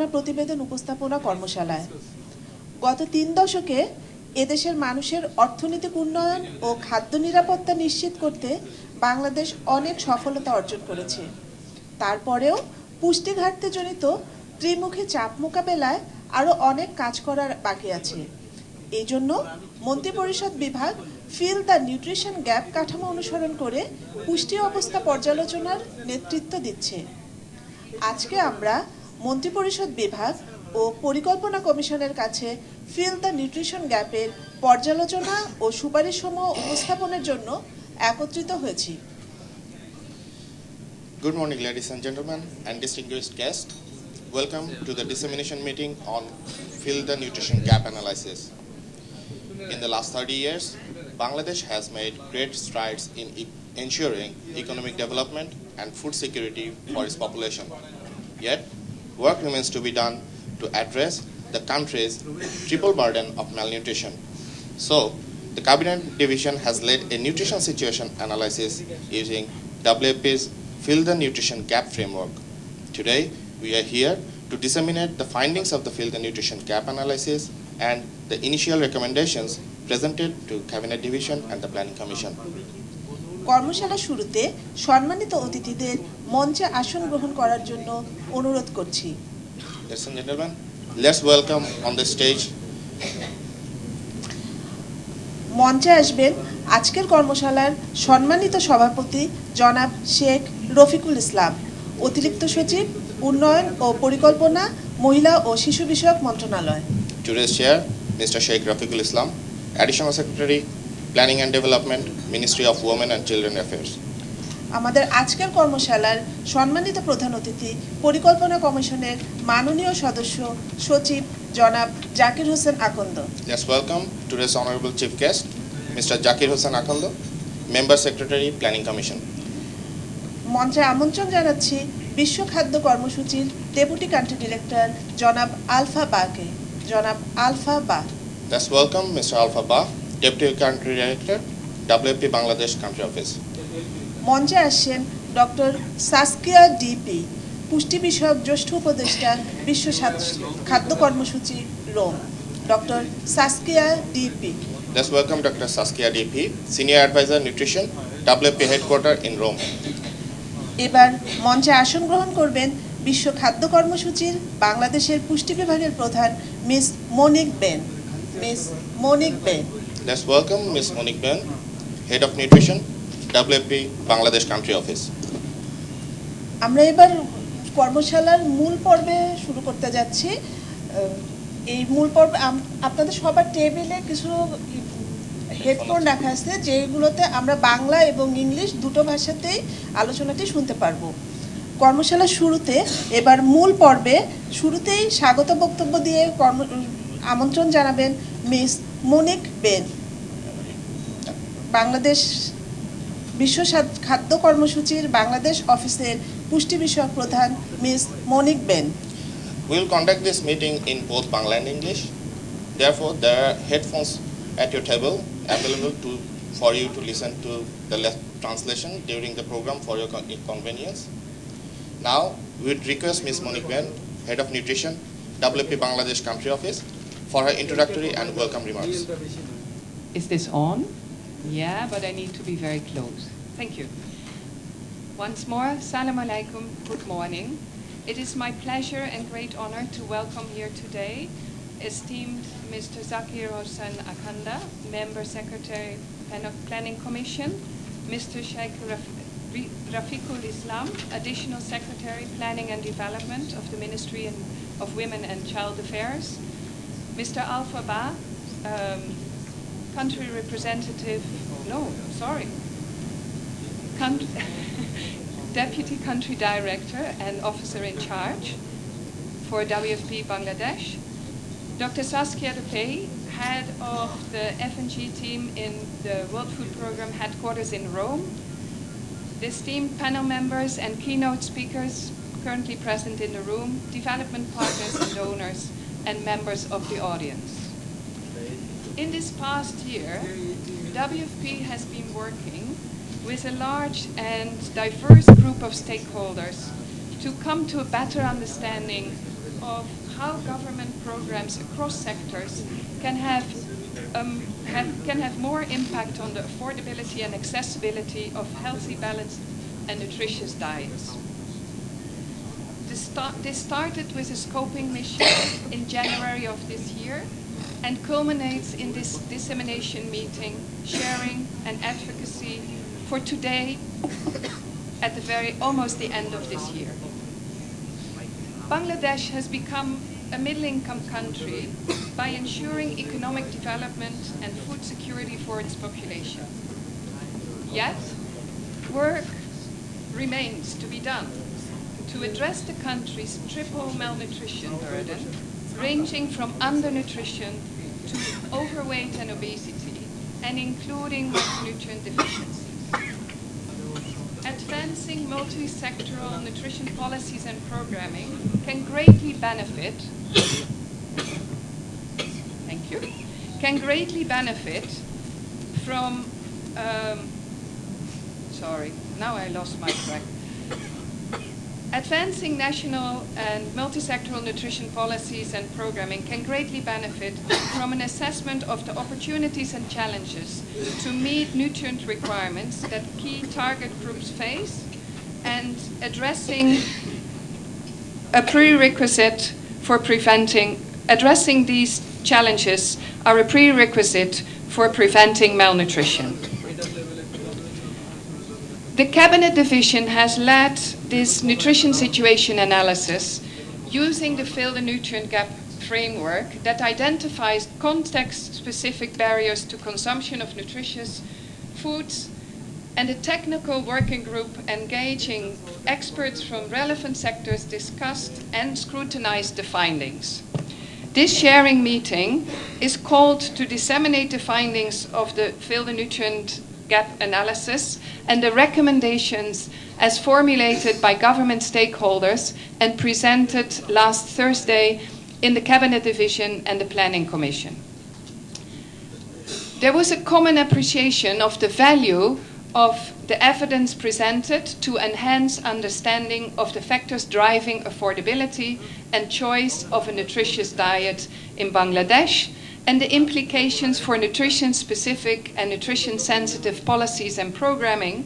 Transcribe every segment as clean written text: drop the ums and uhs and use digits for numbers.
আলোচনা প্রতিবেদন উপস্থাপনা কর্মশালায়। গত 3 দশকে এদেশের মানুষের অর্থনৈতিক উন্নয়ন ও খাদ্য নিরাপত্তা নিশ্চিত করতে বাংলাদেশ অনেক সফলতা অর্জন করেছে। তারপরেও পুষ্টি ঘাটতিজনিত ত্রিমুখী চাপ মোকাবেলায় আরও অনেক কাজ করার বাকি আছে। এই জন্য মন্ত্রিপরিষদ বিভাগ ফিল দ্য নিউট্রিশন গ্যাপ কাঠামো অনুসরণ করে পুষ্টি অবস্থা পর্যালোচনার নেতৃত্ব দিচ্ছে। আজকে আমরা মন্ত্রিপরিষদ বিভাগ ও পরিকল্পনা কমিশনের কাছে ফিল দ্য নিউট্রিশন গ্যাপের পর্যালোচনা ও সুপারিশসমূহ উপস্থাপনের জন্য একত্রিত হয়েছি। Good morning, ladies and gentlemen, and distinguished guests. Welcome to the dissemination meeting on Fill the Nutrition Gap Analysis. In the last 30 years, Bangladesh has made great strides in ensuring economic development and food security for its population. Yet, work remains to be done to address the country's triple burden of malnutrition. So, the Cabinet Division has led a nutrition situation analysis using WFP's Fill the Nutrition Gap framework. Today, we are here to disseminate the findings of the Fill the Nutrition Gap analysis and the initial recommendations presented to Cabinet Division and the Planning Commission. কর্মশালা শুরুতে সম্মানিত অতিথিদের মঞ্চে আসন গ্রহণ করার জন্য অনুরোধ করছি। Ladies and gentlemen, let's welcome on the stage. মঞ্চে আসবেন আজকের কর্মশালার সম্মানিত সভাপতি জনাব শেখ রফিকুল ইসলাম, অতিরিক্ত সচিব, উন্নয়ন ও পরিকল্পনা, মহিলা ও শিশু বিষয়ক মন্ত্রণালয়। Today's chair, Mr. Sheikh Rafiqul Islam, Additional Secretary, Planning and Development, Ministry of Women and Children Affairs. আমাদের আজকের কর্মশালার সম্মানিত প্রধান অতিথি পরিকল্পনা কমিশনের মাননীয় সদস্য সচিব জনাব জাকির হোসেন আকন্দ। Let's welcome today's honorable chief guest, Mr. Zakir Hossain Akondo, Member Secretary, Planning Commission. মঞ্চে আমন্ত্রণ জানাচ্ছি বিশ্ব খাদ্য কর্মসূচির ডেপুটি কান্ট্রি ডিরেক্টর জনাব আলফা বাকে। জনাব আলফা বা। Let's welcome Mr. Alpha Ba, Deputy Country Director, WFP Bangladesh Country Office. মঞ্চে আসছেন ডক্টর সাসকিয়া ডিপি, পুষ্টি বিষয়ক জ্যেষ্ঠ উপদেষ্টা, বিশ্ব খাদ্য কর্মসূচি, Rome. Doctor Saskia de Pee. Let's welcome Dr. Saskia DP, Senior Advisor Nutrition, WFP Headquarter in Rome. এবার মঞ্চে আসন গ্রহণ করবেন বিশ্ব খাদ্য কর্মসূচির বাংলাদেশের পুষ্টি বিভাগের প্রধান miss Monique Ben. Miss Monique Ben. Let's welcome Ms. Monique Ben, Head of Nutrition, WFP Bangladesh Country Office. আমরা এবার কর্মশালার মূল পর্বে শুরু করতে যাচ্ছি। এই মূল পর্ব আপনাদের সবার টেবিলে কিছু হেডফোন রাখা আছে, যেগুলোতে আমরা বাংলা এবং ইংলিশ দুটো ভাষাতেই আলোচনাটি শুনতে পারবো। কর্মশালার শুরুতে এবার মূল পর্বে শুরুতেই স্বাগত বক্তব্য দিয়ে আমন্ত্রণ জানাবেন মিস মনিক বেন, বাংলাদেশ বিশ্ব খাদ্য কর্মসূচির বাংলাদেশ অফিসের পুষ্টি বিষয়ক প্রধান miss Monique Ben. We will conduct this meeting in both Bangla and English. Therefore, there are headphones at your table available for you to listen to the translation during the program for your convenience. Now, we would request Ms. Monique Ben, Head of Nutrition, WFP Bangladesh Country Office, for her introductory and welcome remarks. Is this on? Yeah, but I need to be very close. Thank you. Once more, Salam Alaikum, good morning. It is my pleasure and great honor to welcome here today esteemed Mr. Zakir Hossain Akondo, Member Secretary, Planning Commission, Mr. Sheikh Rafiqul Islam, Additional Secretary, Planning and Development of the Ministry of Women and Child Affairs, Mr. Alpha Ba, Country Representative, Deputy Country Director and Officer in Charge for WFP Bangladesh, Dr. Saskia Depay, Head of the F&G team in the World Food Programme headquarters in Rome, the esteemed panel members and keynote speakers currently present in the room, development partners and donors, and members of the audience. In this past year, WFP has been working with a large and diverse group of stakeholders to come to a better understanding of how government programs across sectors can have more impact on the affordability and accessibility of healthy, balanced and nutritious diets. This started with a scoping mission in January of this year and culminates in this dissemination meeting, sharing and advocacy for today at almost the end of this year. Bangladesh has become a middle-income country by ensuring economic development and food security for its population. Yet, work remains to be done to address the country's triple malnutrition burden, ranging from undernutrition to overweight and obesity, and including micronutrient deficiencies. Advancing multi-sectoral nutrition policies and programming can greatly benefit from, sorry, now I lost my track. Advancing national and multi-sectoral nutrition policies and programming can greatly benefit from an assessment of the opportunities and challenges to meet nutrient requirements that key target groups face, and addressing these challenges are a prerequisite for preventing malnutrition. The Cabinet Division has led this nutrition situation analysis using the Fill the Nutrient Gap framework that identifies context-specific barriers to consumption of nutritious foods, and a technical working group engaging experts from relevant sectors discussed and scrutinized the findings. This sharing meeting is called to disseminate the findings of the Fill the Nutrient Gap analysis and the recommendations as formulated by government stakeholders and presented last Thursday in the Cabinet Division and the Planning Commission. There was a common appreciation of the value of the evidence presented to enhance understanding of the factors driving affordability and choice of a nutritious diet in Bangladesh, and the implications for nutrition-specific and nutrition-sensitive policies and programming.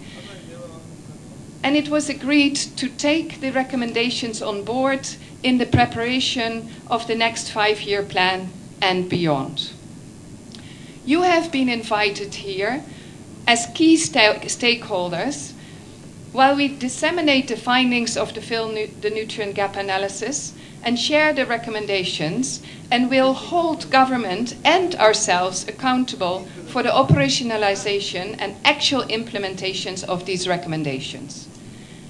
And it was agreed to take the recommendations on board in the preparation of the next 5-year plan and beyond. You have been invited here as key stakeholders while we disseminate the findings of the Fill the Nutrient Gap analysis and share the recommendations, and will hold government and ourselves accountable for the operationalization and actual implementations of these recommendations.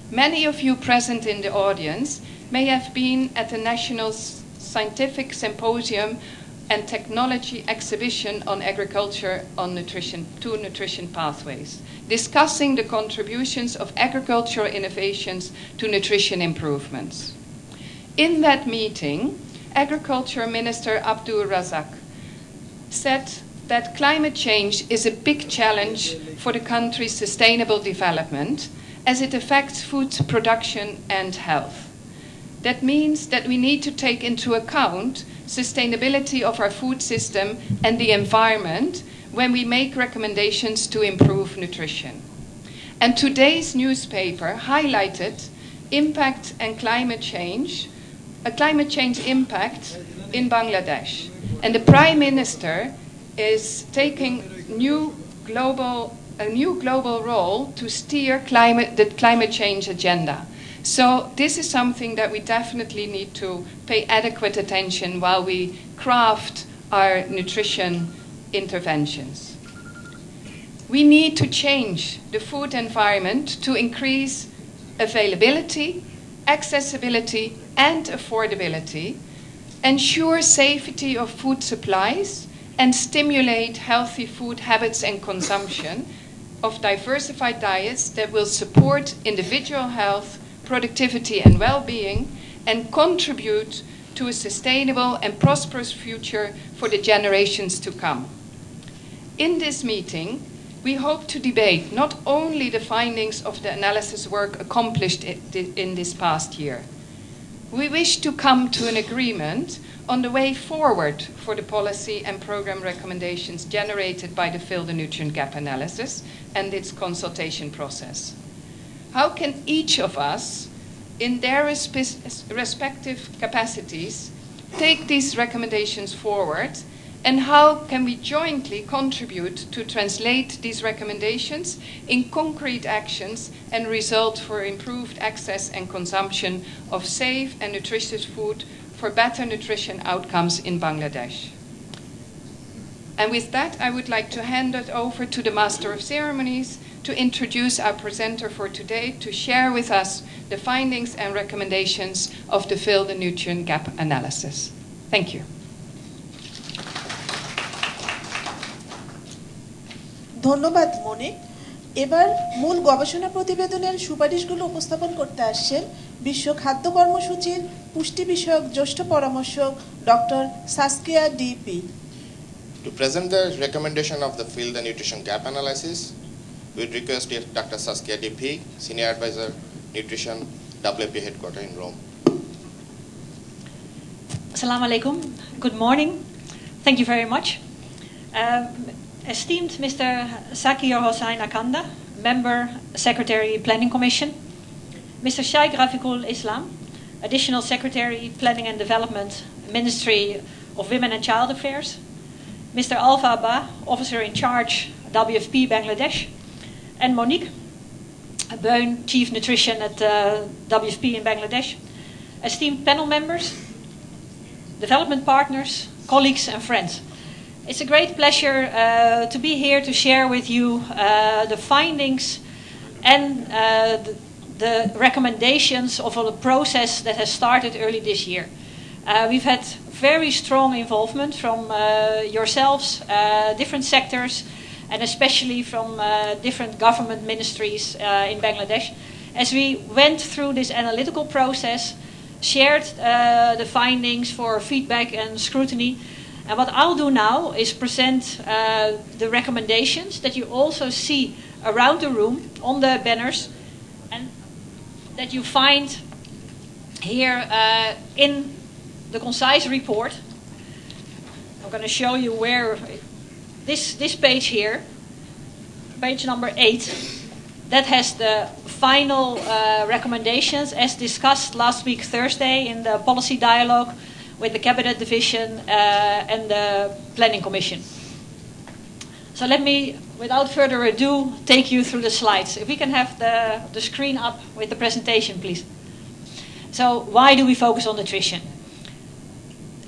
Many of you present in the audience may have been at the National Scientific Symposium and Technology Exhibition on Agriculture on Nutrition, two nutrition pathways, discussing the contributions of agricultural innovations to nutrition improvements. In that meeting, Agriculture Minister Abdul Razak said that climate change is a big challenge for the country's sustainable development as it affects food production and health. That means that we need to take into account sustainability of our food system and the environment when we make recommendations to improve nutrition. And today's newspaper highlighted impact and climate change impact in Bangladesh. And the Prime Minister is taking a new global role to steer the climate change agenda. So this is something that we definitely need to pay adequate attention while we craft our nutrition interventions. We need to change the food environment to increase availability, accessibility, and affordability, ensure safety of food supplies, and stimulate healthy food habits and consumption of diversified diets that will support individual health, productivity, and well-being, and contribute to a sustainable and prosperous future for the generations to come. In this meeting, we hope to debate not only the findings of the analysis work accomplished in this past year, we wish to come to an agreement on the way forward for the policy and program recommendations generated by the Fill the Nutrient Gap analysis and its consultation process. How can each of us, in their respective capacities, take these recommendations forward, and how can we jointly contribute to translate these recommendations in concrete actions and result for improved access and consumption of safe and nutritious food for better nutrition outcomes in Bangladesh? And with that, I would like to hand it over to the Master of Ceremonies to introduce our presenter for today to share with us the findings and recommendations of the Fill the Nutrient Gap analysis. Thank you. ধন্যবাদ মনিক। এবার মূল গবেষণা প্রতিবেদনের সুপারিশগুলো উপস্থাপন করতে আসছেন বিশ্ব খাদ্য কর্মসূচির পুষ্টি বিষয়ক জ্যেষ্ঠ পরামর্শক doctor Saskia de Pee. To present the recommendation of the Fill the Nutrition Gap analysis, we request Dr. Saskia DP, Senior Advisor, Nutrition, WFP Headquarters in Rome. Assalamu alaikum. Good morning. Thank you very much. Esteemed Mr. Zakir Hossain Akanda, Member, Secretary, Planning Commission, Mr. Sheikh Rafiqul Islam, Additional Secretary, Planning and Development, Ministry of Women and Child Affairs, Mr. Alfa Abba, Officer in Charge, WFP Bangladesh, and Monique Beun, Chief Nutrition at WFP in Bangladesh, esteemed panel members, development partners, colleagues and friends. It's a great pleasure to be here to share with you the findings and the recommendations of a process that has started early this year. We've had very strong involvement from yourselves, different sectors, and especially from different government ministries in Bangladesh. As we went through this analytical process, shared the findings for feedback and scrutiny. And what I'll do now is present the recommendations that you also see around the room on the banners and that you find here in the concise report. I'm going to show you where this page here, page number 8, that has the final recommendations as discussed last week Thursday in the policy dialogue with the Cabinet Division and the Planning Commission. So let me, without further ado, take you through the slides. If we can have the screen up with the presentation, please. So why do we focus on nutrition?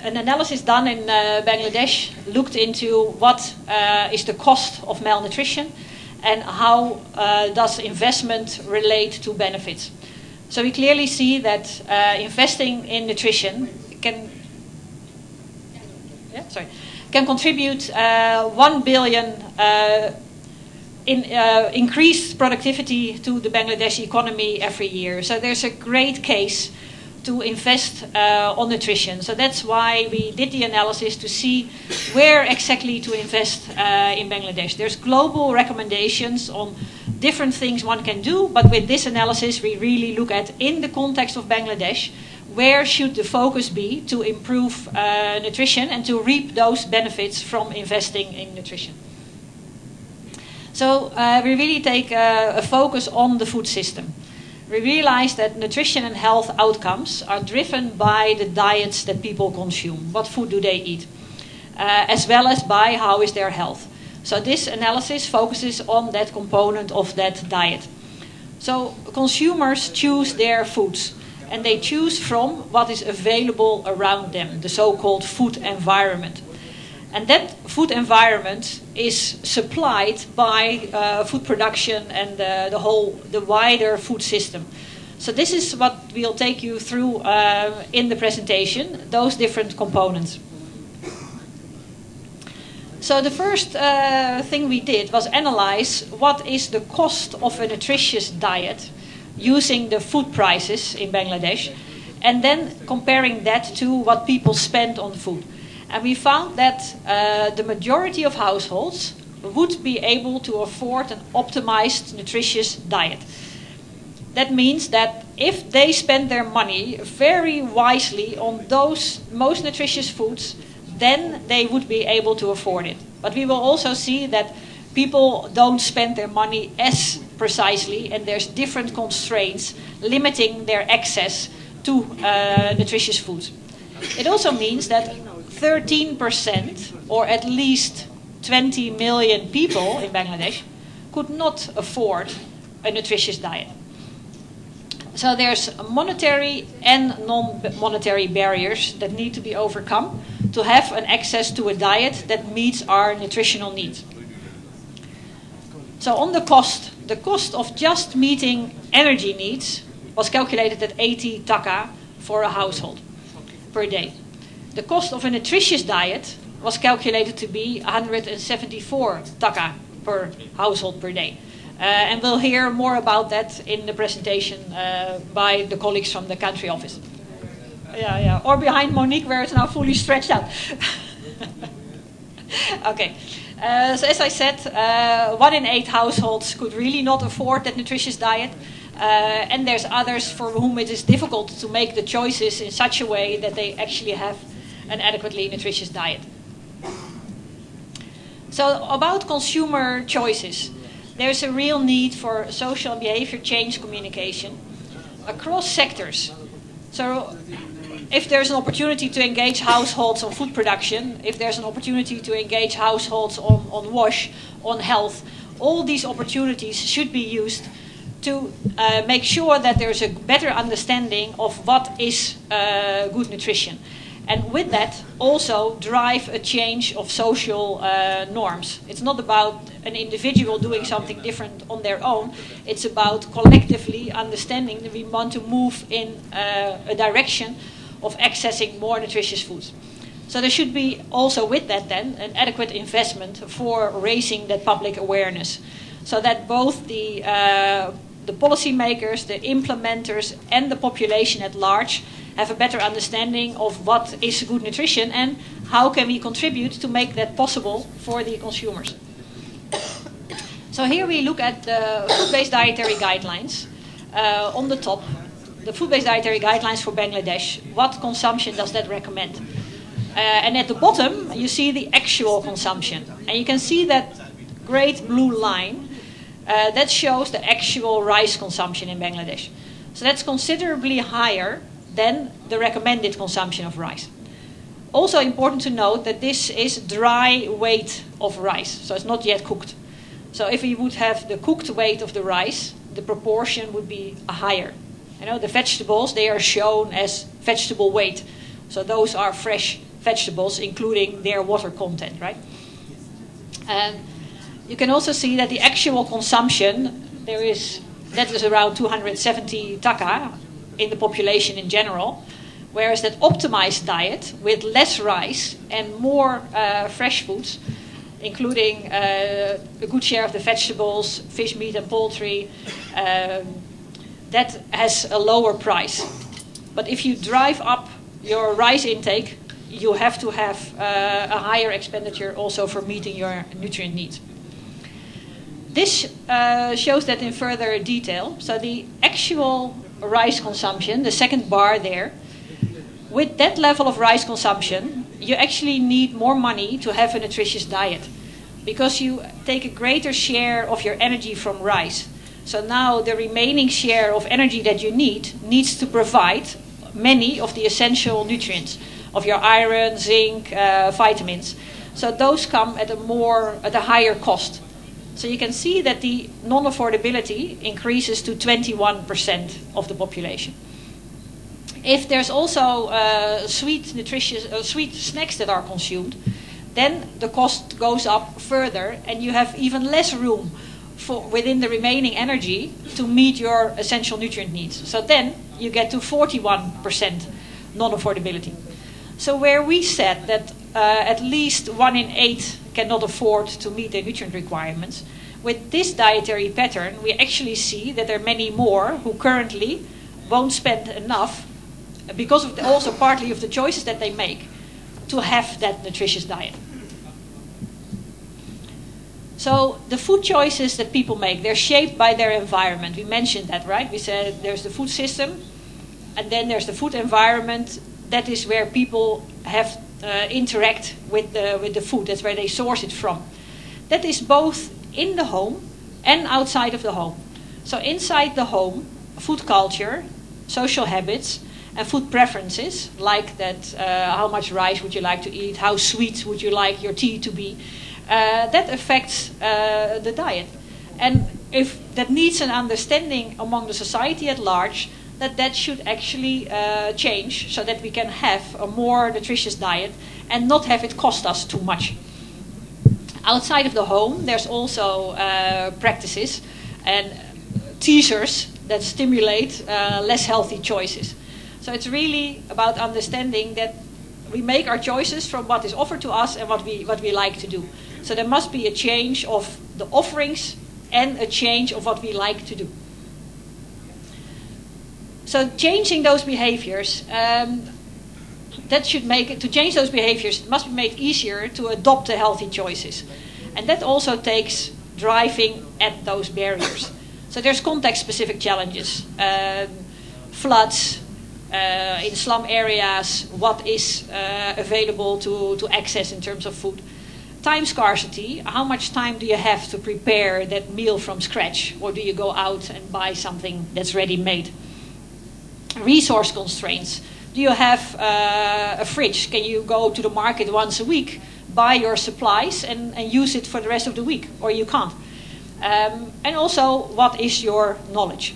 An analysis done in Bangladesh looked into what is the cost of malnutrition and how does investment relate to benefits. So we clearly see that investing in nutrition can contribute 1 billion in increased productivity to the Bangladeshi economy every year. So there's a great case to invest on nutrition. So that's why we did the analysis to see where exactly to invest in Bangladesh. There's global recommendations on different things one can do, but with this analysis we really look at, in the context of Bangladesh, where should the focus be to improve nutrition and to reap those benefits from investing in nutrition. So we really take a focus on the food system. We realize that nutrition and health outcomes are driven by the diets that people consume. What food do they eat? As well as by how is their health. So this analysis focuses on that component of that diet. So consumers choose their foods, and they choose from what is available around them, the so-called food environment. And that food environment is supplied by food production and the wider food system. So this is what we'll take you through in the presentation, those different components. So the first thing we did was analyze what is the cost of a nutritious diet using the food prices in Bangladesh, and then comparing that to what people spend on food. And we found that the majority of households would be able to afford an optimized nutritious diet. That means that if they spend their money very wisely on those most nutritious foods, then they would be able to afford it. But we will also see that people don't spend their money as precisely, and there's different constraints limiting their access to nutritious foods. It also means that 13%, or at least 20 million people in Bangladesh, could not afford a nutritious diet. So there's monetary and non-monetary barriers that need to be overcome to have an access to a diet that meets our nutritional needs. So on the cost of just meeting energy needs was calculated at 80 taka for a household per day. The cost of a nutritious diet was calculated to be 174 taka per household per day. And we'll hear more about that in the presentation by the colleagues from the country office. Yeah. Or behind Monique, where it's now fully stretched out. Okay. So as I said, 1 in 8 households could really not afford that nutritious diet. And there's others for whom it is difficult to make the choices in such a way that they actually have an adequately nutritious diet. So about consumer choices. There's a real need for social and behavior change communication across sectors. So if there's an opportunity to engage households on food production, if there's an opportunity to engage households on wash, on health, all these opportunities should be used to make sure that there's a better understanding of what is good nutrition. And with that, also drive a change of social norms. It's not about an individual doing something different on their own. It's about collectively understanding that we want to move in a direction of accessing more nutritious foods. So there should be also with that then an adequate investment for raising that public awareness, so that both the policymakers, the implementers, and the population at large have a better understanding of what is good nutrition and how can we contribute to make that possible for the consumers. So here we look at the food-based dietary guidelines. On the top, the food-based dietary guidelines for Bangladesh. What consumption does that recommend? And at the bottom, you see the actual consumption. And you can see that great blue line that shows the actual rice consumption in Bangladesh. So that's considerably higher than the recommended consumption of rice. Also important to note that this is dry weight of rice, so it's not yet cooked. So if we would have the cooked weight of the rice, the proportion would be higher. You know, the vegetables, they are shown as vegetable weight. So those are fresh vegetables, including their water content, right? And you can also see that the actual consumption, that is around 270 taka in the population in general, whereas that optimized diet with less rice and more fresh foods, including a good share of the vegetables, fish, meat and poultry, that has a lower price. But if you drive up your rice intake, you have to have a higher expenditure also for meeting your nutrient needs. This shows that in further detail. So the actual rice consumption, the second bar there, with that level of rice consumption, you actually need more money to have a nutritious diet because you take a greater share of your energy from rice. So now the remaining share of energy that you needs to provide many of the essential nutrients of your iron, zinc, vitamins. So those come at a higher cost. So you can see that the non-affordability increases to 21% of the population. If there's also sweet snacks that are consumed, then the cost goes up further and you have even less room within the remaining energy to meet your essential nutrient needs. So then you get to 41% non-affordability. So where we said that at least 1 in 8 cannot afford to meet their nutrient requirements, with this dietary pattern, we actually see that there are many more who currently won't spend enough because of also partly of the choices that they make to have that nutritious diet. So the food choices that people make, they're shaped by their environment. We mentioned that, right? We said there's the food system, and then there's the food environment. That is where people have interact with the food. That's where they source it from. That is both in the home and outside of the home. So inside the home, food culture, social habits, and food preferences, like that, how much rice would you like to eat, how sweet would you like your tea to be, that affects the diet. And if that needs an understanding among the society at large, that should actually change so that we can have a more nutritious diet and not have it cost us too much. Outside of the home, there's also practices and teasers that stimulate less healthy choices. So it's really about understanding that we make our choices from what is offered to us and what we like to do. So there must be a change of the offerings and a change of what we like to do. So changing those behaviors, that should make it, to change those behaviors, it must be made easier to adopt the healthy choices. And that also takes driving at those barriers. So there's context-specific challenges. Floods in slum areas, what is available to access in terms of food. Time scarcity, how much time do you have to prepare that meal from scratch? Or do you go out and buy something that's ready-made? Resource constraints. Do you have a fridge? Can you go to the market once a week, buy your supplies and use it for the rest of the week? Or you can't. And also, what is your knowledge?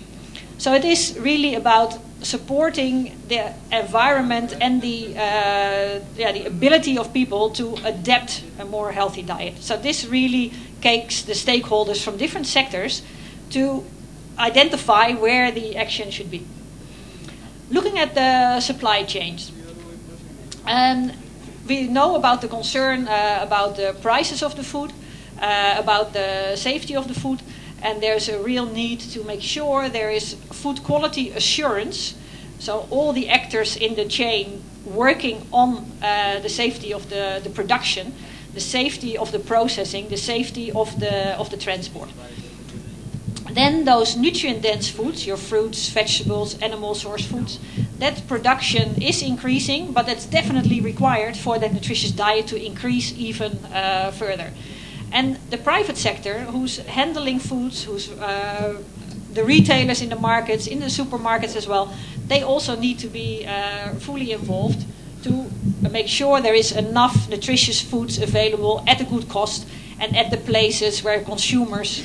So it is really about supporting the environment and the ability of people to adapt a more healthy diet. So this really takes the stakeholders from different sectors to identify where the action should be. Looking at the supply chains, we know about the concern about the prices of the food, about the safety of the food, and there's a real need to make sure there is food quality assurance. So all the actors in the chain working on the safety of the production, the safety of the processing, the safety of the transport. Then those nutrient-dense foods, your fruits, vegetables, animal source foods, that production is increasing, but that's definitely required for that nutritious diet to increase even further. And the private sector, who's handling foods, who's the retailers in the markets, in the supermarkets as well, they also need to be fully involved to make sure there is enough nutritious foods available at a good cost and at the places where consumers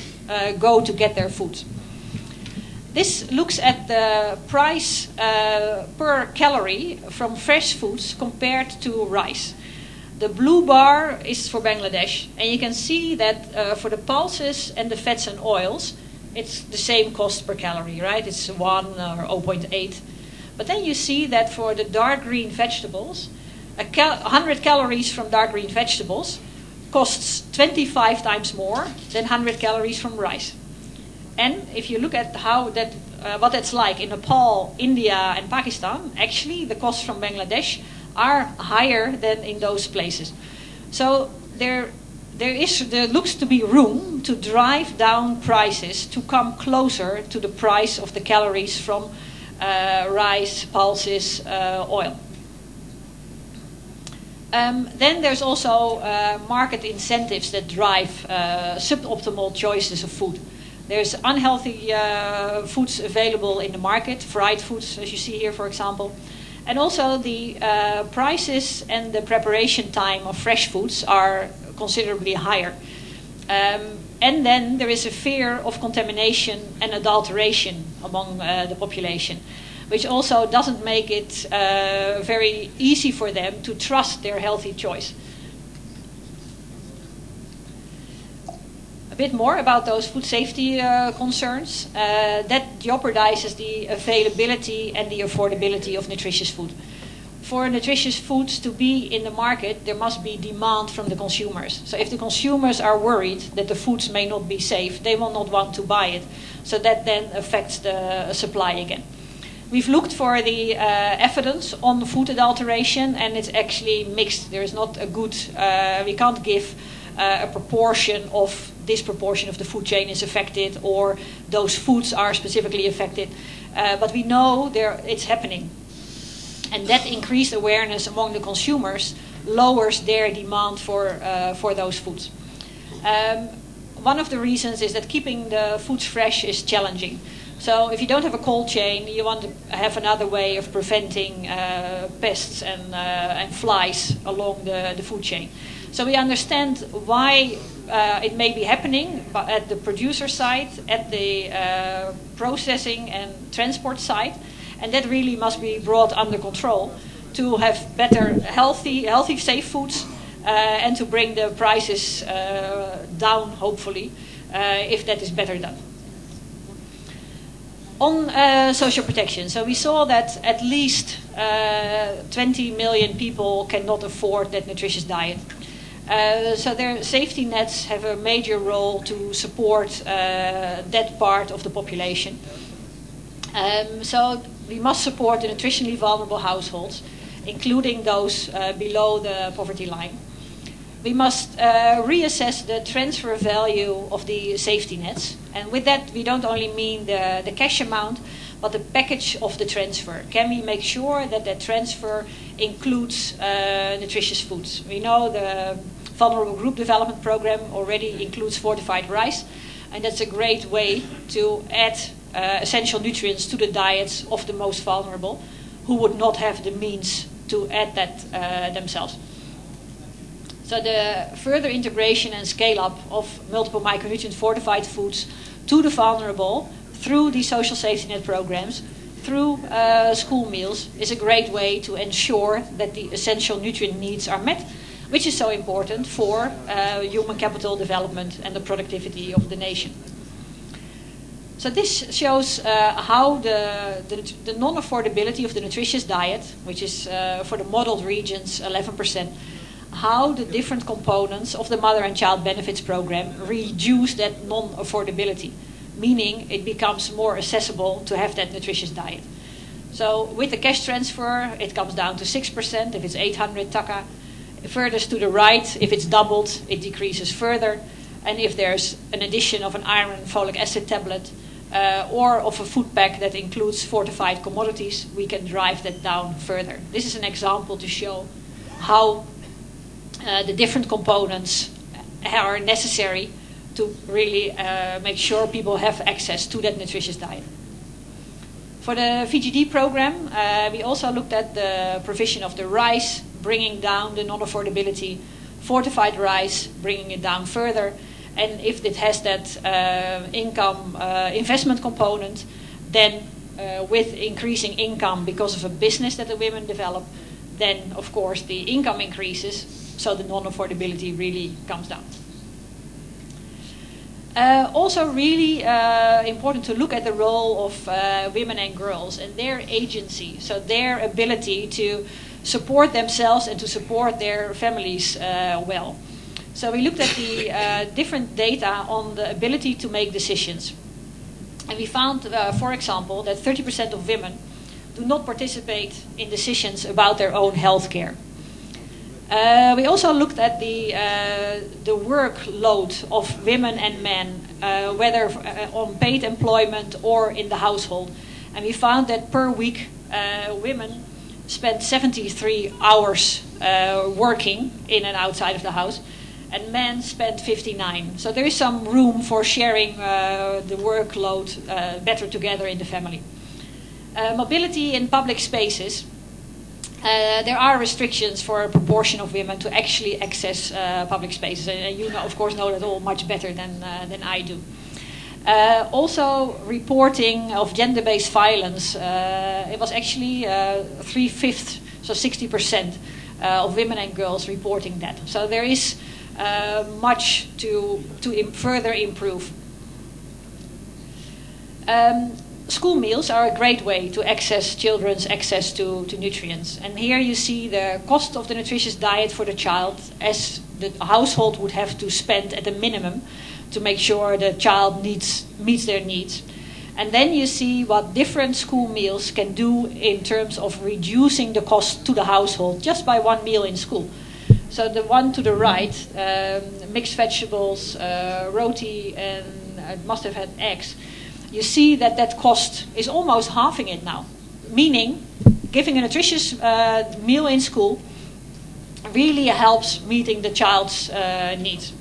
go to get their food. This looks at the price per calorie from fresh foods compared to rice. The blue bar is for Bangladesh, and you can see that for the pulses and the fats and oils, it's the same cost per calorie, right? It's 1 or 0.8. But then you see that for the dark green vegetables, 100 calories from dark green vegetables costs 25 times more than 100 calories from rice. And if you look at how that, what that's like in Nepal, India, and Pakistan, actually the costs from Bangladesh are higher than in those places. So there looks to be room to drive down prices to come closer to the price of the calories from rice, pulses, oil. Then there's also market incentives that drive suboptimal choices of food. There's unhealthy foods available in the market, fried foods, as you see here, for example. And also the prices and the preparation time of fresh foods are considerably higher. And then there is a fear of contamination and adulteration among the population, which also doesn't make it very easy for them to trust their healthy choice. A bit more about those food safety concerns. That jeopardizes the availability and the affordability of nutritious food. For nutritious foods to be in the market, there must be demand from the consumers. So if the consumers are worried that the foods may not be safe, they will not want to buy it. So that then affects the supply again. We've looked for the evidence on food adulteration, and it's actually mixed. There is not a good, we can't give a proportion of this proportion of the food chain is affected or those foods are specifically affected. But we know it's happening. And that increased awareness among the consumers lowers their demand for those foods. One of the reasons is that keeping the foods fresh is challenging. So if you don't have a cold chain, you want to have another way of preventing pests and flies along the food chain. So we understand why it may be happening but at the producer side, at the processing and transport side, and that really must be brought under control to have better, healthy, safe foods, and to bring the prices down, hopefully, if that is better done. On social protection, so we saw that at least 20 million people cannot afford that nutritious diet. So their safety nets have a major role to support that part of the population. So we must support the nutritionally vulnerable households, including those below the poverty line. We must reassess the transfer value of the safety nets. And with that, we don't only mean the cash amount, but the package of the transfer. Can we make sure that that transfer includes nutritious foods? We know the Vulnerable Group Development Program already includes fortified rice, and that's a great way to add essential nutrients to the diets of the most vulnerable, who would not have the means to add that themselves. So the further integration and scale-up of multiple micronutrient fortified foods to the vulnerable through these social safety net programs, through school meals, is a great way to ensure that the essential nutrient needs are met, which is so important for human capital development and the productivity of the nation. So this shows how the non-affordability of the nutritious diet, which is for the modeled regions 11%, how the different components of the Mother and Child Benefits Program reduce that non-affordability, meaning it becomes more accessible to have that nutritious diet. So with the cash transfer, it comes down to 6% if it's 800 taka. Furthest to the right, if it's doubled, it decreases further. And if there's an addition of an iron and folic acid tablet or of a food pack that includes fortified commodities, we can drive that down further. This is an example to show how the different components are necessary to really make sure people have access to that nutritious diet. For the VGD program, we also looked at the provision of the rice, bringing down the non-affordability, fortified rice, bringing it down further, and if it has that income investment component, then with increasing income because of a business that the women develop, then of course the income increases, so the non-affordability really comes down. Also really important to look at the role of women and girls and their agency, so their ability to support themselves and to support their families well. So we looked at the different data on the ability to make decisions. And we found, for example, that 30% of women do not participate in decisions about their own health care. We also looked at the workload of women and men, whether on paid employment or in the household. And we found that per week, women spend 73 hours working in and outside of the house, and men spend 59. So there is some room for sharing the workload better together in the family. Mobility in public spaces. There are restrictions for a proportion of women to actually access public spaces, and you of course know that all much better than I do. Also, reporting of gender-based violence, it was actually 3/5, so 60% of women and girls reporting that. So there is much to further improve. School meals are a great way to access children's access to nutrients. And here you see the cost of the nutritious diet for the child as the household would have to spend at a minimum to make sure the child meets their needs. And then you see what different school meals can do in terms of reducing the cost to the household just by one meal in school. So the one to the right, mixed vegetables, roti, and it must have had eggs. You see that that cost is almost halving it now, meaning giving a nutritious meal in school really helps meeting the child's needs.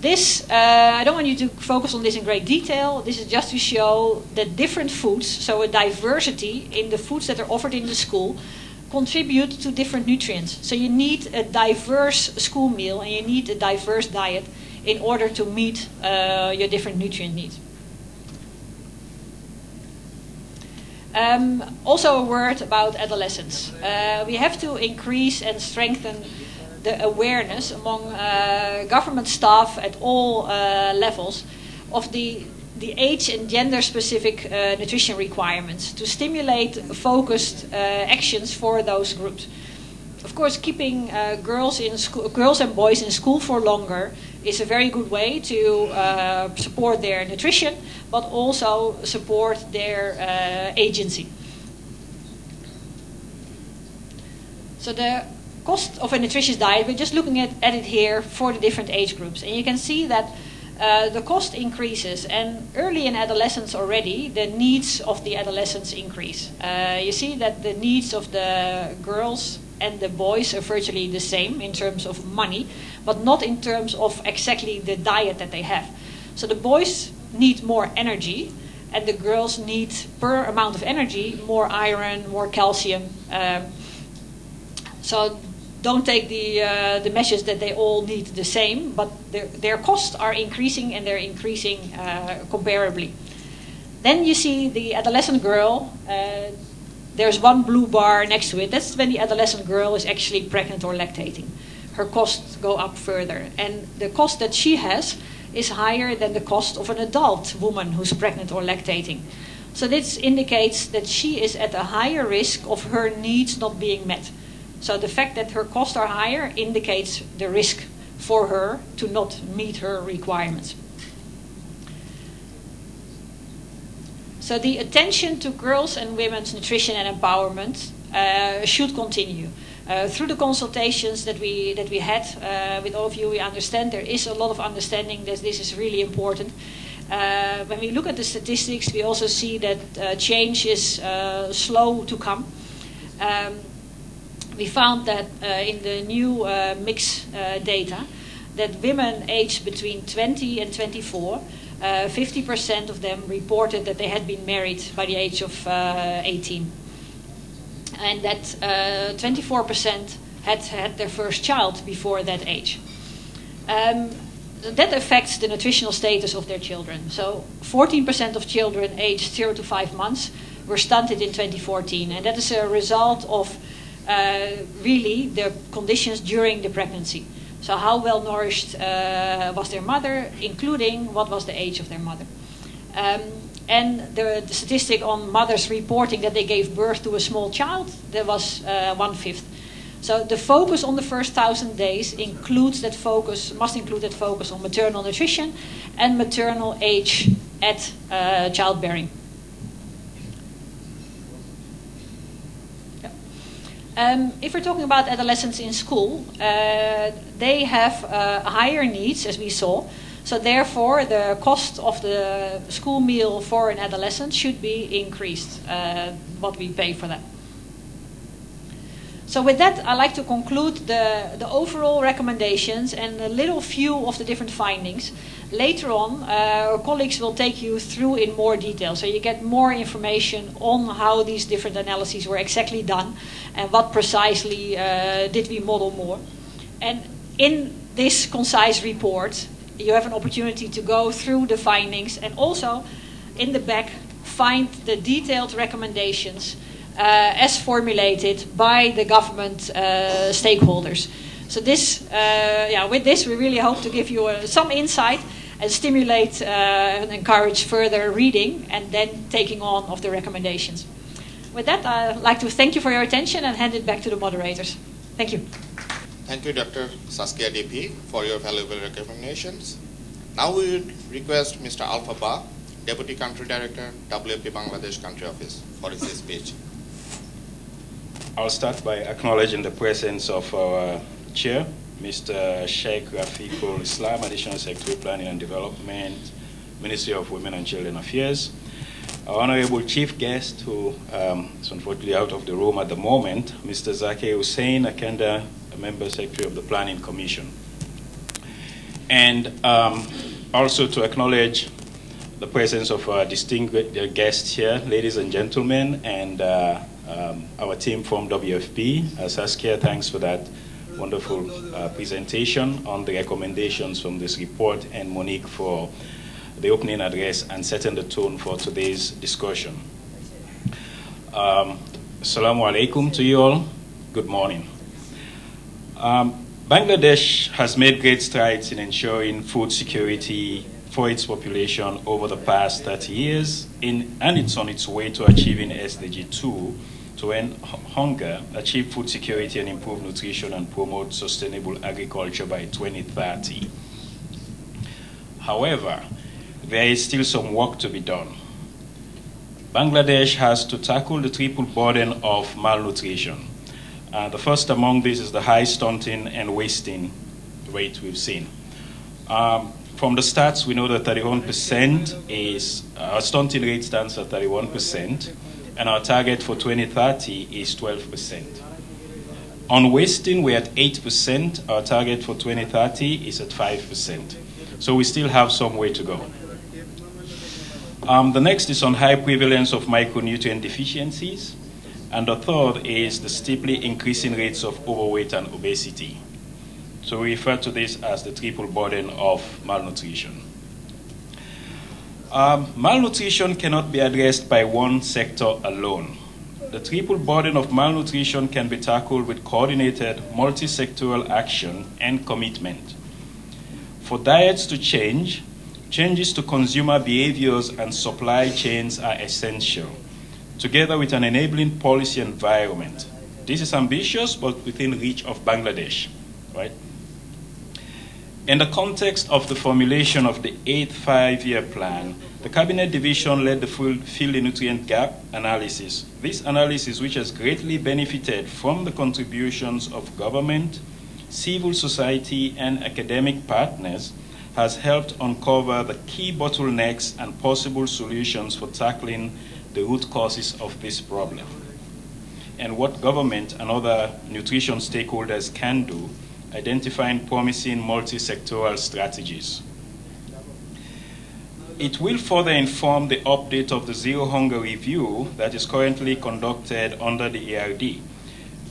This, I don't want you to focus on this in great detail. This is just to show that different foods, so a diversity in the foods that are offered in the school, contribute to different nutrients. So you need a diverse school meal and you need a diverse diet in order to meet your different nutrient needs. Also a word about adolescence. We have to increase and strengthen the awareness among government staff at all levels of the age and gender specific nutrition requirements to stimulate focused actions for those groups. Of course, keeping girls and boys in school for longer is a very good way to support their nutrition, but also support their agency. So the cost of a nutritious diet, we're just looking at it here for the different age groups. And you can see that the cost increases, and early in adolescence already, the needs of the adolescents increase. You see that the needs of the girls and the boys are virtually the same in terms of money, but not in terms of exactly the diet that they have. So the boys need more energy, and the girls need, per amount of energy, more iron, more calcium. So don't take the measures that they all need the same, but their costs are increasing, and they're increasing comparably. Then you see the adolescent girl. There's one blue bar next to it. That's when the adolescent girl is actually pregnant or lactating. Her costs go up further, and the cost that she has is higher than the cost of an adult woman who's pregnant or lactating. So this indicates that she is at a higher risk of her needs not being met. So the fact that her costs are higher indicates the risk for her to not meet her requirements. So the attention to girls and women's nutrition and empowerment should continue. Through the consultations that we had with all of you, we understand there is a lot of understanding that this is really important. When we look at the statistics, we also see that change is slow to come. We found that in the new mix data, that women aged between 20 and 24, 50% of them reported that they had been married by the age of 18. And that 24% had had their first child before that age. That affects the nutritional status of their children. So 14% of children aged 0 to 5 months were stunted in 2014. And that is a result of really the conditions during the pregnancy. So how well nourished was their mother, including what was the age of their mother. And the statistic on mothers reporting that they gave birth to a small child, there was 1/5. So the focus on the first 1,000 days must include that focus on maternal nutrition and maternal age at childbearing. If we're talking about adolescents in school, they have higher needs, as we saw. So therefore, the cost of the school meal for an adolescent should be increased, what we pay for that. So with that, I'd like to conclude the overall recommendations and a little few of the different findings. Later on, our colleagues will take you through in more detail, so you get more information on how these different analyses were exactly done and what precisely did we model more. And in this concise report, you have an opportunity to go through the findings and also in the back find the detailed recommendations as formulated by the government stakeholders. So this, with this, we really hope to give you some insight and stimulate and encourage further reading and then taking on of the recommendations. With that, I'd like to thank you for your attention and hand it back to the moderators. Thank you. Thank you, Dr. Saskia DP, for your valuable recommendations. Now we would request Mr. Alpha Ba, Deputy Country Director, WFP Bangladesh Country Office, for his speech. I'll start by acknowledging the presence of our chair, Mr. Sheikh Rafiqul Islam, Additional Secretary, Planning and Development, Ministry of Women and Children Affairs. Our honorable chief guest, who is unfortunately out of the room at the moment, Mr. Zaki Hussein Akanda, a member secretary of the Planning Commission. And also to acknowledge the presence of our distinguished guests here, ladies and gentlemen, and our team from WFP. Saskia, thanks for that wonderful presentation on the recommendations from this report, and Monique for the opening address and setting the tone for today's discussion. Assalamu alaikum to you all. Good morning. Bangladesh has made great strides in ensuring food security for its population over the past 30 years, and it's on its way to achieving SDG 2 to end hunger, achieve food security and improve nutrition, and promote sustainable agriculture by 2030. However, there is still some work to be done. Bangladesh has to tackle the triple burden of malnutrition. The first among these is the high stunting and wasting rate we've seen. From the stats, we know that 31% is, our stunting rate stands at 31%, and our target for 2030 is 12%. On wasting, we're at 8%, our target for 2030 is at 5%. So we still have some way to go. The next is on high prevalence of micronutrient deficiencies, and the third is the steeply increasing rates of overweight and obesity. So we refer to this as the triple burden of malnutrition. Malnutrition cannot be addressed by one sector alone. The triple burden of malnutrition can be tackled with coordinated multi-sectoral action and commitment. For diets to change, changes to consumer behaviors and supply chains are essential, together with an enabling policy environment. This is ambitious, but within reach of Bangladesh, right? In the context of the formulation of the 8th five-year plan, the Cabinet Division led the Field Nutrient Gap analysis. This analysis, which has greatly benefited from the contributions of government, civil society, and academic partners, has helped uncover the key bottlenecks and possible solutions for tackling the root causes of this problem, and what government and other nutrition stakeholders can do, identifying promising multi-sectoral strategies. It will further inform the update of the Zero Hunger Review that is currently conducted under the ERD.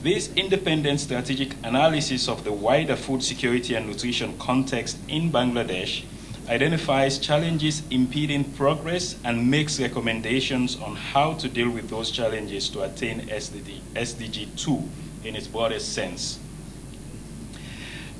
This independent strategic analysis of the wider food security and nutrition context in Bangladesh identifies challenges impeding progress and makes recommendations on how to deal with those challenges to attain SDG 2 in its broadest sense.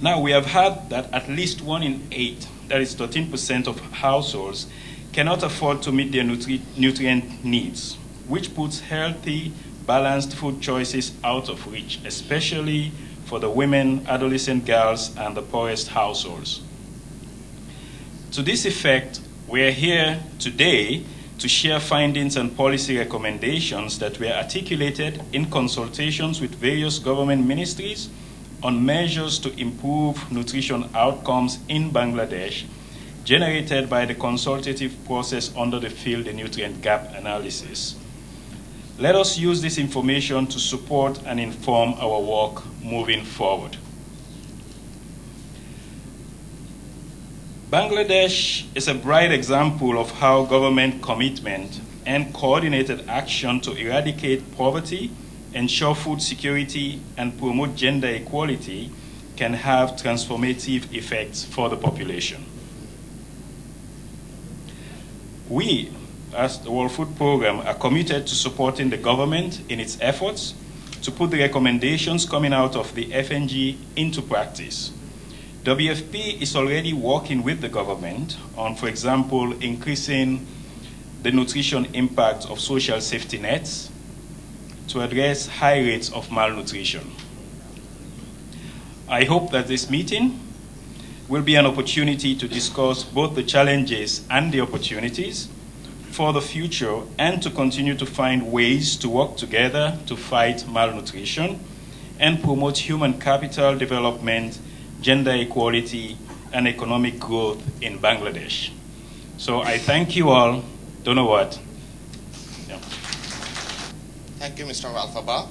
Now, we have heard that at least 1 in 8, that is 13% of households, cannot afford to meet their nutrient needs, which puts healthy, balanced food choices out of reach, especially for the women, adolescent girls, and the poorest households. To this effect, we are here today to share findings and policy recommendations that were articulated in consultations with various government ministries on measures to improve nutrition outcomes in Bangladesh, generated by the consultative process under the Field Nutrient Gap analysis. Let us use this information to support and inform our work moving forward. Bangladesh is a bright example of how government commitment and coordinated action to eradicate poverty, ensure food security, and promote gender equality can have transformative effects for the population. We, as the World Food Programme, are committed to supporting the government in its efforts to put the recommendations coming out of the FNG into practice. WFP is already working with the government on, for example, increasing the nutrition impact of social safety nets to address high rates of malnutrition. I hope that this meeting will be an opportunity to discuss both the challenges and the opportunities for the future and to continue to find ways to work together to fight malnutrition and promote human capital development, gender equality, and economic growth in Bangladesh. So I thank you all. Don't know what. Yeah. Thank you, Mr. Alfaba.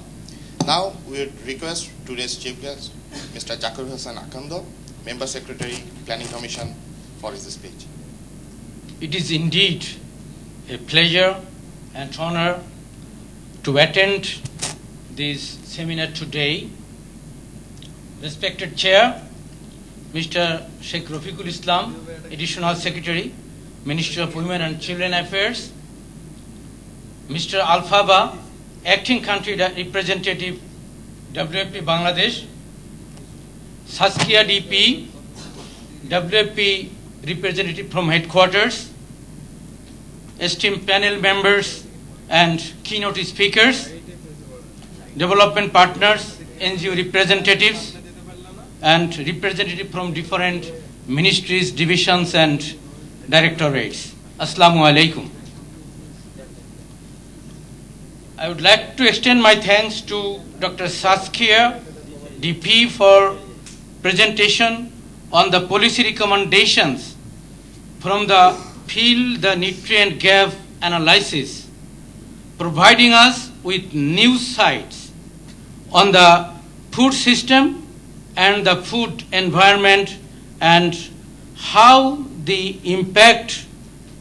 Now we would request today's chief guest, Mr. Zakir Hossain Akando, Member Secretary, Planning Commission, for his speech. It is indeed a pleasure and honor to attend this seminar today. Respected Chair, Mr. Sheikh Rafiqul Islam, Additional Secretary, Ministry of Women and Children Affairs, Mr. Alfaba, Acting Country Representative, WFP Bangladesh, Saskia DP, WFP Representative from Headquarters, esteemed panel members and keynote speakers, development partners, NGO representatives, and representatives from different ministries, divisions, and directorates. Assalamu alaikum. I would like to extend my thanks to Dr. Saskia DP for presentation on the policy recommendations from the Field the Nutrient Gap Analysis, providing us with new sights on the food system and the food environment and how the impact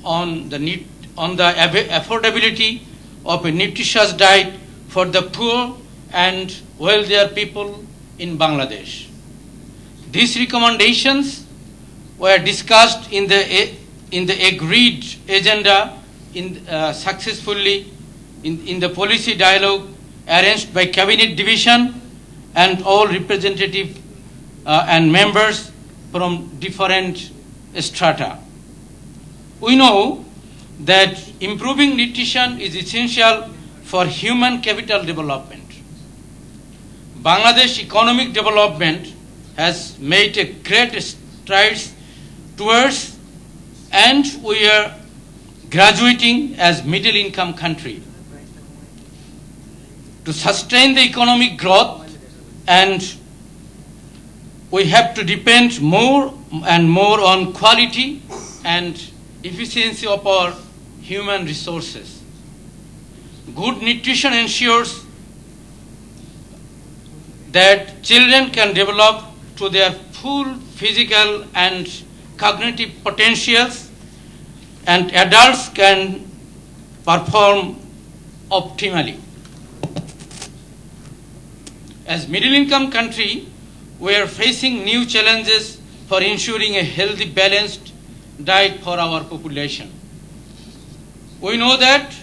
on the affordability of a nutritious diet for the poor and wealthier people in Bangladesh. These recommendations were discussed in the agreed agenda successfully in the policy dialogue arranged by Cabinet Division and all representatives and members from different strata. We know that improving nutrition is essential for human capital development. Bangladesh economic development has made a great strides towards, and we are graduating as middle income country. To sustain the economic growth, and we have to depend more and more on quality and efficiency of our human resources. Good nutrition ensures that children can develop to their full physical and cognitive potentials, and adults can perform optimally. As middle income country, we are facing new challenges for ensuring a healthy, balanced diet for our population. We know that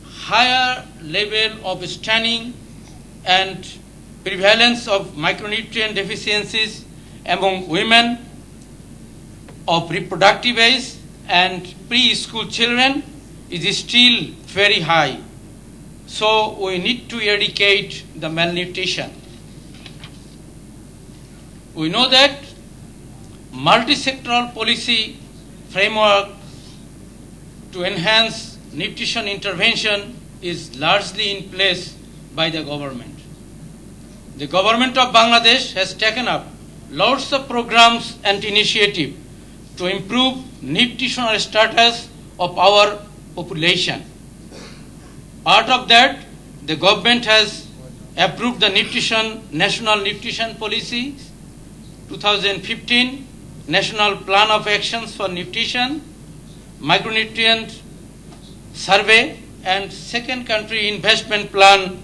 higher level of stunning and prevalence of micronutrient deficiencies among women of reproductive age and preschool children is still very high. So we need to eradicate the malnutrition. We know that multi-sectoral policy framework to enhance nutrition intervention is largely in place by the government. The government of Bangladesh has taken up lots of programs and initiatives to improve nutritional status of our population. Part of that, the government has approved the National Nutrition Policy 2015, National Plan of Actions for Nutrition, Micronutrient Survey, and Second Country Investment Plan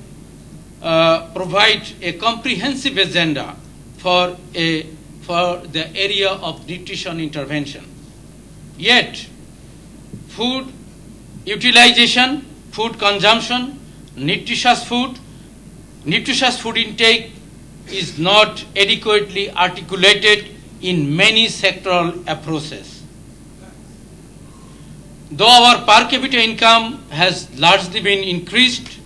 provide a comprehensive agenda for the area of nutrition intervention. Yet, food utilization, food consumption, nutritious food intake is not adequately articulated in many sectoral approaches. Though our per capita income has largely been increased,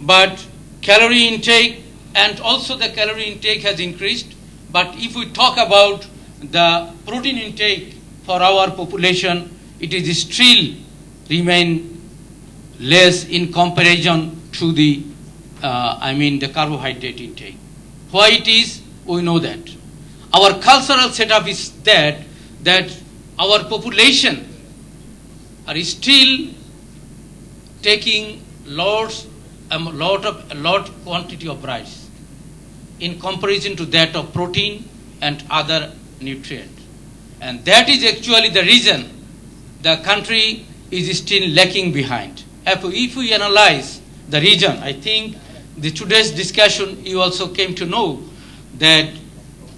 but calorie intake and also the calorie intake has increased, but if we talk about the protein intake for our population, it is still remain less in comparison to the, the carbohydrate intake. Why it is, we know that. Our cultural setup is that our population are still taking lot quantity of rice in comparison to that of protein and other nutrients. And that is actually the reason the country is still lacking behind. If we analyze the region, I think today's discussion you also came to know that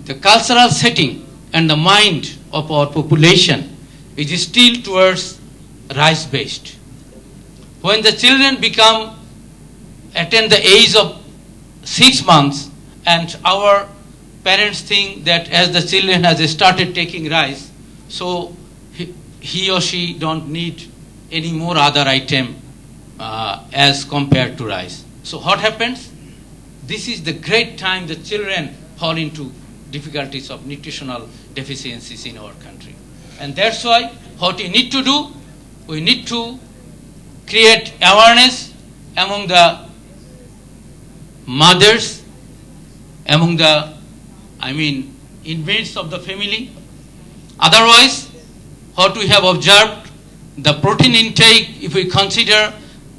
the cultural setting and the mind of our population is still towards rice-based. When the children attain the age of 6 months, and our parents think that as the children has started taking rice, so he or she don't need any more other item as compared to rice. So what happens? This is the great time the children fall into difficulties of nutritional deficiencies in our country. And that's why what we need to do, we need to create awareness among the mothers, among the, inmates of the family. Otherwise, what we have observed, the protein intake, if we consider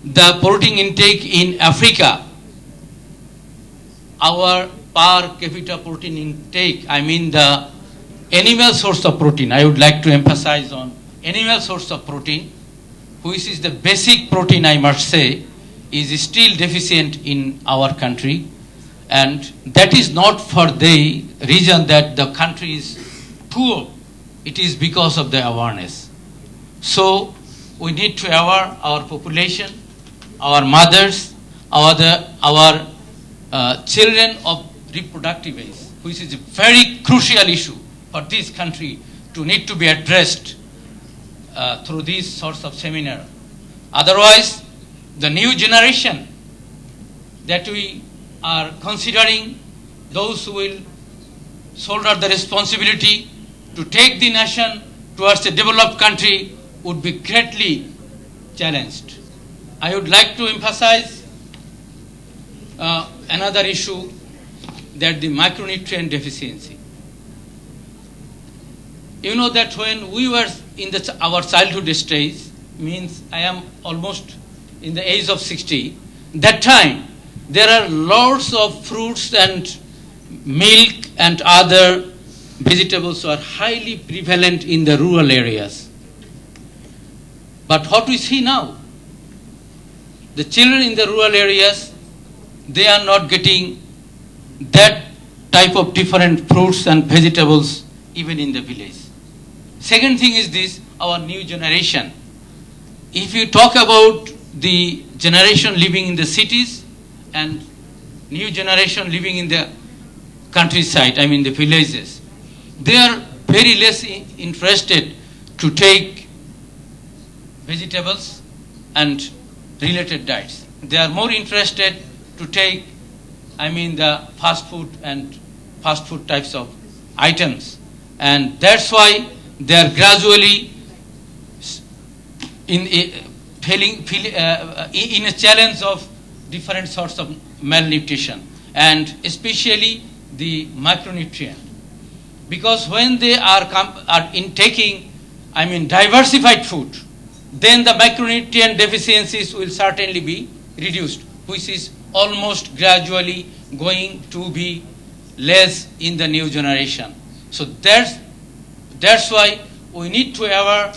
the protein intake in Africa, our per capita protein intake, the animal source of protein, I would like to emphasize on animal source of protein, which is the basic protein, I must say, is still deficient in our country. And that is not for the reason that the country is poor. It is because of the awareness. So we need to aware our population, our mothers, our children of reproductive age, which is a very crucial issue for this country to need to be addressed through these sorts of seminar. Otherwise, the new generation that we are considering, those who will shoulder the responsibility to take the nation towards a developed country, would be greatly challenged. I would like to emphasize another issue, that the micronutrient deficiency. You know that when we were in our childhood stage, means I am almost in the age of 60, that time there are lots of fruits and milk and other vegetables are highly prevalent in the rural areas. But what we see now, the children in the rural areas, they are not getting that type of different fruits and vegetables even in the village. Second thing is this, our new generation. If you talk about the generation living in the cities and new generation living in the countryside, the villages, they are very less interested to take vegetables and related diets. They are more interested to take, the fast food and fast food types of items. And that's why they are gradually in a challenge of different sorts of malnutrition, and especially the micronutrient. Because when they are intaking, diversified food, then the micronutrient deficiencies will certainly be reduced, which is almost gradually going to be less in the new generation. So that's why we need to aware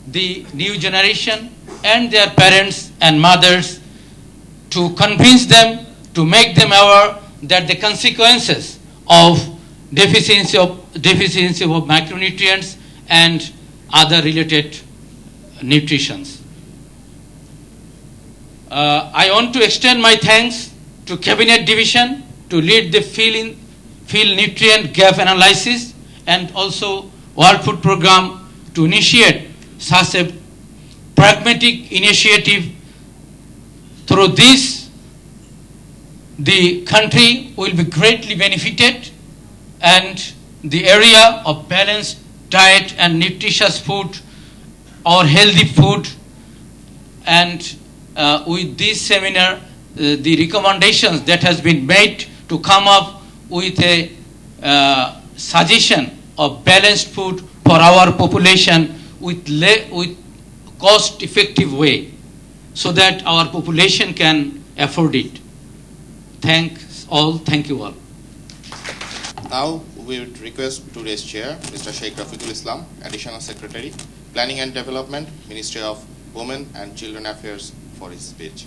the new generation and their parents and mothers to convince them, to make them aware that the consequences of deficiency of micronutrients and other related nutritions. I want to extend my thanks to Cabinet Division to lead the field nutrient gap analysis, and also World Food Program to initiate such a pragmatic initiative. Through this, the country will be greatly benefited, and the area of balanced diet and nutritious food or healthy food and with this seminar, the recommendations that has been made to come up with a suggestion of balanced food for our population with cost-effective way, so that our population can afford it. Thanks all. Thank you all. Now we would request today's chair, Mr. Sheikh Rafiqul Islam, Additional Secretary, Planning and Development, Ministry of Women and Children Affairs, for his speech.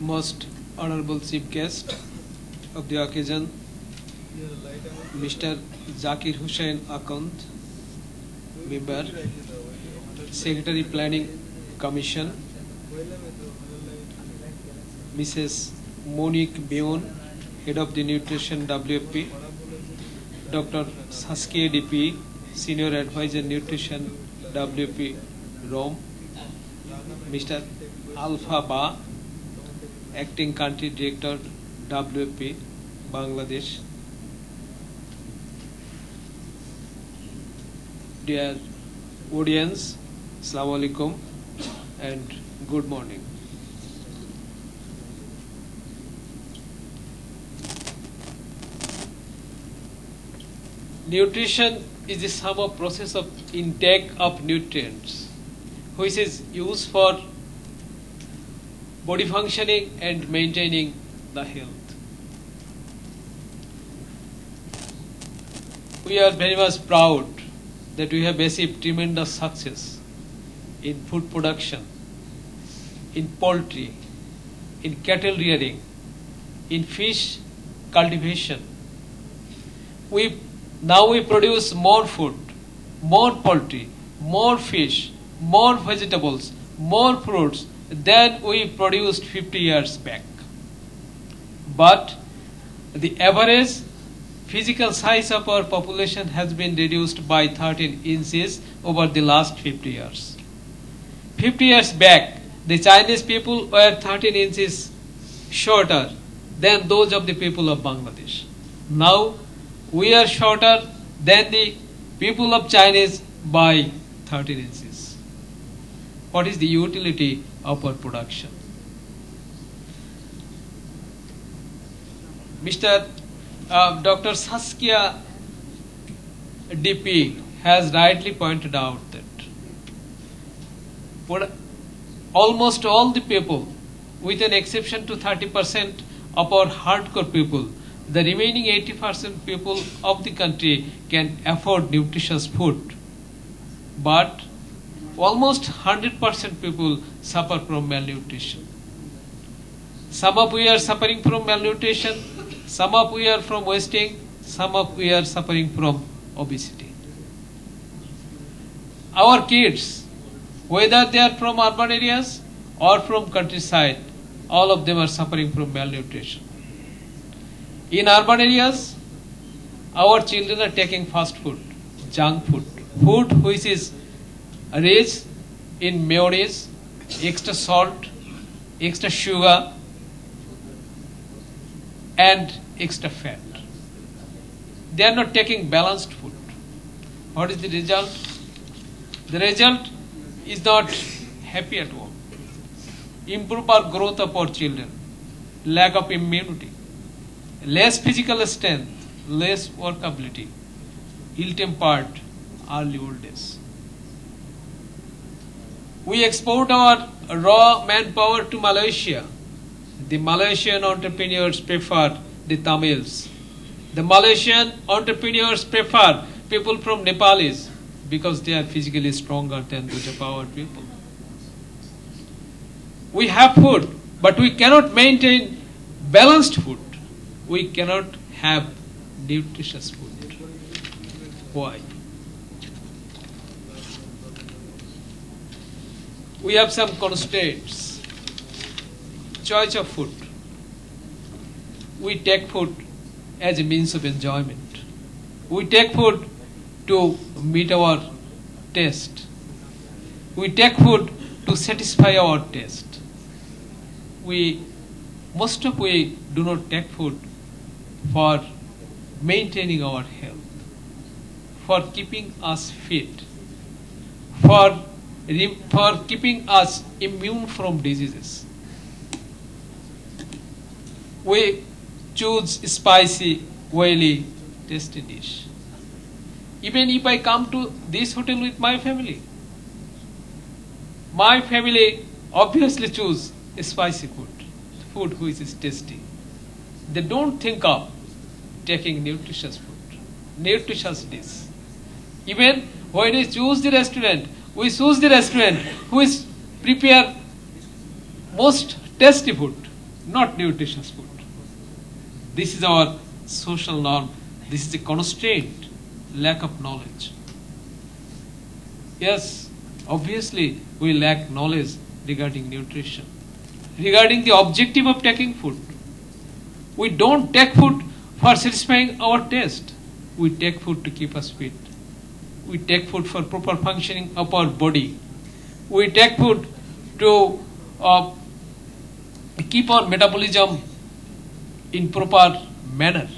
Most honorable chief guest of the occasion, Mr. Zakir Hussain Akand, member, Secretary Planning Commission, Mrs. Monique Bion, Head of the Nutrition WFP, Dr. Saskia DP, Senior Advisor Nutrition WFP Rome, Mr. Alpha Ba, Acting Country Director WFP Bangladesh. Dear audience, Assalamu alaikum and good morning. Nutrition is the sum of process of intake of nutrients, which is used for body functioning and maintaining the health. We are very much proud that we have achieved tremendous success in food production, in poultry, in cattle rearing, in fish cultivation. Now we produce more food, more poultry, more fish, more vegetables, more fruits than we produced 50 years back. But the average physical size of our population has been reduced by 13 inches over the last 50 years. 50 years back, the Chinese people were 13 inches shorter than those of the people of Bangladesh. Now, we are shorter than the people of Chinese by 13 inches. What is the utility of our production? Dr. Saskia DP has rightly pointed out that almost all the people, with an exception to 30% of our hardcore people, the remaining 80% people of the country can afford nutritious food. But almost 100% people suffer from malnutrition. Some of we are suffering from malnutrition, some of we are from wasting, some of we are suffering from obesity. Our kids, whether they are from urban areas or from countryside, all of them are suffering from malnutrition. In urban areas, our children are taking fast food, junk food, food which is rich in mayonnaise, extra salt, extra sugar, and extra fat. They are not taking balanced food. What is the result? The result is not happy at home. Improper growth of our children, lack of immunity, less physical strength, less workability, ill-tempered, early old age. We export our raw manpower to Malaysia. The Malaysian entrepreneurs prefer the Tamils. The Malaysian entrepreneurs prefer people from Nepalese because they are physically stronger than those of our people. We have food, but we cannot maintain balanced food. We cannot have nutritious food. Why? We have some constraints. Choice of food. We take food as a means of enjoyment. We take food to meet our taste. We take food to satisfy our taste. Most of we do not take food for maintaining our health, for keeping us fit, for keeping us immune from diseases. We choose spicy, oily, tasty dish. Even if I come to this hotel with my family obviously choose spicy food which is tasty. They don't think of taking nutritious food, nutritious dish. Even when we choose the restaurant, we choose the restaurant who is prepare most tasty food, not nutritious food. This is our social norm. This is a constraint, lack of knowledge. Yes, obviously we lack knowledge regarding nutrition, regarding the objective of taking food. We don't take food for satisfying our taste. We take food to keep us fit. We take food for proper functioning of our body. We take food to keep our metabolism in proper manner.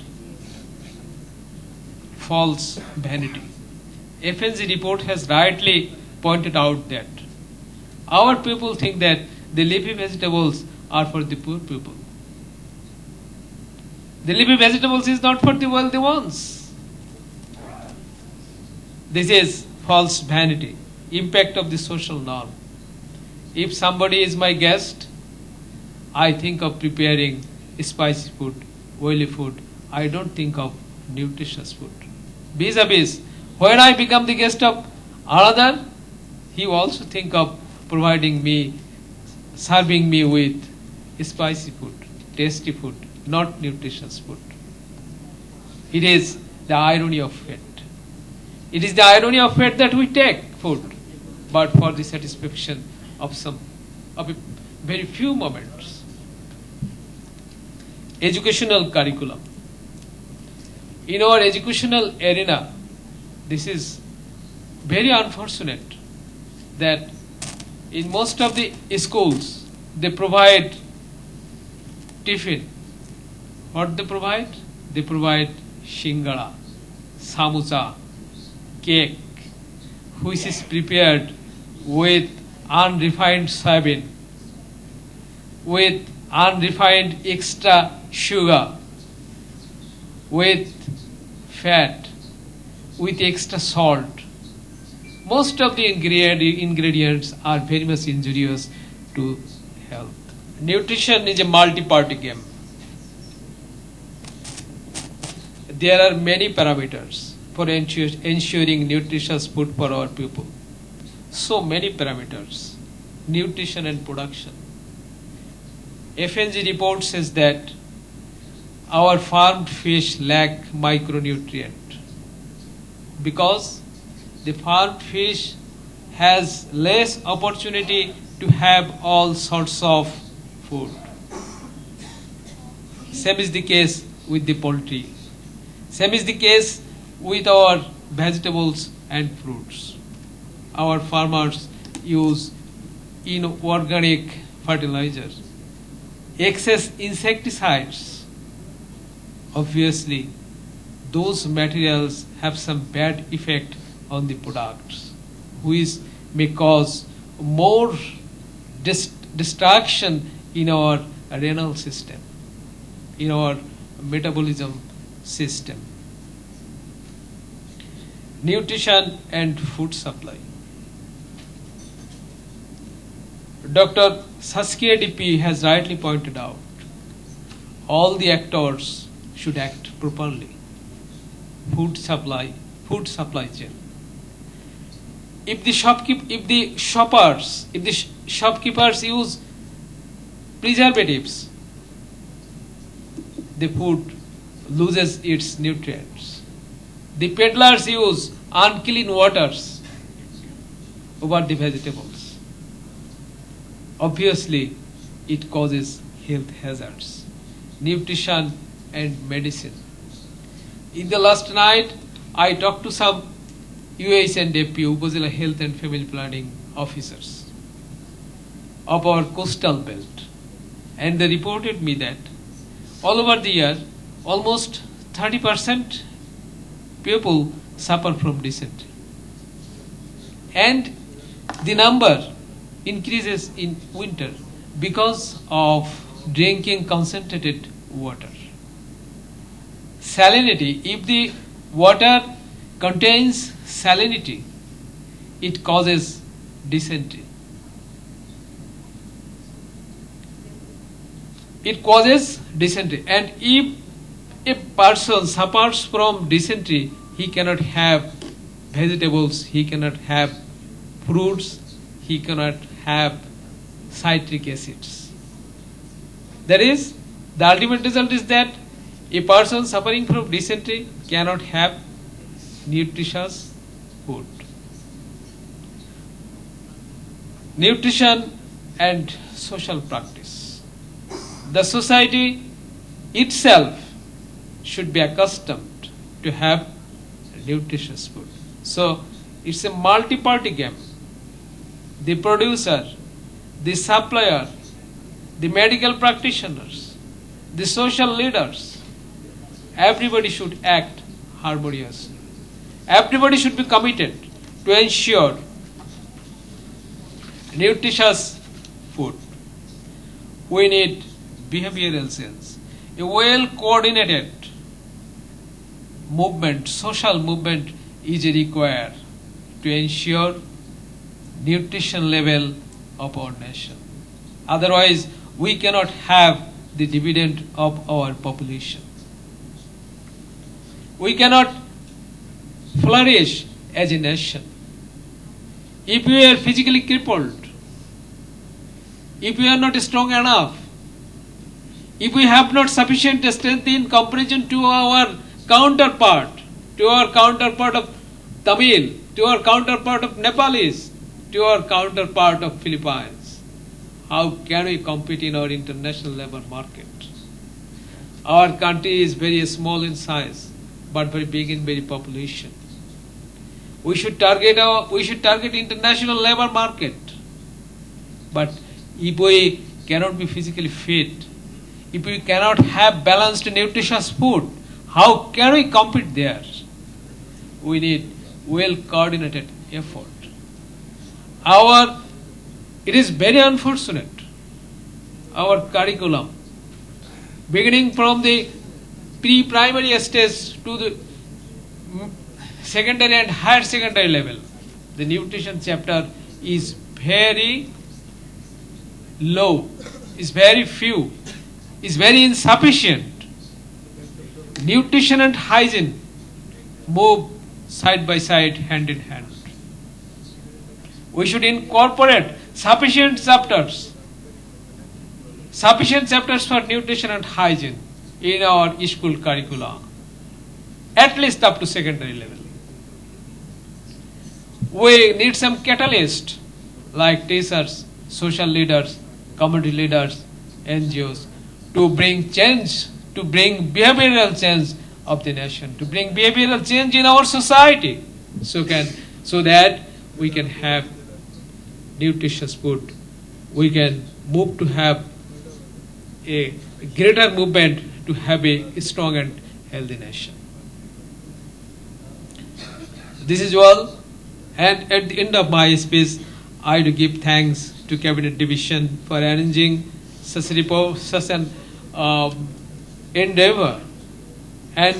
False vanity. FNZ report has rightly pointed out that our people think that the leafy vegetables are for the poor people. The leafy vegetables is not for the wealthy ones. This is false vanity, impact of the social norm. If somebody is my guest, I think of preparing spicy food, oily food. I don't think of nutritious food. Vis-a-vis, when I become the guest of another, he also think of serving me with spicy food, tasty food, not nutritious food. It is the irony of fate. It is the irony of fate that we take food, but for the satisfaction of a very few moments. Educational curriculum. In our educational arena, this is very unfortunate that in most of the schools they provide tiffin. What they provide? They provide shingara, samosa, cake, which is prepared with unrefined soybean, with unrefined extra sugar, with fat, with extra salt. Most of the ingredients are very much injurious to health. Nutrition is a multi-party game. There are many parameters for ensuring nutritious food for our people. So many parameters. Nutrition and production. FNG report says that our farmed fish lack micronutrient because the farmed fish has less opportunity to have all sorts of food. Same is the case with the poultry. Same is the case with our vegetables and fruits. Our farmers use inorganic fertilizers, excess insecticides. Obviously, those materials have some bad effect on the products, which may cause more distraction in our renal system, in our metabolism system. Nutrition and food supply. Dr. Saskia DP has rightly pointed out, all the actors should act properly. Food supply chain. If the shopkeepers use preservatives, the food loses its nutrients. The peddlers use unclean waters over the vegetables. Obviously, it causes health hazards. Nutrition and medicine. In the last night, I talked to some UHNDP, Upazila Health and Family Planning officers of our coastal belt, and they reported me that all over the year, almost 30% people suffer from dysentery. And the number increases in winter because of drinking concentrated water. Salinity, if the water contains salinity, it causes dysentery. It causes dysentery. And if a person suffers from dysentery, he cannot have vegetables, he cannot have fruits, he cannot have citric acids. That is, the ultimate result is that a person suffering from dysentery cannot have nutritious food. Nutrition and social practice. The society itself should be accustomed to have nutritious food. So it's a multi-party game. The producer, the supplier, the medical practitioners, the social leaders, everybody should act harmoniously. Everybody should be committed to ensure nutritious food. We need behavioral sense, a well-coordinated movement, social movement is required to ensure nutrition level of our nation. Otherwise, we cannot have the dividend of our population. We cannot flourish as a nation. If we are physically crippled, if we are not strong enough, if we have not sufficient strength in comparison to our counterpart of Tamil, to our counterpart of Nepalese, to our counterpart of Philippines, how can we compete in our international labor market? Our country is very small in size, but very big in very population. We should target international labor market. But if we cannot be physically fit, if we cannot have balanced nutritious food, how can we compete there? We need well-coordinated effort. It is very unfortunate, our curriculum, beginning from the pre-primary stage to the secondary and higher secondary level, the nutrition chapter is very low, is very few, is very insufficient. Nutrition and hygiene move side by side, hand in hand. We should incorporate sufficient chapters for nutrition and hygiene in our school curricula, at least up to secondary level. We need some catalyst like teachers, social leaders, community leaders, NGOs to bring change, to bring behavioral change of the nation, to bring behavioral change in our society, so that we can have nutritious food. We can move to have a greater movement to have a strong and healthy nation. This is all. And at the end of my speech, I do give thanks to Cabinet Division for arranging such an endeavor, and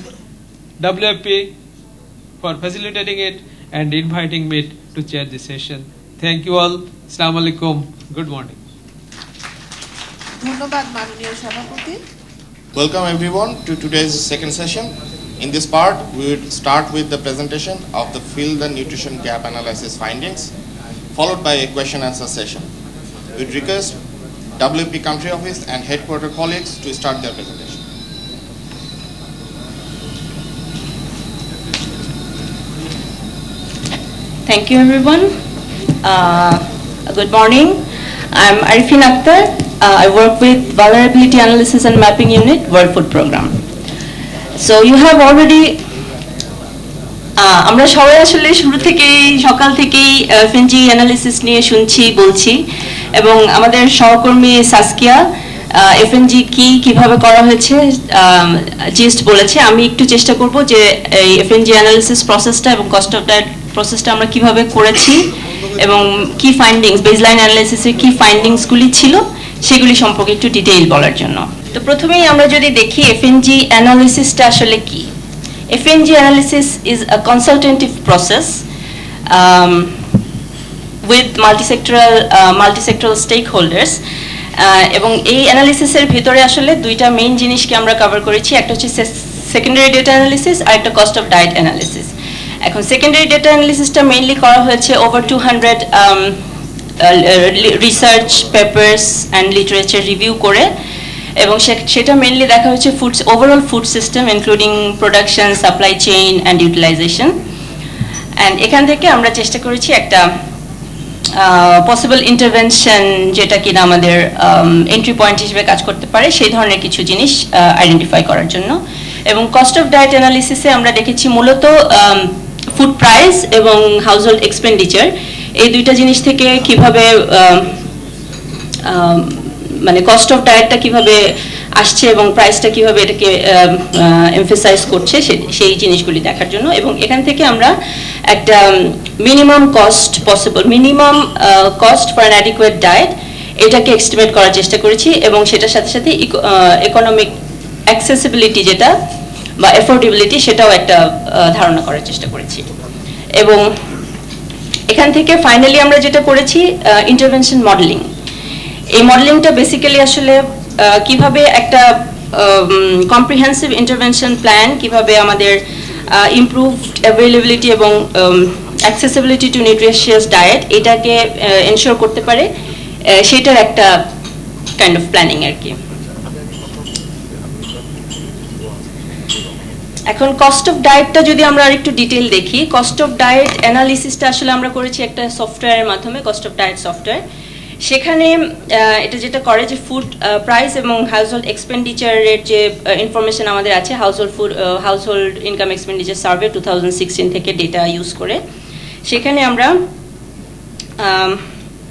WFP for facilitating it and inviting me to chair this session. Thank you all. Assalamu alaikum. Good morning. ধন্যবাদ মাননীয় সভাপতি। Welcome everyone to today's second session. In this part, we will start with the presentation of the Fill the Nutrition Gap Analysis findings, followed by a question-answer session. We would request WP Country Office and Headquarter colleagues to start their presentation. Thank you, everyone. Good morning. I'm Arifin Akhtar. I work with Vulnerability Analysis and Mapping Unit, World Food Program. So you have already আমরা সবাই আসলে শুরু থেকেই সকাল থেকেই এফএনজি analysis নিয়ে শুনছি বলছি এবং আমাদের সহকর্মী সাসকিয়া এফএনজি কি কিভাবে করা হয়েছে জিস্ট বলেছে। আমি একটু চেষ্টা করব যে এই এফএনজি অ্যানালিসিস প্রসেসটা এবং কস্ট অফ ডায়েট প্রসেসটা আমরা কিভাবে করেছি এবং কি ফাইন্ডিংস, বেসলাইন অ্যানালিসিসের কি ফাইন্ডিংসগুলি ছিল সেগুলি সম্পর্কে একটু ডিটেইল বলার জন্য। তো প্রথমেই আমরা যদি দেখি এফএনজি অ্যানালিসিসটা আসলে কি। FNG analysis is a consultative process with multi-sectoral stakeholders এবং এই অ্যানালিসিসের ভিতরে আসলে দুইটা মেইন জিনিসকে আমরা কভার করেছি, একটা হচ্ছে সেকেন্ডারি ডেটা অ্যানালিসিস আর একটা কস্ট অফ ডায়েট অ্যানালিসিস। এখন সেকেন্ডারি ডেটা অ্যানালিসিসটা মেইনলি করা হয়েছে over 200 research papers and literature review করে, এবং সেটা মেইনলি দেখা হচ্ছে overall food system including production, supply chain and utilization. And এখান থেকে আমরা চেষ্টা করেছি একটা পসিবল ইন্টারভেনশন যেটা কিনা আমাদের এন্ট্রি পয়েন্ট হিসেবে কাজ করতে পারে সেই ধরনের কিছু জিনিস আইডেন্টিফাই করার জন্য। এবং কস্ট অফ ডায়েট অ্যানালিসিসে আমরা দেখেছি মূলত ফুড প্রাইস এবং হাউসহোল্ড এক্সপেন্ডিচার এই দুইটা জিনিস থেকে কিভাবে মানে কস্ট অফ ডায়েটটা কিভাবে আসছে এবং প্রাইসটা কিভাবে এটাকে এমফেসাইজ করছে সেই জিনিসগুলি দেখার জন্য। এবং এখান থেকে আমরা একটা minimum cost for an adequate diet এটাকে এস্টিমেট করার চেষ্টা করেছি, এবং সেটার সাথে সাথে ইকোনমিক অ্যাক্সেসিবিলিটি যেটা বা অ্যাফোর্ডেবিলিটি সেটাও একটা ধারণা করার চেষ্টা করেছি। এবং এখান থেকে ফাইনালি আমরা যেটা করেছি ইন্টারভেনশন মডেলিং। এই মডেলিংটা বেসিক্যালি আসলে কিভাবে একটা কম্প্রিহেন্সিভ ইন্টারভেনশন প্ল্যান কিভাবে আমাদের ইমপ্রুভড অ্যাভেলেবিলিটি এবং অ্যাক্সেসিবিলিটি টু নিউট্রিশিয়াস ডায়েট এটাকে এনশিওর করতে পারে, সেটার একটা কাইন্ড অফ প্ল্যানিং আর কি। এখন কস্ট অফ ডায়েটটা যদি আমরা আরেকটু ডিটেইল দেখি, কস্ট অফ ডায়েট অ্যানালিসিসটা আসলে আমরা করেছি একটা সফটওয়্যারের মাধ্যমে, কস্ট অফ ডায়েট সফটওয়্যার। সেখানে এটা যেটা করে যে ফুড প্রাইস এবং হাউসহোল্ড এক্সপেন্ডিচারের যে ইনফরমেশন আমাদের আছে, হাউসহোল্ড ইনকাম এক্সপেন্ডিচার সার্ভে 2016 থেকে ডেটা ইউজ করে, সেখানে আমরা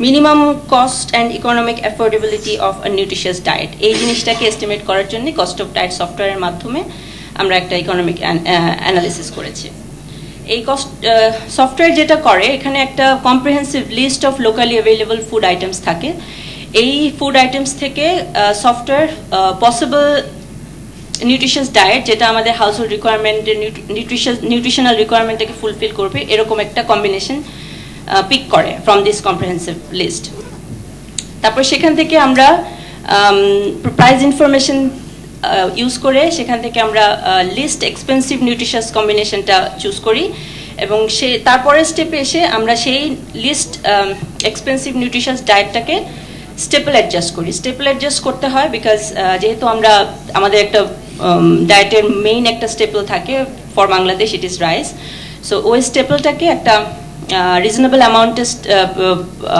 minimum cost and economic affordability of a nutritious diet এই জিনিসটাকে এস্টিমেট করার জন্য কস্ট অফ ডায়েট সফটওয়্যারের মাধ্যমে আমরা একটা ইকোনমিক অ্যানালিসিস করেছি। এই সফটওয়্যার যেটা করে এখানে একটা comprehensive list of locally available food items থাকে। এই ফুড আইটেমস থেকে সফটওয়্যার পসিবল নিউট্রিশিয়াস ডায়েট যেটা আমাদের হাউসহোল্ড রিকোয়ারমেন্টের নিউট্রিশনাল রিকোয়ারমেন্টটাকে ফুলফিল করবে এরকম একটা কম্বিনেশন পিক করে ফ্রম দিস কম্প্রিহেন্সিভ লিস্ট। তারপর সেখান থেকে আমরা প্রাইস ইনফরমেশন ইউজ করে সেখান থেকে আমরা লিস্ট এক্সপেন্সিভ নিউট্রিশিয়াস কম্বিনেশনটা চুজ করি, এবং তারপরের স্টেপে এসে আমরা সেই লিস্ট এক্সপেন্সিভ নিউট্রিশিয়াস ডায়েটটাকে স্টেপল অ্যাডজাস্ট করি। স্টেপল অ্যাডজাস্ট করতে হয় বিকজ যেহেতু আমাদের একটা ডায়েটের মেইন একটা স্টেপল থাকে for Bangladesh, it is rice. So ওই স্টেপলটাকে একটা রিজনেবল অ্যামাউন্টে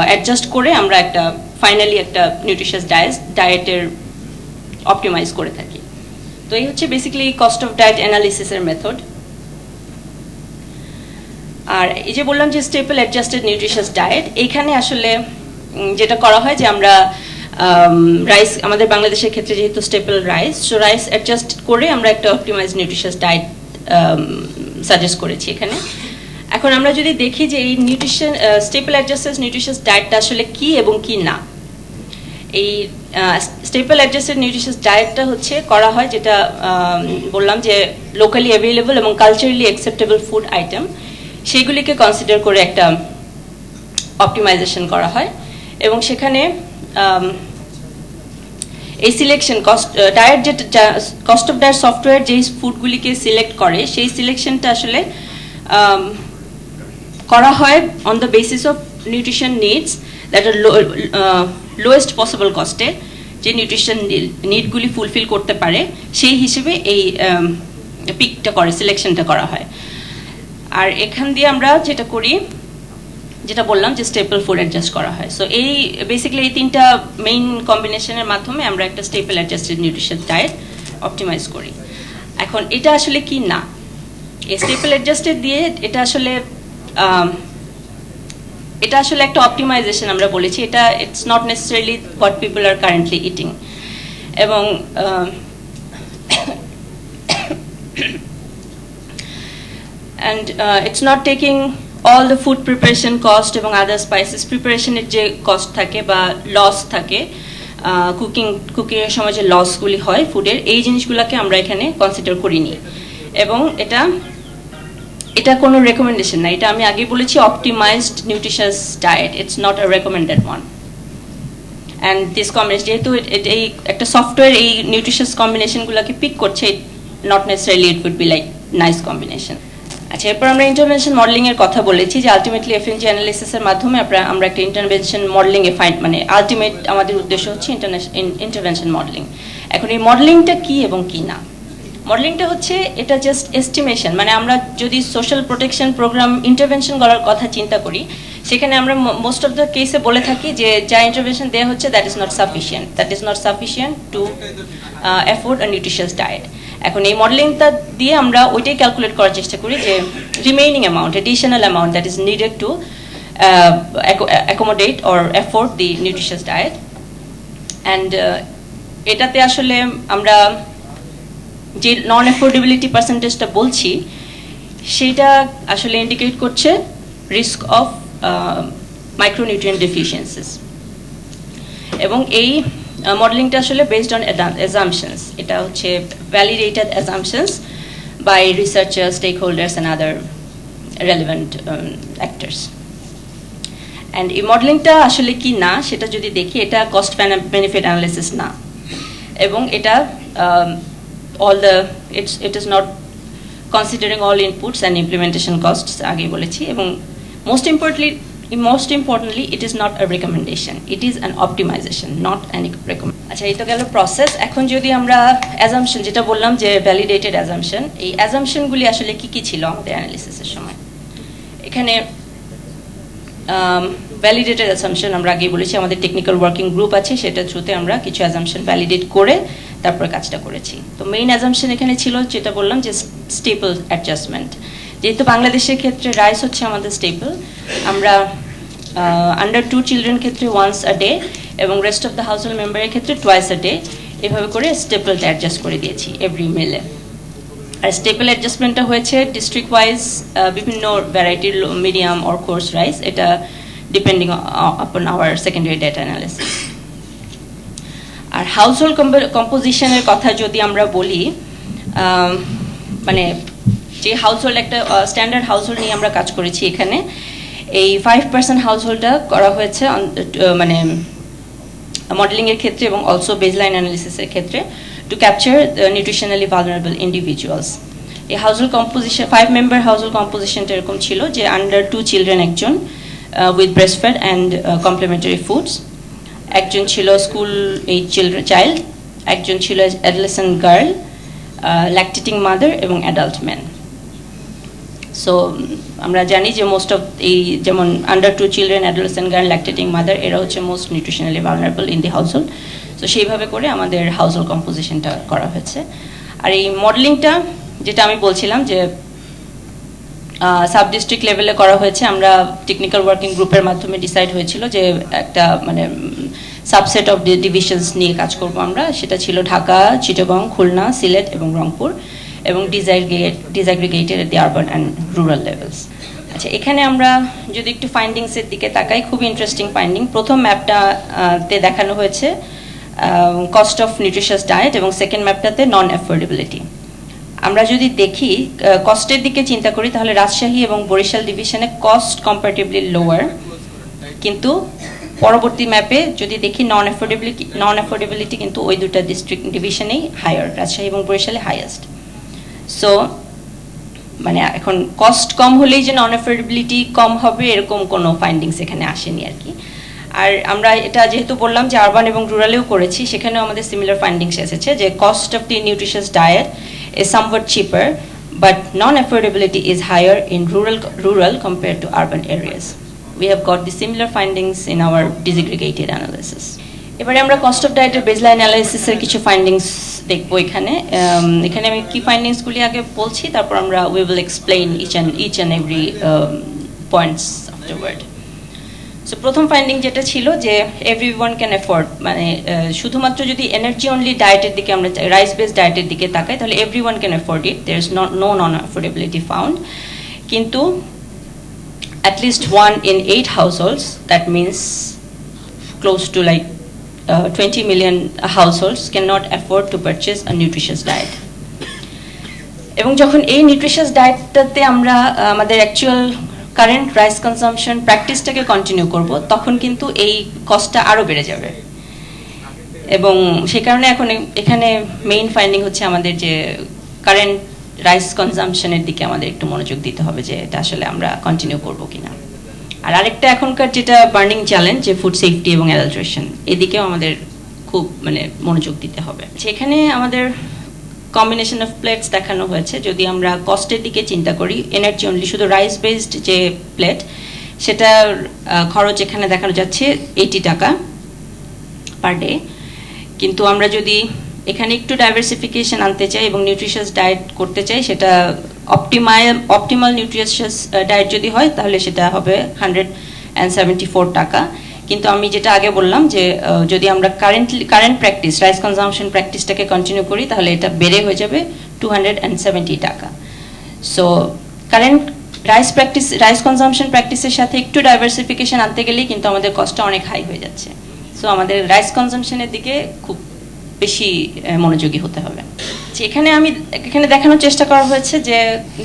অ্যাডজাস্ট করে আমরা একটা ফাইনালি একটা নিউট্রিশিয়াস ডায়েটের অপটিমাইজ করে থাকি। তো এই হচ্ছে বেসিক্যালি কস্ট অফ ডায়েট অ্যানালিসিসের মেথড। আর এই যে বললাম যে স্টেপল অ্যাডজাস্টেড নিউট্রিশিয়াস ডায়েট, এইখানে আসলে যেটা করা হয় যে আমরা রাইস, আমাদের বাংলাদেশের ক্ষেত্রে যেহেতু staple rice, so rice adjust করে আমরা একটা অপটিমাইজ নিউট্রিশিয়াস ডায়েট সাজেস্ট করেছি এখানে। এখন আমরা যদি দেখি যে এই স্টেপল অ্যাডজাস্টেড নিউট্রিশিয়াস ডায়েটটা আসলে কি এবং কি না। এই স্টেপল অ্যাডজাস্টেড নিউট্রিশিয়াস ডায়েটটা হচ্ছে করা হয় যেটা বললাম যে লোকালি অ্যাভেলেবল এবং কালচারালি অ্যাকসেপ্টেবল ফুড আইটেম সেইগুলিকে কনসিডার করে একটা অপটিমাইজেশন করা হয়, এবং সেখানে এই সিলেকশন ডায়েট যেটা কস্ট অফ ডায়েট সফটওয়্যার যেই ফুডগুলিকে সিলেক্ট করে সেই সিলেকশনটা আসলে করা হয় on the basis of nutrition needs that are lowest possible কস্টে যে নিউট্রিশন নিডগুলি ফুলফিল করতে পারে সেই হিসেবে এই পিকটা করে, সিলেকশনটা করা হয়। আর এখান দিয়ে আমরা যেটা করি, যেটা বললাম যে স্টেপল ফুড অ্যাডজাস্ট করা হয়। সো এই বেসিক্যালি এই তিনটা মেইন কম্বিনেশনের মাধ্যমে আমরা একটা staple adjusted nutrition diet optimize করি। এখন এটা আসলে কি না, এই স্টেপল অ্যাডজাস্টেড দিয়ে এটা আসলে একটা অপটিমাইজেশন আমরা বলেছি, এটা it's not necessarily what people are currently eating. এবং and it's not taking all the food preparation cost এবং other spices preparation এর যে cost থাকে বা লস থাকে কুকিং এর সময় যে লসগুলি হয় ফুডের, এই জিনিসগুলোকে আমরা এখানে কনসিডার করিনি। এবং এটা কোনো রেকমেন্ডেশন না, এটা আমি আগে বলেছি optimized nutritious diet, it's not a recommended one. And this combination, যেহেতু এই একটা সফটওয়্যার এই নিউট্রিশাস কম্বিনেশনগুলোকে পিক করছে, not necessarily it would be like nice combination. আচ্ছা, এরপর আমরা ইন্টারভেনশন মডেলিং এর কথা বলেছি যে আলটিমেটলি এফএনজি অ্যানালিসিসের মাধ্যমে আমরা একটা ইন্টারভেনশন মডেলিং এ ফাইন্ড, মানে আলটিমেট আমাদের উদ্দেশ্য হচ্ছে ইন্টারভেনশন মডেলিং। এখন এই মডেলিংটা কি এবং কি না? মডেলিংটা হচ্ছে এটা জাস্ট এস্টিমেশন, মানে আমরা যদি সোশ্যাল প্রোটেকশন প্রোগ্রাম ইন্টারভেনশন করার কথা চিন্তা করি, সেখানে আমরা মোস্ট অফ দ্য কেসে বলে থাকি যে যা ইন্টারভেনশন দেওয়া হচ্ছে that is not sufficient two afford a nutritious diet. এখন এই মডেলিংটা দিয়ে আমরা ওইটাই ক্যালকুলেট করার চেষ্টা করি যে remaining amount, additional amount that is needed to accommodate or afford the nutritious diet. And এটাতে আসলে আমরা যে নন অ্যাফোর্ডেবিলিটি পার্সেন্টেজটা বলছি, সেটা আসলে ইন্ডিকেট করছে রিস্ক অফ মাইক্রোনিউট্রিয়েন্ট ডেফিসিয়েন্সিস। এবং এই মডেলিংটা আসলে বেসড অন অ্যাজাম্পশনস, এটা হচ্ছে validated assumptions by researchers, stake holders and other relevant actors. অ্যান্ড এই মডেলিংটা আসলে কি না সেটা যদি দেখি, এটা কস্ট বেনিফিট অ্যানালিসিস না, এবং এটা it is not considering all inputs and implementation costs, আগে বলেছি। এবং most importantly it is not a recommendation, it is an optimization, not an recommendation. আচ্ছা, এই তো গেল প্রসেস। এখন যদি আমরা অ্যাজাম্পশন, যেটা বললাম যে ভ্যালিডেটেড অ্যাজাম্পশন, এই অ্যাজাম্পশনগুলি আসলে কি ছিল আমাদের অ্যানালিসিসের সময়? এখানে ভ্যালিডেটেড অ্যাজাম্পশন আমরা আগেই বলেছি, আমাদের টেকনিক্যাল ওয়ার্কিং গ্রুপ আছে, সেটা থ্রুতে আমরা কিছু অ্যাজাম্পশন ভ্যালিডেট করে তারপর কাজটা করেছি। তো মেইন অ্যাজাম্পশন এখানে ছিল যেটা বললাম যে স্টেপল অ্যাডজাস্টমেন্ট। যেহেতু বাংলাদেশের ক্ষেত্রে রাইস হচ্ছে আমাদের স্টেপল, আমরা আন্ডার 2 চিলড্রেন ক্ষেত্রে ওয়ান্স আ ডে এবং rest of the house hold মেম্বারের ক্ষেত্রে টুয়াইস আ ডে, এভাবে করে স্টেপলটা অ্যাডজাস্ট করে দিয়েছি এভরি মিলে। আর স্টেপল অ্যাডজাস্টমেন্টটা হয়েছে ডিস্ট্রিক্ট ওয়াইজ, বিভিন্ন ভ্যারাইটির মিডিয়াম অর কোর্স রাইস, এটা ডিপেন্ডিং আপন আওয়ার সেকেন্ডারি ডেটা অ্যানালিসিস। আর হাউস হোল্ড কম্পোজিশনের কথা যদি আমরা বলি, মানে যে হাউস হোল্ড, একটা স্ট্যান্ডার্ড হাউস হোল্ড নিয়ে আমরা কাজ করেছি এখানে, এই 5% হাউস হোল্ডটা করা হয়েছে মানে মডেলিংয়ের ক্ষেত্রে এবং অলসো বেসলাইন অ্যানালিসিসের ক্ষেত্রে, to capture nutritionally vulnerable individuals. এই household composition, 5 member household কম্পোজিশনটা এরকম ছিল যে আন্ডার 2 চিলড্রেন একজন with breast fed and complementary foods, একজন ছিল স্কুল এইজ চাইল্ড, একজন ছিল অ্যাডোলেসেন্ট গার্ল, ল্যাকটেটিং মাদার এবং অ্যাডাল্ট ম্যান। সো আমরা জানি যে মোস্ট অফ এই যেমন under 2 children, adolescent girl, lactating mother, এরা হচ্ছে most nutritionally vulnerable in the household. So সেইভাবে করে আমাদের হাউস হোল্ড কম্পোজিশনটা করা হয়েছে। আর এই মডেলিংটা যেটা আমি বলছিলাম যে সাব ডিস্ট্রিক্ট লেভেলে করা হয়েছে, আমরা টেকনিক্যাল ওয়ার্কিং গ্রুপের মাধ্যমে ডিসাইড হয়েছিল যে একটা মানে সাবসেট অফ ডিভিশনস নিয়ে কাজ করব আমরা, সেটা ছিল ঢাকা, চিটাগং, খুলনা, সিলেট এবং রংপুর, এবং ডিসঅ্যাগ্রিগেটেড এট দি আরবান অ্যান্ড রুরাল লেভেলস। আচ্ছা, এখানে আমরা যদি একটু ফাইন্ডিংসের দিকে তাকাই, খুব ইন্টারেস্টিং ফাইন্ডিং। প্রথম ম্যাপটাতে দেখানো হয়েছে কস্ট অফ নিউট্রিশিয়াস ডায়েট এবং সেকেন্ড ম্যাপটাতে নন অ্যাফোর্ডেবিলিটি। আমরা যদি দেখি কস্টের দিকে চিন্তা করি, তাহলে রাজশাহী এবং বরিশাল ডিভিশনে কস্ট কম্পারেটিভলি লোয়ার, কিন্তু পরবর্তী ম্যাপে যদি দেখি নন অ্যাফোর্ডেবিলিটি কিন্তু ওই দুটা ডিস্ট্রিক্ট ডিভিশনেই হায়ার, রাজশাহী এবং বরিশালে হাইয়েস্ট। সো মানে এখন কস্ট কম হলেই যে নন অ্যাফোর্ডেবিলিটি কম হবে এরকম কোনো ফাইন্ডিংস এখানে আসেনি আর কি। আর আমরা এটা যেহেতু বললাম যে আরবান এবং রুরালেও করেছি, সেখানেও আমাদের সিমিলার ফাইন্ডিংস এসেছে যে cost of the nutritious diet is somewhat cheaper, but non-affordability is higher in rural compared to urban areas. We have got the similar findings in our disaggregated analysis. এবারে আমরা cost of ডায়েটের baseline অ্যানালিসিসের কিছু findings দেখবো এখানে। এখানে আমি কি ফাইন্ডিংসগুলি আগে বলছি, তারপর আমরা we will explain each and every points afterward. So প্রথম ফাইন্ডিং যেটা ছিল যে এভরিওয়ান ক্যান অ্যাফোর্ড, মানে শুধুমাত্র যদি এনার্জি অনলি ডায়েটের দিকে আমরা রাইস বেসড ডায়েটের দিকে তাকাই তাহলে everyone can afford it, there is no non affordability found. কিন্তু at least 1 in 8 households, that means close to like 20 million households cannot afford to purchase a nutritious diet. এবং যখন এই নিউট্রিশিয়াস ডায়েটটাতে আমরা আমাদের অ্যাকচুয়াল কারেন্ট রাইস কনজাম্পশন প্র্যাকটিসটাকে continue করব, তখন কিন্তু এই কস্টটা আরও বেড়ে যাবে। এবং সেই কারণে এখন এখানে মেইন ফাইন্ডিং হচ্ছে আমাদের যে কারেন্ট রাইস কনজাম্পশনের দিকে আমাদের একটু মনোযোগ দিতে হবে, যে এটা আসলে আমরা কন্টিনিউ করবো কিনা। আর আরেকটা এখনকার যেটা বার্নিং চ্যালেঞ্জ, যে ফুড সেফটি এবং অ্যাডাল্ট্রেশন, এদিকেও আমাদের খুব মনোযোগ দিতে হবে। সেখানে আমাদের কম্বিনেশন অফ প্লেটস দেখানো হয়েছে। যদি আমরা কস্টের দিকে চিন্তা করি, এনার্জি অনলি শুধু রাইস বেসড যে প্লেট, সেটার খরচ এখানে দেখানো যাচ্ছে 80 টাকা পার ডে। কিন্তু আমরা যদি এখানে একটু ডাইভার্সিফিকেশন আনতে চাই এবং নিউট্রিশিয়াস ডায়েট করতে চাই, সেটা অপটিমাল নিউট্রিশিয়াস ডায়েট যদি হয় তাহলে সেটা হবে 174 টাকা। কিন্তু আমি যেটা আগে বললাম যে যদি আমরা কারেন্ট প্র্যাকটিস রাইস কনজাম্পশন প্র্যাকটিসটাকে কন্টিনিউ করি তাহলে এটা বেড়ে হয়ে যাবে 270 টাকা। সো কারেন্ট রাইস কনজাম্পশন প্র্যাকটিসের সাথে একটু ডাইভার্সিফিকেশন আনতে গেলেই কিন্তু আমাদের কস্টটা অনেক হাই হয়ে যাচ্ছে। সো আমাদের রাইস কনজাম্পশনের দিকে খুব বেশি মনোযোগী হতে হবে। এখানে দেখানোর চেষ্টা করা হয়েছে যে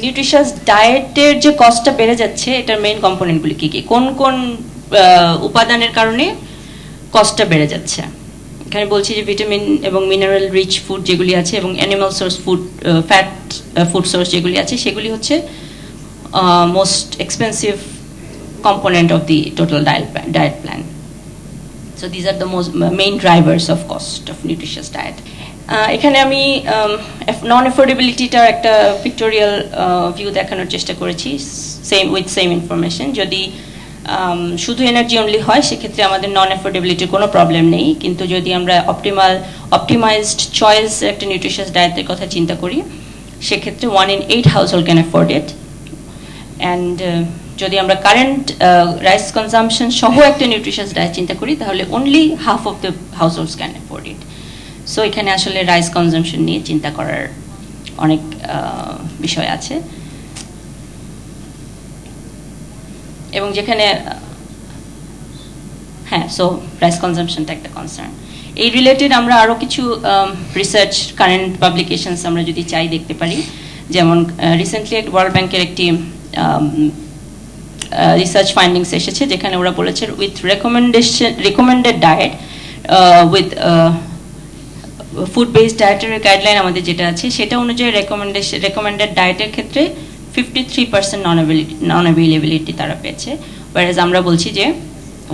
নিউট্রিশিয়াস ডায়েটের যে কস্টটা বেড়ে যাচ্ছে, এটার মেইন কম্পোনেন্টগুলি কী কী, কোন কোন উপাদানের কারণে কস্টটা বেড়ে যাচ্ছে। এখানে বলছি যে ভিটামিন এবং মিনারেল রিচ ফুড যেগুলি আছে এবং animal source food, fat food source যেগুলি আছে, সেগুলি হচ্ছে most expensive component of the total diet plan. So these are the main drivers of cost of nutritious diet. এখানে আমি নন অ্যাফোর্ডেবিলিটিটার একটা পিক্টোরিয়াল ভিউ দেখানোর চেষ্টা করেছি, সেম ইনফরমেশন। যদি শুধু এনার্জি অনলি হয় সেক্ষেত্রে আমাদের নন অ্যাফোর্ডেবিলিটির কোনো প্রবলেম নেই। কিন্তু যদি আমরা অপটিমাইজড চয়েস একটা নিউট্রিশিয়াস ডায়েটের কথা চিন্তা করি, সেক্ষেত্রে 1 in 8 household can afford it. And যদি আমরা কারেন্ট রাইস কনজাম্পশন সহ একটা নিউট্রিশিয়াস ডায়েট চিন্তা করি তাহলে only half of the হাউসহোল্ডস can afford it. So এখানে আসলে রাইস কনজাম্পশন নিয়ে চিন্তা করার অনেক বিষয় আছে। এবং যেখানে সো রাইস কনজাম্পশনটা একটা কনসার্ন। এই রিলেটেড আমরা আরও কিছু রিসার্চ কারেন্ট পাবলিকেশনস আমরা যদি চাই দেখতে পারি। যেমন রিসেন্টলি ওয়ার্ল্ড ব্যাংকের একটি রিসার্চ ফাইন্ডিংস এসেছে, যেখানে ওরা বলেছে with recommended diet with food based dietary guideline আমাদের যেটা আছে সেটা অনুযায়ী রেকমেন্ডেড ডায়েটের ক্ষেত্রে 53% নন অ্যাভেইলেবিলিটি তারা পেয়েছে, ওয়ারেজ আমরা বলছি যে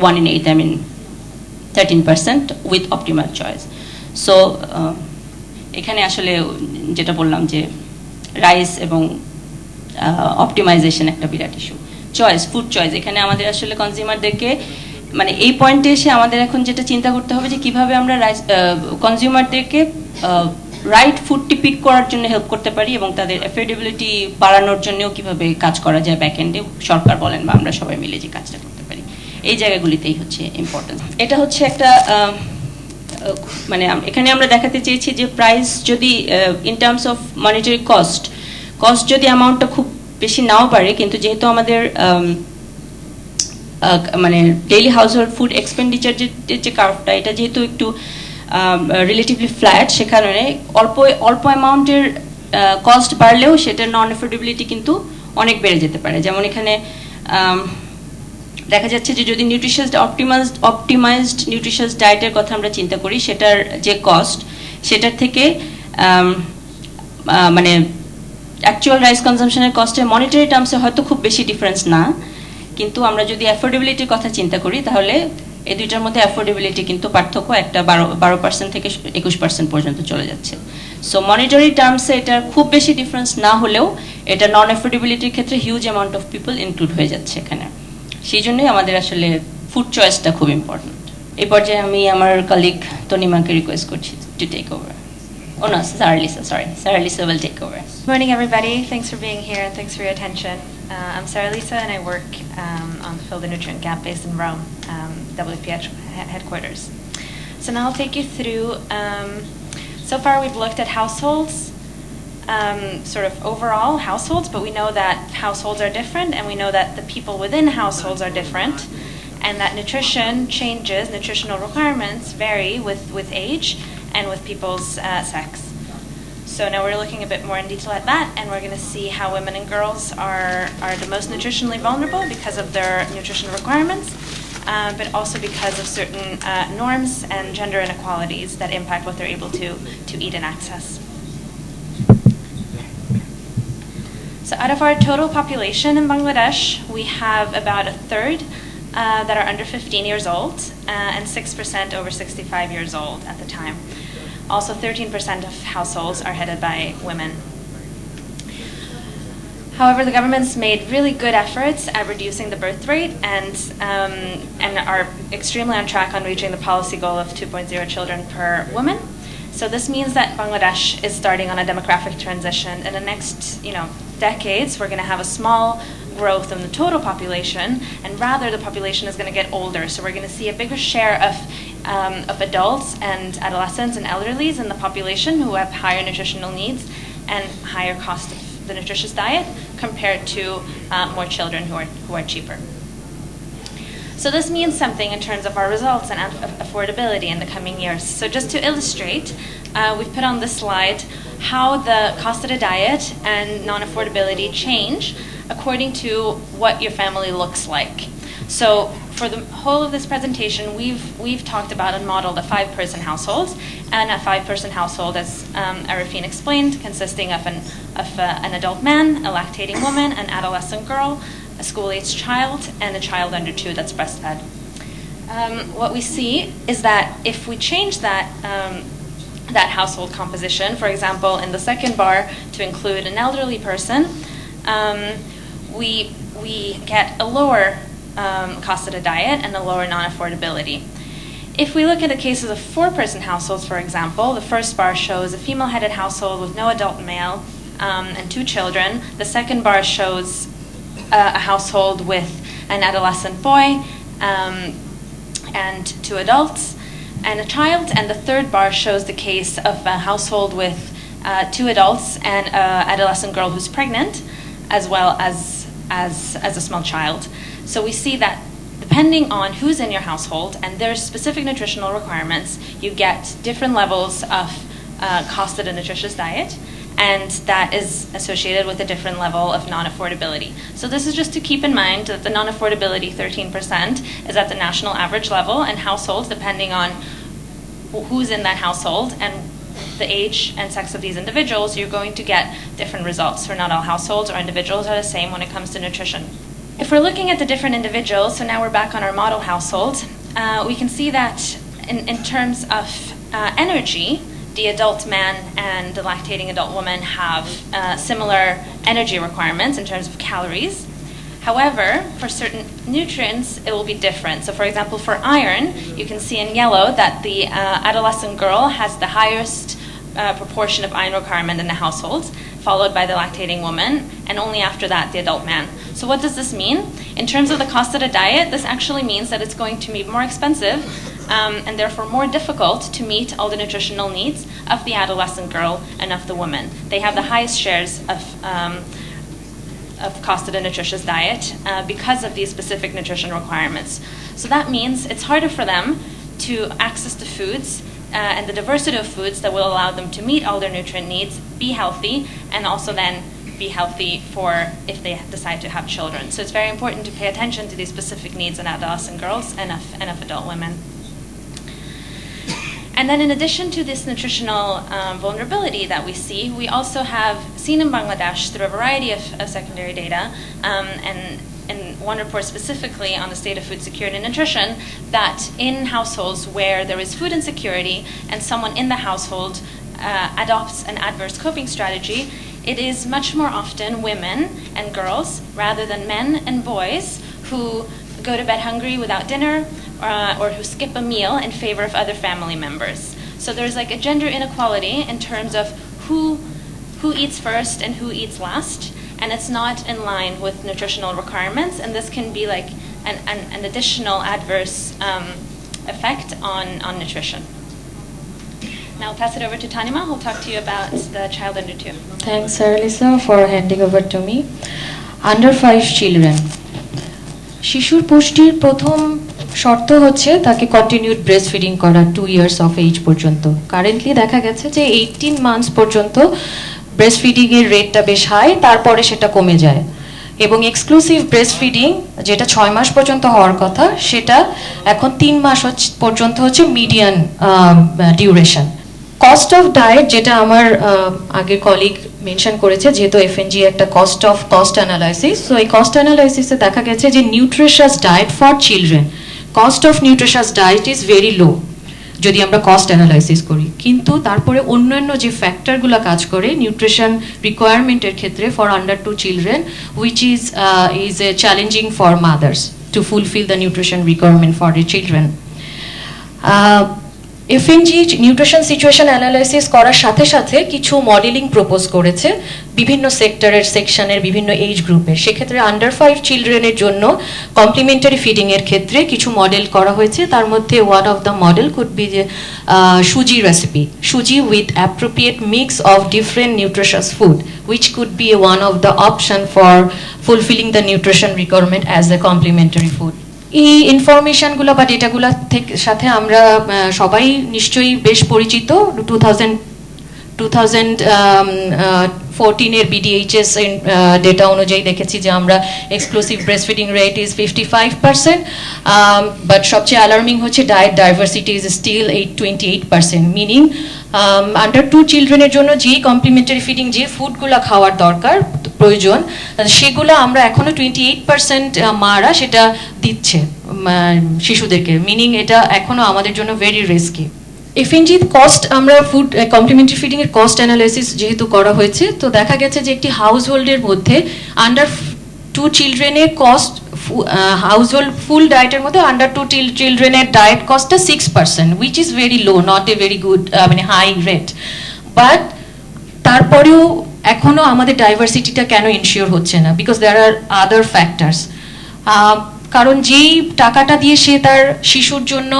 1 in 8, 13% with optimal choice. So এখানে আসলে যেটা বললাম যে রাইস এবং অপটিমাইজেশন একটা বিরাট ইস্যু। ফুড চয়েস, এখানে আমাদের আসলে কনজিউমারদেরকে এই পয়েন্টে এসে আমাদের এখন যেটা চিন্তা করতে হবে যে কিভাবে আমরা কনজিউমারদেরকে রাইট ফুডটি পিক করার জন্য হেল্প করতে পারি এবং তাদের অ্যাফোর্ডেবিলিটি বাড়ানোর জন্যও কিভাবে কাজ করা যায় ব্যাকএন্ডে, সরকার বলেন বা আমরা সবাই মিলে যে কাজটা করতে পারি, এই জায়গাগুলিতেই হচ্ছে ইম্পর্টেন্ট। এটা হচ্ছে একটা এখানে আমরা দেখাতে চেয়েছি যে প্রাইস যদি in terms of monetary cost যদি অ্যামাউন্টটা খুব বেশি নাও পারে, কিন্তু যেহেতু আমাদের ডেইলি হাউসহোল্ড ফুড এক্সপেন্ডিচার যে কার্ভটা এটা যেহেতু একটু রিলেটিভলি ফ্ল্যাট, সেখানে অল্প অ্যামাউন্টের কস্ট বাড়লেও সেটার নন অ্যাফোর্ডেবিলিটি কিন্তু অনেক বেড়ে যেতে পারে। যেমন এখানে দেখা যাচ্ছে যে যদি অপটিমাইজড নিউট্রিশিয়াস ডায়েটের কথা আমরা চিন্তা করি, সেটার যে কস্ট সেটার থেকে অ্যাকচুয়াল রাইস কনজাম্পশনের কস্টের মনিটারি টার্মসে হয়তো খুব বেশি ডিফারেন্স না, কিন্তু আমরা যদি অ্যাফোর্ডেবিলিটির কথা চিন্তা করি তাহলে এই দুইটার মধ্যে অ্যাফোর্ডেবিলিটি কিন্তু পার্থক্য একটা 12% থেকে 21% পর্যন্ত চলে যাচ্ছে। সো মনিটারি টার্মসে এটার খুব বেশি ডিফারেন্স না হলেও এটা নন অ্যাফোর্ডেবিলিটির ক্ষেত্রে huge amount of people include হয়ে যাচ্ছে এখানে। সেই জন্যই আমাদের আসলে ফুড চয়েসটা খুব ইম্পর্টেন্ট। এই পর্যায়ে আমি আমার কলিগ তনিমাকে রিকোয়েস্ট করছি to take over. Oh no, Sarah Lisa, sorry. Sarah Lisa will take over. Good morning, everybody. Thanks for being here and thanks for your attention. I'm Sarah Lisa, and I work on the Fill the Nutrient Gap based in Rome, WPH headquarters. So now I'll take you through, so far we've looked at households, sort of overall households, but we know that households are different, and we know that the people within households are different, and that nutrition changes, nutritional requirements vary with age and with people's sex. So now we're looking a bit more in detail at that, and we're going to see how women and girls are the most nutritionally vulnerable because of their nutrition requirements, but also because of certain norms and gender inequalities that impact what they're able to eat and access. So out of our total population in Bangladesh, we have about a third that are under 15 years old, and 6% over 65 years old at the time. Also, 13% of households are headed by women. However, the government's made really good efforts at reducing the birth rate and are extremely on track on reaching the policy goal of 2.0 children per woman. So this means that Bangladesh is starting on a demographic transition. In the next, decades, we're going to have a small growth in the total population, and rather the population is going to get older. So we're going to see a bigger share of adults and adolescents and elderlies in the population who have higher nutritional needs and higher cost of the nutritious diet compared to more children who are cheaper. So this means something in terms of our results and affordability in the coming years. So just to illustrate, we've put on this slide how the cost of the diet and non-affordability change according to what your family looks like. So for the whole of this presentation, we've talked about and modeled a 5-person household, and a 5-person household, as Arifine explained, consisting of an adult man, a lactating woman, an adolescent girl, a school-aged child, and a child under 2 that's breastfed. What we see is that if we change that household composition, for example, in the second bar to include an elderly person, we get a lower cost of the diet and a lower non-affordability. If we look at the cases of 4-person households, for example, the first bar shows a female-headed household with no adult male and 2 children. The second bar shows a household with an adolescent boy and 2 adults and a child. And the third bar shows the case of a household with 2 adults and an adolescent girl who's pregnant, as well as a small child. So we see that depending on who's in your household and their specific nutritional requirements, you get different levels of cost of the nutritious diet, and that is associated with a different level of non-affordability. So this is just to keep in mind that the non-affordability, 13%, is at the national average level, and households, depending on who's in that household and the age and sex of these individuals, you're going to get different results. For not all households or individuals are the same when it comes to nutrition. If we're looking at the different individuals, so now we're back on our model household, we can see that in terms of energy, the adult man and the lactating adult woman have similar energy requirements in terms of calories. However, for certain nutrients, it will be different. So for example, for iron, you can see in yellow that the adolescent girl has the highest proportion of iron requirement in the household, followed by the lactating woman, and only after that, the adult man. So what does this mean? In terms of the cost of the diet, this actually means that it's going to be more expensive and therefore more difficult to meet all the nutritional needs of the adolescent girl and of the woman. They have the highest shares of cost of the nutritious diet because of these specific nutrition requirements. So that means it's harder for them to access the foods and the diversity of foods that will allow them to meet all their nutrient needs, be healthy, and also then be healthy for if they decide to have children. So it's very important to pay attention to these specific needs in adolescent girls and of adult women. And then in addition to this nutritional vulnerability that we see, we also have seen in Bangladesh through a variety of secondary data, and in one report specifically on the state of food security and nutrition, that in households where there is food insecurity and someone in the household adopts an adverse coping strategy, it is much more often women and girls rather than men and boys who go to bed hungry without dinner or who skip a meal in favor of other family members. So there's like a gender inequality in terms of who eats first and who eats last, and it's not in line with nutritional requirements, and this can be like an additional adverse effect on nutrition. Now I'll pass it over to Tanima, who'll talk to you about the child under 2. Thanks, Sarah Lisa, for handing over to me. Under 5 children. শিশুর পুষ্টির প্রথম শর্ত হচ্ছে তাকে continued breast feeding করা 2 years of age পর্যন্ত। Currently দেখা গেছে যে 18 মান্থস পর্যন্ত ব্রেস্ট ফিডিং এর রেটটা বেশ হাই, তারপরে সেটা কমে যায়। এবং এক্সক্লুসিভ ব্রেস্ট ফিডিং যেটা 6 মাস পর্যন্ত হওয়ার কথা, সেটা এখন 3 মাস পর্যন্ত হচ্ছে median duration. Cost of diet, যেটা আমার আগের কলিগ মেনশন করেছে, যেহেতু এফএনজি একটা কস্ট অ্যানালাইসিস, সো এই কস্ট অ্যানালাইসিসে দেখা গেছে যে nutritious diet for children, cost of nutritious diet is very লো যদি আমরা কস্ট অ্যানালাইসিস করি। কিন্তু তারপরে অন্যান্য যে ফ্যাক্টরগুলো কাজ করে নিউট্রিশন রিকোয়ারমেন্টের ক্ষেত্রে for under 2 children, which is a challenging for mothers to fulfil the nutrition requirement for the children. FNG nutrition situation analysis করার সাথে সাথে কিছু মডেলিং প্রপোজ করেছে বিভিন্ন সেক্টরের, সেকশনের, বিভিন্ন এজ গ্রুপের। সেক্ষেত্রে আন্ডার 5 চিলড্রেনের জন্য কমপ্লিমেন্টারি ফিডিং এর ক্ষেত্রে কিছু মডেল করা হয়েছে। তার মধ্যে one of the model could be যে সুজি রেসিপি, সুজি with appropriate mix of different nutritious food, which could be one of the option for fulfilling the nutrition requirement as a complementary food. এই ইনফরমেশনগুলো বা ডেটাগুলো থেকে সাথে আমরা সবাই নিশ্চয়ই বেশ পরিচিত। 2014 এর বিডিএইচএস ডেটা অনুযায়ী দেখেছি যে আমরা exclusive breast feeding rate is 55%, but সবচেয়ে অ্যালার্মিং হচ্ছে diet diversity is still 28%, meaning under 2 চিলড্রেনের জন্য যেই কমপ্লিমেন্টারি ফিডিং, যে ফুডগুলো খাওয়ার দরকার প্রয়োজন, সেগুলো আমরা এখনো 28% মারা সেটা দিচ্ছে শিশুদেরকে, মিনিং এটা এখনো আমাদের জন্য ভেরি রিস্কি। এফএনজির কস্ট, আমরা ফুড কমপ্লিমেন্টারি ফিডিং এর কস্ট অ্যানালাইসিস যেহেতু করা হয়েছে, তো দেখা গেছে যে একটি হাউস হোল্ডের মধ্যে আন্ডার 2 চিলড্রেনের কস্ট, হাউস হোল্ড ফুল ডায়েটের মধ্যে আন্ডার 2 চিলড্রেনের ডায়েট কস্টটা 6%, which is very low, not a very good, মানে হাই রেট। বাট তারপরেও এখনো আমাদের ডাইভার্সিটিটা কেন ইনশিওর হচ্ছে না? Because there are other factors. কারণ যেই টাকাটা দিয়ে সে তার শিশুর জন্য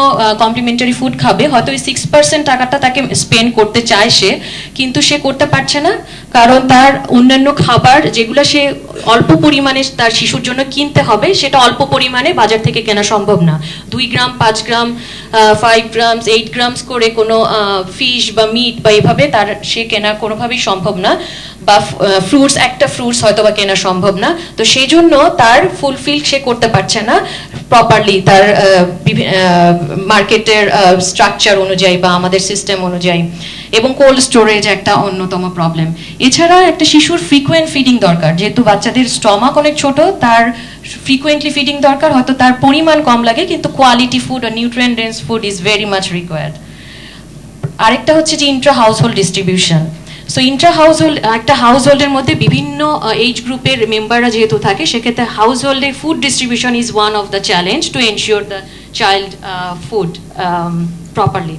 কমপ্লিমেন্টারি ফুড খাবে, হয়তো ওই 6% টাকাটা তাকে স্পেন্ড করতে চায় সে, কিন্তু সে করতে পারছে না, কারণ তার অন্যান্য খাবার যেগুলো সে অল্প পরিমাণে তার শিশুর জন্য কিনতে হবে, সেটা অল্প পরিমাণে বাজার থেকে কেনা সম্ভব না। 2 গ্রাম, 5 গ্রাম, 5 গ্রামস, 8 গ্রামস করে কোনো ফিশ বা মিট বা এভাবে তার সে কেনা কোনোভাবেই সম্ভব না, বা ফ্রুটস, একটা ফ্রুটস হয়তো বা কেনা সম্ভব না। তো সেই জন্য তার ফুলফিল সে করতে পারছে না প্রপারলি তার মার্কেটের স্ট্রাকচার অনুযায়ী বা আমাদের সিস্টেম অনুযায়ী। এবং কোল্ড স্টোরেজ একটা অন্যতম প্রবলেম। এছাড়া একটা শিশুর ফ্রিকুয়েন্ট ফিডিং দরকার, যেহেতু বাচ্চাদের স্টমাক অনেক ছোট, তার ফ্রিকুয়েন্টলি ফিডিং দরকার, হয়তো তার পরিমাণ কম লাগে, কিন্তু কোয়ালিটি ফুড আর nutrient dense food is very much required. আরেকটা হচ্ছে যে intra household distribution. So intra household, একটা হাউস হোল্ডের মধ্যে বিভিন্ন এজ গ্রুপের মেম্বাররা যেহেতু থাকে, সেক্ষেত্রে হাউস হোল্ডের food distribution is one of the challenge to ensure the child food properly.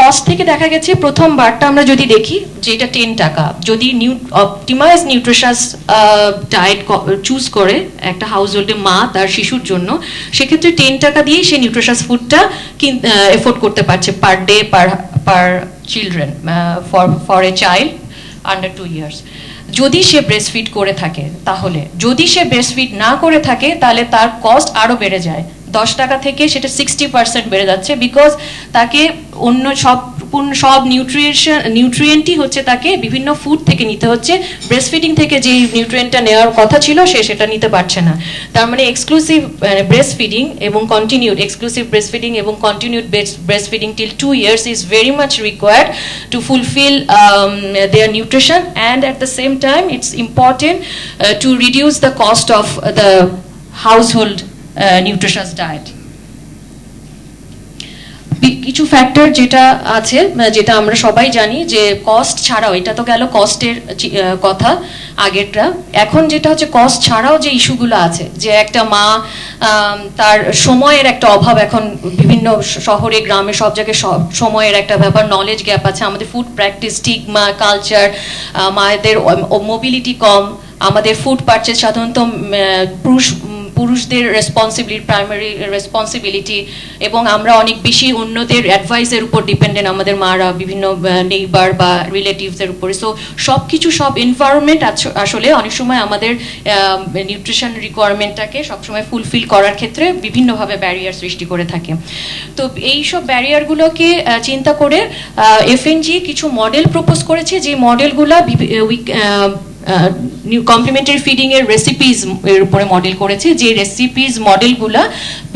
Cost থেকে দেখা গেছে প্রথম বারটা আমরা যদি দেখি যে এটা 10 টাকা, যদি অপটিমাইজ নিউট্রিশাস ডায়েট চুজ করে একটা হাউস হোল্ডে মা তার শিশুর জন্য, সেক্ষেত্রে 10 টাকা দিয়েই সে নিউট্রিশাস ফুডটা এফোর্ড করতে পারছে per day, per children, for a child under 2 years. যদি সে ব্রেস্ট ফিড করে থাকে, তাহলে যদি সে ব্রেস্ট ফিড না করে থাকে, তাহলে তার কস্ট আরও বেড়ে যায়, 10 টাকা থেকে সেটা 60% বেড়ে যাচ্ছে, বিকজ তাকে অন্য সব নিউট্রিয়েন্টই হচ্ছে তাকে বিভিন্ন ফুড থেকে নিতে হচ্ছে, ব্রেস্ট ফিডিং থেকে যে নিউট্রিয়েন্টটা নেওয়ার কথা ছিল সে সেটা নিতে পারছে না। তার মানে এক্সক্লুসিভ ব্রেস্ট ফিডিং এবং কন্টিনিউড, এক্সক্লুসিভ ব্রেস্ট ফিডিং এবং continued breast feeding till 2 years is very much required to fulfill their nutrition, and at the same time it's important to reduce the cost of the household nutritious diet. কিছু factor যেটা আছে, যেটা আমরা সবাই জানি যে cost ছাড়াও, এটা তো গেল কস্টের কথা আগেরটা, এখন যেটা হচ্ছে কস্ট ছাড়াও যে ইস্যুগুলো আছে, যে একটা মা তার সময়ের একটা অভাব, এখন বিভিন্ন শহরে গ্রামে সব জায়গায় সময়ের একটা ব্যাপার, নলেজ গ্যাপ আছে, আমাদের ফুড প্র্যাকটিস, স্টিগমা কালচার, মায়েদের মোবিলিটি কম, আমাদের ফুড পারচেজ সাধারণত পুরুষদের রেসপন্সিবিলিটি, প্রাইমারি রেসপন্সিবিলিটি, এবং আমরা অনেক বেশি অন্যদের অ্যাডভাইসের উপর ডিপেন্ডেন্ট, আমাদের মারা বিভিন্ন নেইবার বা রিলেটিভসের উপরে। সো সব এনভায়রনমেন্ট আসলে অনেক সময় আমাদের নিউট্রিশন রিকোয়ারমেন্টটাকে সবসময় ফুলফিল করার ক্ষেত্রে বিভিন্নভাবে ব্যারিয়ার সৃষ্টি করে থাকে। তো এই সব ব্যারিয়ারগুলোকে চিন্তা করে এফএনজি কিছু মডেল প্রপোজ করেছে, যে মডেলগুলো কমপ্লিমেন্টারি ফিডিং এর রেসিপিজ এর উপরে মডেল করেছে, যে রেসিপিজ মডেলগুলা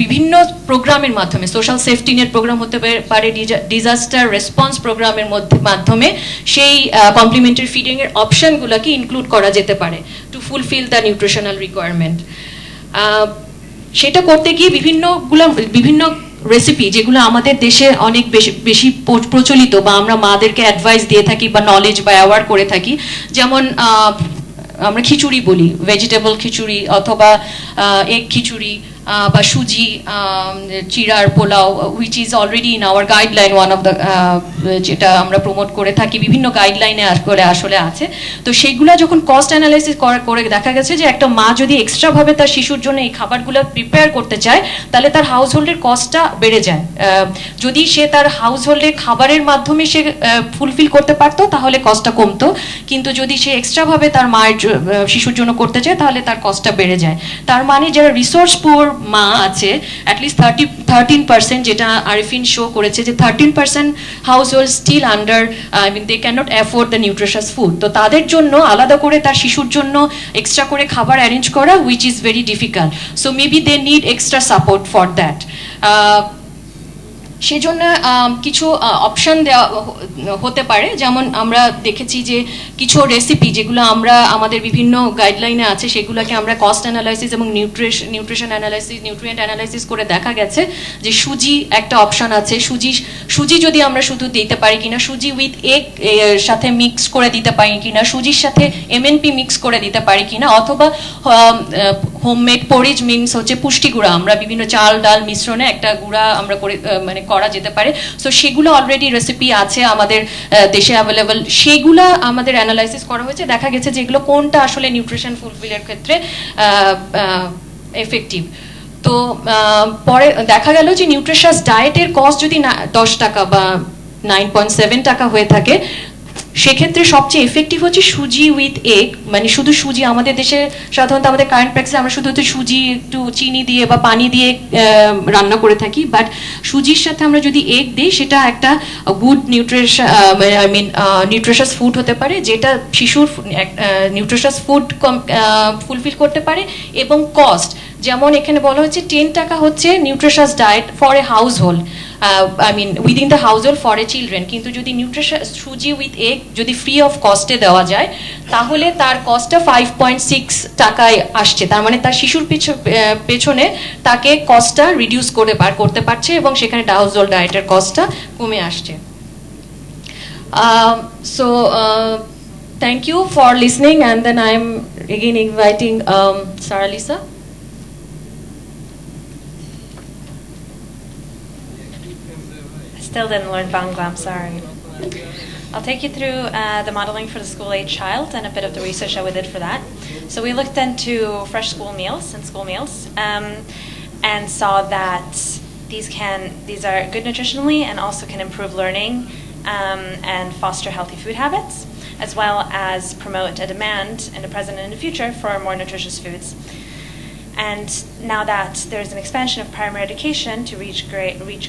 বিভিন্ন প্রোগ্রামের মাধ্যমে, সোশ্যাল সেফটি নেট প্রোগ্রাম হতে পারে, ডিজাস্টার রেসপন্স প্রোগ্রামের মাধ্যমে সেই কমপ্লিমেন্টারি ফিডিং এর অপশনগুলোকে ইনক্লুড করা যেতে পারে two fulfil the nutritional requirement. সেটা করতে গিয়ে বিভিন্ন রেসিপি যেগুলো আমাদের দেশে অনেক বেশি প্রচলিত, বা আমরা মাদেরকে অ্যাডভাইস দিয়ে থাকি বা নলেজ বা অ্যাওয়ার করে থাকি, যেমন আমরা খিচুড়ি বলি, ভেজিটেবল খিচুড়ি অথবা এগ খিচুড়ি, বা সুজি চিড়ার পোলাও, which is already in our guideline, one of the, যেটা আমরা প্রমোট করে থাকি, বিভিন্ন গাইডলাইনে আসলে আছে। তো সেইগুলো যখন কস্ট অ্যানালাইসিস করে দেখা গেছে যে একটা মা যদি এক্সট্রাভাবে তার শিশুর জন্য এই খাবারগুলো প্রিপেয়ার করতে চায়, তাহলে তার হাউস হোল্ডের কস্টটা বেড়ে যায়। যদি সে তার হাউস হোল্ডের খাবারের মাধ্যমে সে ফুলফিল করতে পারতো, তাহলে কস্টটা কমতো, কিন্তু যদি সে এক্সট্রাভাবে তার মায়ের শিশুর জন্য করতে চায়, তাহলে তার কস্টটা বেড়ে যায়। তার মানে যারা রিসোর্স পুয়ার মা আছে, অ্যাটলিস্ট 13%, যেটা আরিফিন শো করেছে, যে 13% house hold still under, they can't afford the nutritious food. তো তাদের জন্য আলাদা করে তার শিশুর জন্য এক্সট্রা করে খাবার অ্যারেঞ্জ করা, which is very difficult. So maybe they need extra support for that. সেজন্য কিছু অপশন দেওয়া হতে পারে, যেমন আমরা দেখেছি যে কিছু রেসিপি যেগুলো আমরা আমাদের বিভিন্ন গাইডলাইনে আছে, সেগুলোকে আমরা কস্ট অ্যানালাইসিস এবং নিউট্রিশন অ্যানালাইসিস, নিউট্রিয়েন্ট অ্যানালাইসিস করে দেখা গেছে যে সুজি একটা অপশন আছে। সুজি যদি আমরা শুধু দিতে পারি কিনা, সুজি উইথ এগ সাথে মিক্স করে দিতে পারি কিনা, সুজির সাথে এমএনপি মিক্স করে দিতে পারি কিনা, অথবা হোমমেড পরিজ মিক্স হচ্ছে পুষ্টি গুঁড়া, আমরা বিভিন্ন চাল ডাল মিশ্রণে একটা গুঁড়া আমরা করে করা যেতে পারে। সো সেগুলো অলরেডি রেসিপি আছে আমাদের দেশে অ্যাভেলেবল, সেগুলো আমাদের অ্যানালাইসিস করা হয়েছে, দেখা গেছে যে এগুলো কোনটা আসলে নিউট্রিশন ফুলফিলের ক্ষেত্রে এফেক্টিভ। তো পরে দেখা গেল যে নিউট্রিশাস ডায়েটের কস্ট যদি 10 টাকা বা 9.7 টাকা হয়ে থাকে, সেক্ষেত্রে সবচেয়ে এফেক্টিভ হচ্ছে সুজি উইথ এগ, মানে শুধু সুজি। আমাদের দেশে সাধারণত আমাদের কারেন্ট প্র্যাকটিসে আমরা শুধু সুজি একটু চিনি দিয়ে বা পানি দিয়ে রান্না করে থাকি, বাট সুজির সাথে আমরা যদি এগ দিই, সেটা একটা গুড নিউট্রিশাস ফুড হতে পারে, যেটা শিশুর নিউট্রিশাস ফুড ফুলফিল করতে পারে। এবং কস্ট, যেমন এখানে বলা হচ্ছে 10 টাকা হচ্ছে nutritious diet for a house hold, within the house hold for a children. কিন্তু যদি নিউট্রিশাস সুজি উইথ এগ যদি ফ্রি অফ কস্টে দেওয়া যায়, তাহলে তার কস্টটা 5.6 টাকায় আসছে। তার মানে তার শিশুর পেছনে তাকে কস্টটা রিডিউস করতে পারছে, এবং সেখানে হাউস হোল্ড ডায়েটের কস্টটা কমে আসছে। So thank you for listening, and then I'm again inviting Sarah Lisa. Still didn't learn Bangla, I'm sorry. I'll take you through the modeling for the school-age child and a bit of the research that we did for that. So we looked into fresh school meals and school meals, and saw that these are good nutritionally and also can improve learning and foster healthy food habits, as well as promote a demand in the present and in the future for more nutritious foods. And now that there's an expansion of primary education to reach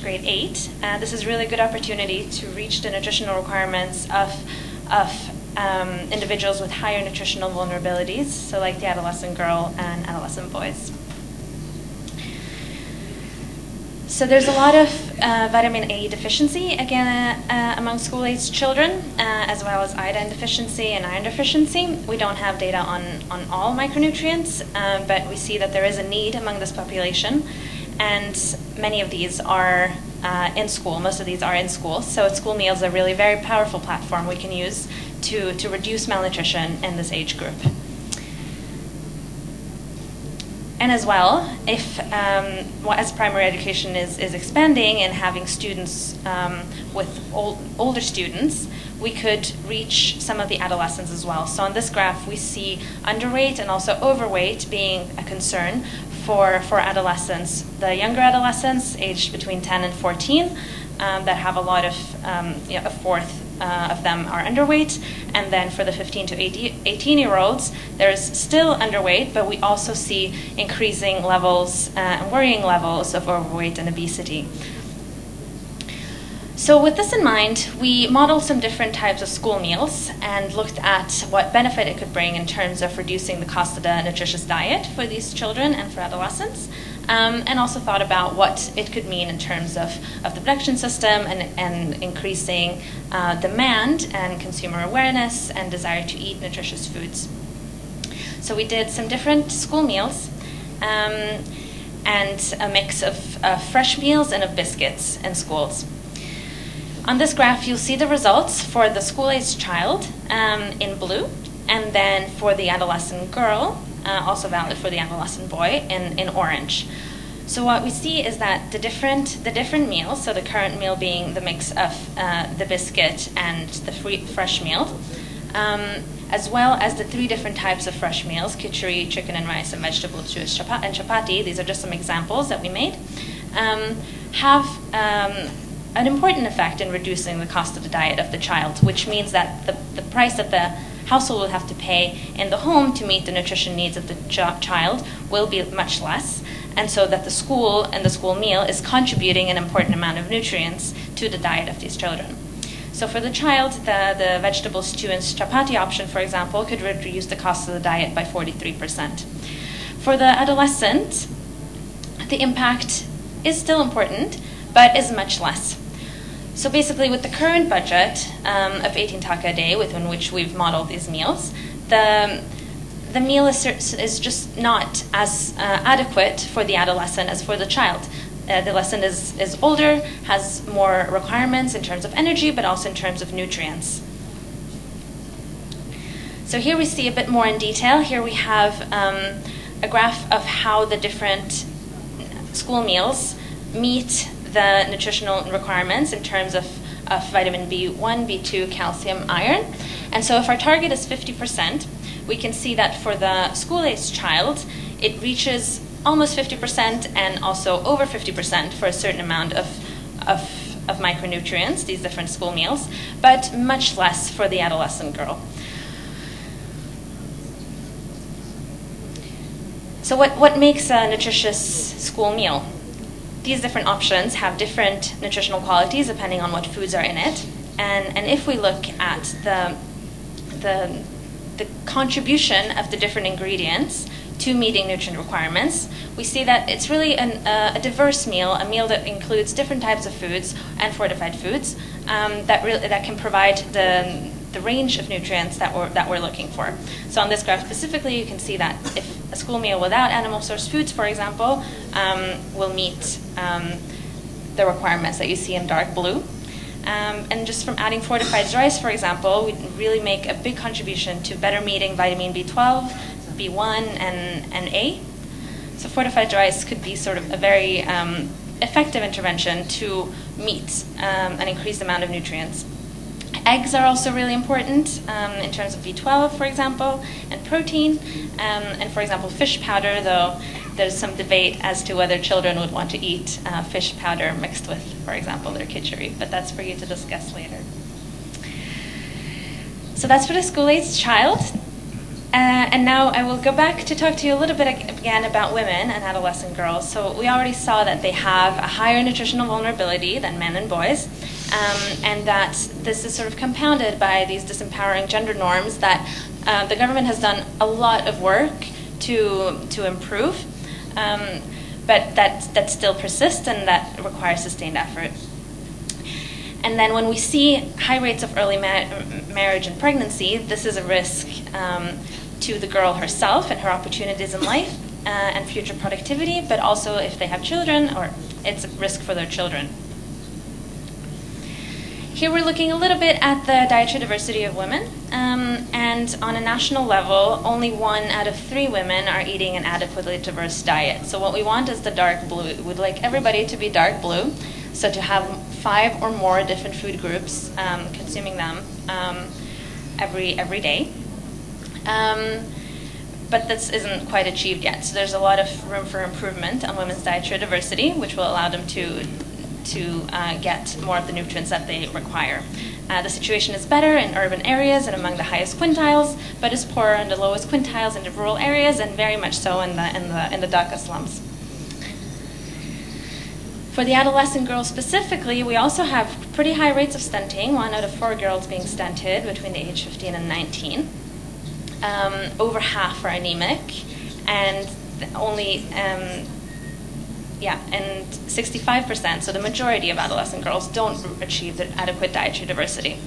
grade 8, this is really a good opportunity to reach the nutritional requirements of individuals with higher nutritional vulnerabilities, so like the adolescent girl and adolescent boys. So there's a lot of vitamin A deficiency, again, among school-age children, as well as iodine deficiency and iron deficiency. We don't have data on all micronutrients, but we see that there is a need among this population, and many of these are in school. Most of these are in school. So school meals are really a very powerful platform we can use to reduce malnutrition in this age group. And as well, if as primary education is expanding and having students with older students, we could reach some of the adolescents as well. So on this graph, we see underweight and also overweight being a concern for adolescents. The younger adolescents, aged between 10 and 14, that have a lot of, a fourth of them are underweight. And then for the 15 to 18-year-olds, there's still underweight, but we also see increasing levels and worrying levels of overweight and obesity. So with this in mind, we modeled some different types of school meals and looked at what benefit it could bring in terms of reducing the cost of the nutritious diet for these children and for adolescents, and also thought about what it could mean in terms of the production system and increasing demand and consumer awareness and desire to eat nutritious foods. So we did some different school meals and a mix of fresh meals and of biscuits in schools. On this graph, you'll see the results for the school-aged child in blue, and then for the adolescent girl, also valid for the adolescent boy, in orange. So what we see is that the different meals, so the current meal being the mix of the biscuit and the fresh meal, as well as the three different types of fresh meals, khichdi, chicken and rice, and vegetable stew and chapati, these are just some examples that we made, have an important effect in reducing the cost of the diet of the child, which means that the price that the household will have to pay in the home to meet the nutrition needs of the child will be much less, and so that the school and the school meal is contributing an important amount of nutrients to the diet of these children. So for the child, the vegetable stew and chapati option, for example, could reduce the cost of the diet by 43%. For the adolescent, the impact is still important, but is much less. So basically, with the current budget of 18 taka a day within which we've modeled these meals, the meal is just not as adequate for the adolescent as for the child. The adolescent is older, has more requirements in terms of energy, but also in terms of nutrients. So here we see a bit more in detail. Here we have a graph of how the different school meals meet the nutritional requirements in terms of vitamin B1, B2, calcium, iron. And so if our target is 50%, we can see that for the school-aged child, it reaches almost 50% and also over 50% for a certain amount of micronutrients, these different school meals, but much less for the adolescent girl. So what makes a nutritious school meal? These different options have different nutritional qualities depending on what foods are in it. And if we look at the contribution of the different ingredients to meeting nutrient requirements, we see that it's really a diverse meal, a meal that includes different types of foods and fortified foods that can provide the range of nutrients that we're looking for. So on this graph specifically, you can see that if a school meal without animal source foods, for example, will meet the requirements that you see in dark blue. And just from adding fortified rice, for example, we really make a big contribution to better meeting vitamin B12, B1, and A. So fortified rice could be sort of a very effective intervention to meet an increased amount of nutrients. Eggs are also really important in terms of B12, for example, and protein. And for example, fish powder, though there's some debate as to whether children would want to eat fish powder mixed with, for example, their khichdi, but that's for you to discuss later. So that's for the school-aged child. And now I will go back to talk to you a little bit again about women and adolescent girls. So we already saw that they have a higher nutritional vulnerability than men and boys, and that this is sort of compounded by these disempowering gender norms that the government has done a lot of work to improve, but that still persists and that requires sustained effort. And then when we see high rates of early marriage and pregnancy, this is a risk to the girl herself and her opportunities in life and future productivity, but also if they have children, or it's a risk for their children. Here we're looking a little bit at the dietary diversity of women, and on a national level, only 1 out of 3 women are eating an adequately diverse diet. So what we want is the dark blue. We'd like everybody to be dark blue, so to have 5 or more different food groups consuming them every day. But this isn't quite achieved yet. So there's a lot of room for improvement on women's dietary diversity, which will allow them to get more of the nutrients that they require. The situation is better in urban areas and among the highest quintiles, but is poorer in the lowest quintiles in the rural areas, and very much so in the Dhaka slums. For the adolescent girls specifically, we also have pretty high rates of stunting. 1 out of 4 girls being stunted between the age 15 and 19. Over half are anemic, and only and 65%, so the majority of adolescent girls don't achieve the adequate dietary diversity.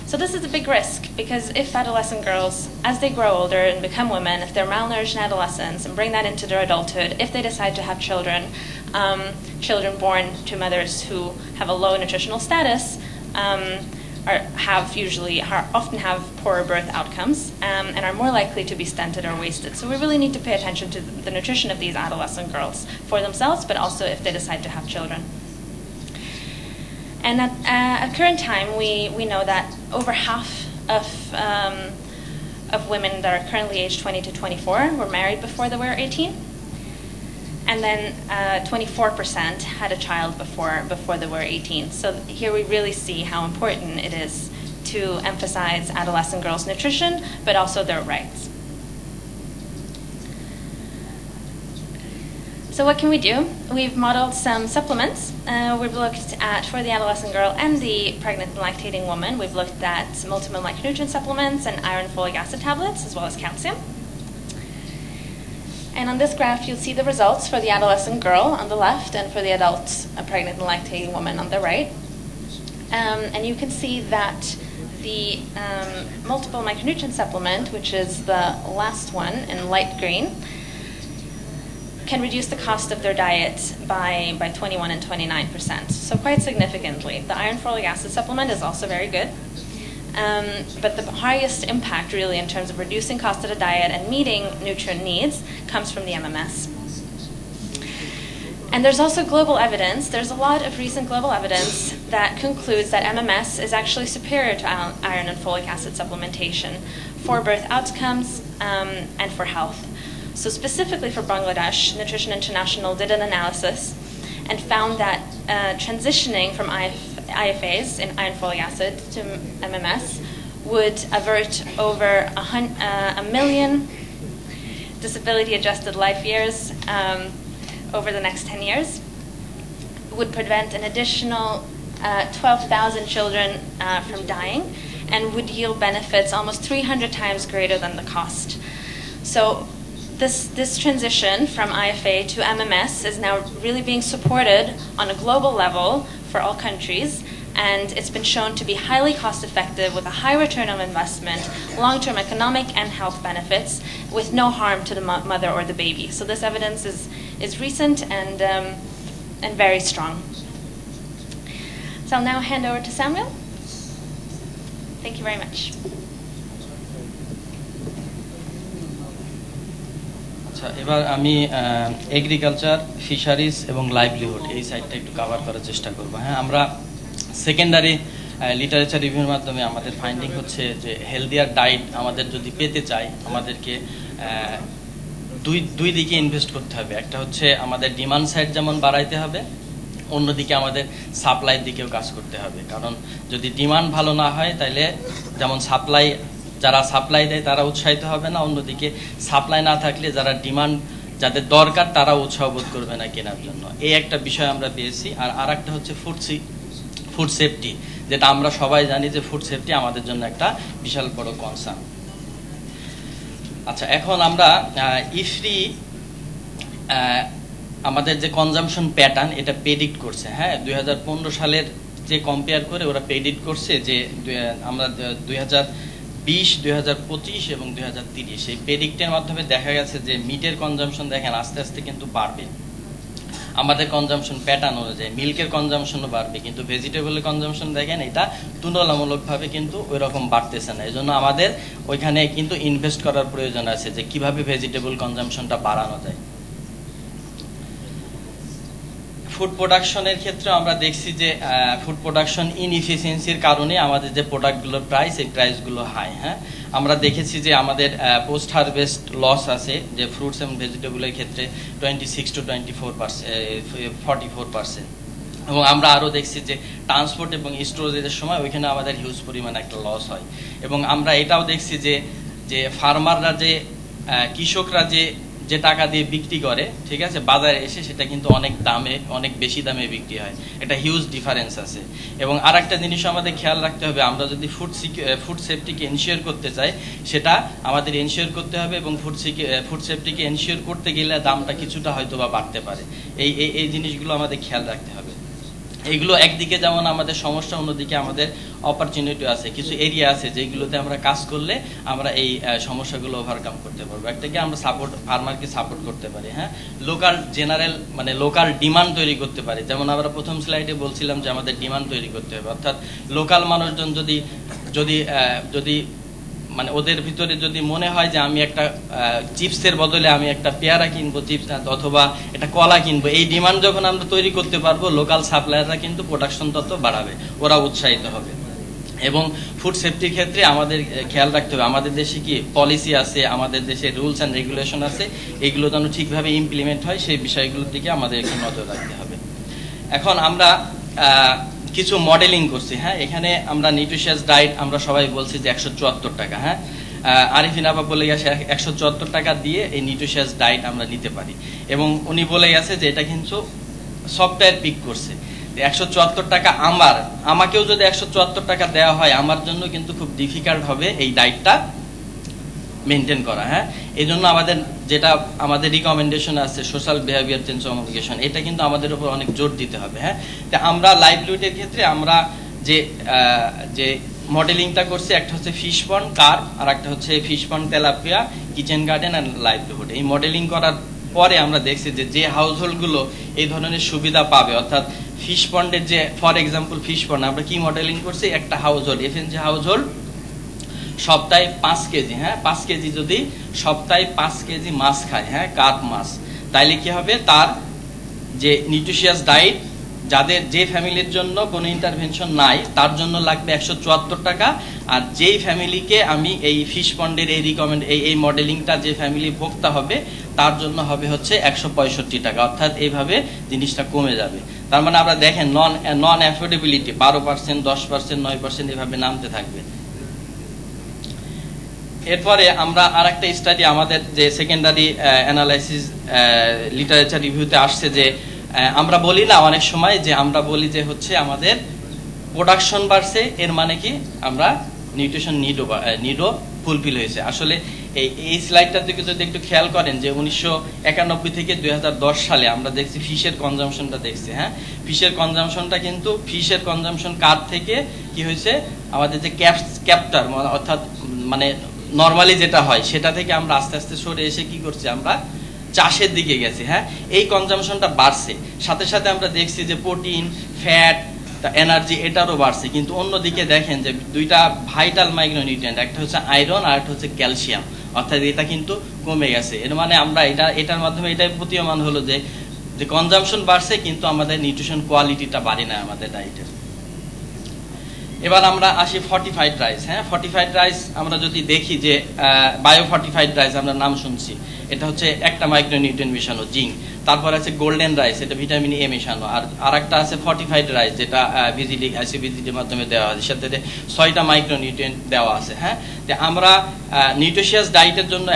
So this is a big risk, because if adolescent girls, as they grow older and become women, if they're malnourished in adolescence and bring that into their adulthood, if they decide to have children, children born to mothers who have a low nutritional status, often have poorer birth outcomes, and are more likely to be stunted or wasted. So we really need to pay attention to the nutrition of these adolescent girls for themselves, but also if they decide to have children. And at current time, we know that over half of women that are currently aged 20 to 24 were married before they were 18. And then 24% had a child before they were 18. So here we really see how important it is to emphasize adolescent girls' nutrition, but also their rights. So what can we do? We've modeled some supplements. We've looked at, for the adolescent girl and the pregnant and lactating woman, we've looked at multiple micronutrient supplements and iron folic acid tablets, as well as calcium. And on this graph, you'll see the results for the adolescent girl on the left and for the adult pregnant and lactating woman on the right. And you can see that the multiple micronutrient supplement, which is the last one in light green, can reduce the cost of their diet by 21 and 29%, so quite significantly. The iron folic acid supplement is also very good. But the highest impact really in terms of reducing cost of the diet and meeting nutrient needs comes from the MMS. And there's also global evidence, there's a lot of recent global evidence that concludes that MMS is actually superior to iron and folic acid supplementation for birth outcomes and for health. So specifically for Bangladesh, Nutrition International did an analysis and found that transitioning from IFAs in iron folic acid to MMS would avert over 1 million disability-adjusted life years over the next 10 years, would prevent an additional 12,000 children from dying, and would yield benefits almost 300 times greater than the cost. So this transition from IFA to MMS is now really being supported on a global level for all countries, and it's been shown to be highly cost-effective with a high return on investment, long-term economic and health benefits, with no harm to the mother or the baby. So this evidence is recent and very strong. So I'll now hand over to Samuel. Thank you very much. এবার আমি agriculture, fisheries এবং livelihood এই সাইডটা একটু cover করার চেষ্টা করব। হ্যাঁ, আমরা সেকেন্ডারি লিটারেচার রিভিউর মাধ্যমে আমাদের ফাইন্ডিং হচ্ছে যে হেলদিয়ার ডায়েট আমাদের যদি পেতে চাই, আমাদেরকে দুই দিকে ইনভেস্ট করতে হবে। একটা হচ্ছে আমাদের ডিমান্ড সাইড যেমন বাড়াইতে হবে, অন্যদিকে আমাদের সাপ্লাইয়ের দিকেও কাজ করতে হবে। কারণ যদি ডিমান্ড ভালো না হয়, তাহলে যেমন যারা সাপ্লাই দেয় তারা উৎসাহিত হবে না, অন্যদিকে সাপ্লাই না থাকলে যারা ডিমান্ড যাদের দরকার তারা উৎসাহ বোধ করবে না কেনার জন্য। এই একটা বিষয় আমরা পেয়েছি। আর একটা হচ্ছে ফুড সেফটি, যেটা আমরা সবাই জানি যে ফুড সেফটি আমাদের জন্য একটা বিশাল বড় কনসার্ন। আচ্ছা, এখন আমরা ইফরি আমাদের যে কনজাম্পশন প্যাটার্ন এটা প্রেডিক্ট করছে। হ্যাঁ, 2015 সালের যে কম্পেয়ার করে ওরা প্রেডিক্ট করছে যে আমরা 2020, 2025 এবং 2030 এই প্রেডিক্টের মাধ্যমে দেখা গেছে যে মিটের কনজাম্পশন দেখেন আস্তে আস্তে কিন্তু বাড়বে। আমাদের কনজাম্পশন প্যাটার্ন অনুযায়ী মিল্কের কনজাম্পশনও বাড়বে, কিন্তু ভেজিটেবলের কনজাম্পশন দেখেন এটা তুলনামূলকভাবে কিন্তু ওই রকম বাড়তেছে না। এই জন্য আমাদের ওইখানে কিন্তু ইনভেস্ট করার প্রয়োজন আছে যে কিভাবে ভেজিটেবল কনজাম্পশনটা বাড়ানো যায়। ফুড প্রোডাকশনের ক্ষেত্রে আমরা দেখছি যে ফুড প্রোডাকশন ইনএফিসিয়েন্সির কারণে আমাদের যে প্রোডাক্টগুলোর প্রাইস, এই প্রাইসগুলো হাই। হ্যাঁ, আমরা দেখেছি যে আমাদের পোস্ট হারভেস্ট লস আছে যে ফ্রুটস এবং ভেজিটেবলের ক্ষেত্রে 26 to 44%, এবং আমরা আরও দেখছি যে ট্রান্সপোর্ট এবং স্টোরেজের সময় ওইখানে আমাদের হিউজ পরিমাণে একটা লস হয়। এবং আমরা এটাও দেখছি যে ফার্মাররা যে কৃষকরা যে টাকা দিয়ে বিক্রি করে, ঠিক আছে, বাজারে এসে সেটা কিন্তু অনেক বেশি দামে বিক্রি হয়। এটা হিউজ ডিফারেন্স আছে। এবং আর একটা জিনিস আমাদের খেয়াল রাখতে হবে, আমরা যদি ফুড সেফটিকে এনশিওর করতে চাই সেটা আমাদের এনশিওর করতে হবে, এবং ফুড সেফটিকে এনশিওর করতে গেলে দামটা কিছুটা হয়তো বা বাড়তে পারে। এই জিনিসগুলো আমাদের খেয়াল রাখতে হবে। এইগুলো একদিকে যেমন আমাদের সমস্যা, অন্যদিকে আমাদের অপরচুনিটি আছে, কিছু এরিয়া আছে যেগুলোতে আমরা কাজ করলে আমরা এই সমস্যাগুলো ওভারকাম করতে পারবো। একটাকে আমরা ফার্মারকে সাপোর্ট করতে পারি। হ্যাঁ, লোকাল ডিমান্ড তৈরি করতে পারি। যেমন আমরা প্রথম স্লাইডে বলছিলাম যে আমাদের ডিমান্ড তৈরি করতে হবে, অর্থাৎ লোকাল মানুষজন যদি মানে ওদের ভিতরে যদি মনে হয় যে আমি একটা চিপসের বদলে আমি একটা পেয়ারা কিনবো, চিপস অথবা একটা কলা কিনবো, এই ডিমান্ড যখন আমরা তৈরি করতে পারবো, লোকাল সাপ্লায়াররা কিন্তু প্রোডাকশন তত বাড়াবে, ওরা উৎসাহিত হবে। এবং ফুড সেফটির ক্ষেত্রে আমাদের খেয়াল রাখতে হবে আমাদের দেশে কি পলিসি আছে, আমাদের দেশে রুলস অ্যান্ড রেগুলেশন আছে, এগুলো যেন ঠিকভাবে ইমপ্লিমেন্ট হয়, সেই বিষয়গুলোর দিকে আমাদের একটু নজর রাখতে হবে। এখন আমরা কিছু মডেলিং করছি। হ্যাঁ, এখানে আমরা নিউট্রিশিয়াস ডায়েট আমরা সবাই বলছি যে 174 টাকা। হ্যাঁ, আরিফিন আপা বলে গেছে 174 টাকা দিয়ে এই নিউট্রিশিয়াস ডায়েট আমরা নিতে পারি, এবং উনি বলে গেছে যে এটা কিন্তু সফটওয়্যার পিক করছে। 174 টাকা আমাকেও যদি 174 টাকা দেওয়া হয়, আমার জন্য কিন্তু খুব ডিফিকাল্ট হবে এই ডায়েটটা মেনটেন করা। হ্যাঁ, এই জন্য আমাদের রিকমেন্ডেশন আছে সোশ্যাল বিহেভিয়ার চেঞ্জ কমিউনিকেশন, এটা কিন্তু আমাদের উপর অনেক জোর দিতে হবে। হ্যাঁ, তা আমরা লাইভলিহুডের ক্ষেত্রে আমরা যে মডেলিংটা করছি, একটা হচ্ছে ফিশ পন্ড কার্প, আর একটা হচ্ছে fish pond tilapia, kitchen garden and livelihood. এই মডেলিং করার পরে আমরা দেখছি যে হাউসহোল্ডগুলো এই ধরনের সুবিধা পাবে, অর্থাৎ ফিশ পন্ডের যে ফর এক্সাম্পল ফিশ পন্ড আমরা কি মডেলিং করছি, একটা হাউসহোল্ড এফএনজি হাউসহোল্ড সপ্তাহে 5 কেজি, হ্যাঁ 5 কেজি যদি সপ্তাহে 5 কেজি মাছ খায়, হ্যাঁ কার্প মাছ, তাইলে কি হবে, তার যে নিউট্রিশিয়াস ডায়েট যে ফ্যামিলির জন্য কোনো ইন্টারভেনশন নাই তার জন্য লাগবে 174 টাকা, আর যেই ফ্যামিলিকে আমি এই ফিশ পন্ডের এই মডেলিংটা যে ফ্যামিলি ভোক্তা হবে তার জন্য হবে হচ্ছে 165 টাকা। অর্থাৎ এইভাবে জিনিসটা কমে যাবে। তার মানে আমরা দেখেন নন অ্যাফোর্ডেবিলিটি 12%, 10%, 9% এভাবে নামতে থাকবে। এরপরে আমরা আরেকটা স্টাডি আমাদের যে সেকেন্ডারি অ্যানালাইসিস লিটারেচার রিভিউতে আসছে যে আমরা বলি না অনেক সময় যে আমরা বলি যে হচ্ছে আমাদের প্রোডাকশন বাড়ছে, এর মানে কি আমরা নিউট্রিশন নিডও ফুলফিল হয়েছে। আসলে এই স্লাইডটার দিকে যদি একটু খেয়াল করেন যে 1991 থেকে 2010 সালে আমরা দেখছি ফিশের কনজাম্পশনটা দেখছি। হ্যাঁ, ফিশের কনজাম্পশনটা কিন্তু ফিশের কনজাম্পশন কার্ভ থেকে কি হয়েছে, আমাদের যে ক্যাপটার অর্থাৎ মানে নর্মালি যেটা হয় সেটা থেকে আমরা আস্তে আস্তে সরে এসে কি করছি, আমরা চাষের দিকে গেছি। হ্যাঁ, এই কনজাম্পশনটা বাড়ছে, সাথে সাথে আমরা দেখছি যে প্রোটিন, ফ্যাট, এনার্জি এটারও বাড়ছে। কিন্তু অন্যদিকে দেখেন যে দুইটা ভাইটাল মাইক্রোনিউট্রিয়েন্ট, একটা হচ্ছে আয়রন আর একটা হচ্ছে ক্যালসিয়াম, অর্থাৎ এটা কিন্তু কমে গেছে। এর মানে আমরা এটার মাধ্যমে এটাই প্রতীয়মান হলো যে কনজাম্পশন বাড়ছে কিন্তু আমাদের নিউট্রিশন কোয়ালিটিটা বাড়ে না আমাদের ডায়েটের। এবার আমরা আসি ফর্টিফাইড রাইস। হ্যাঁ, ফর্টিফাইড রাইস আমরা যদি দেখি যে বায়ো ফর্টিফাইড রাইস আমরা নাম শুনছি, এটা হচ্ছে একটা মাইক্রোনিউট্রিয়েন্ট মিশানো জিঙ্ক। তারপর আছে গোল্ডেন রাইস, এটা ভিটামিন এ মেশানো। আর একটা আছে ফর্টিফাইড রাইস যেটা আইসিবিজিডির মাধ্যমে দেওয়া হয়, সাথে 6টা মাইক্রোনিউট্রিয়েন্ট দেওয়া আছে। হ্যাঁ, তো আমরা নিউট্রিশিয়াস ডায়েটের জন্য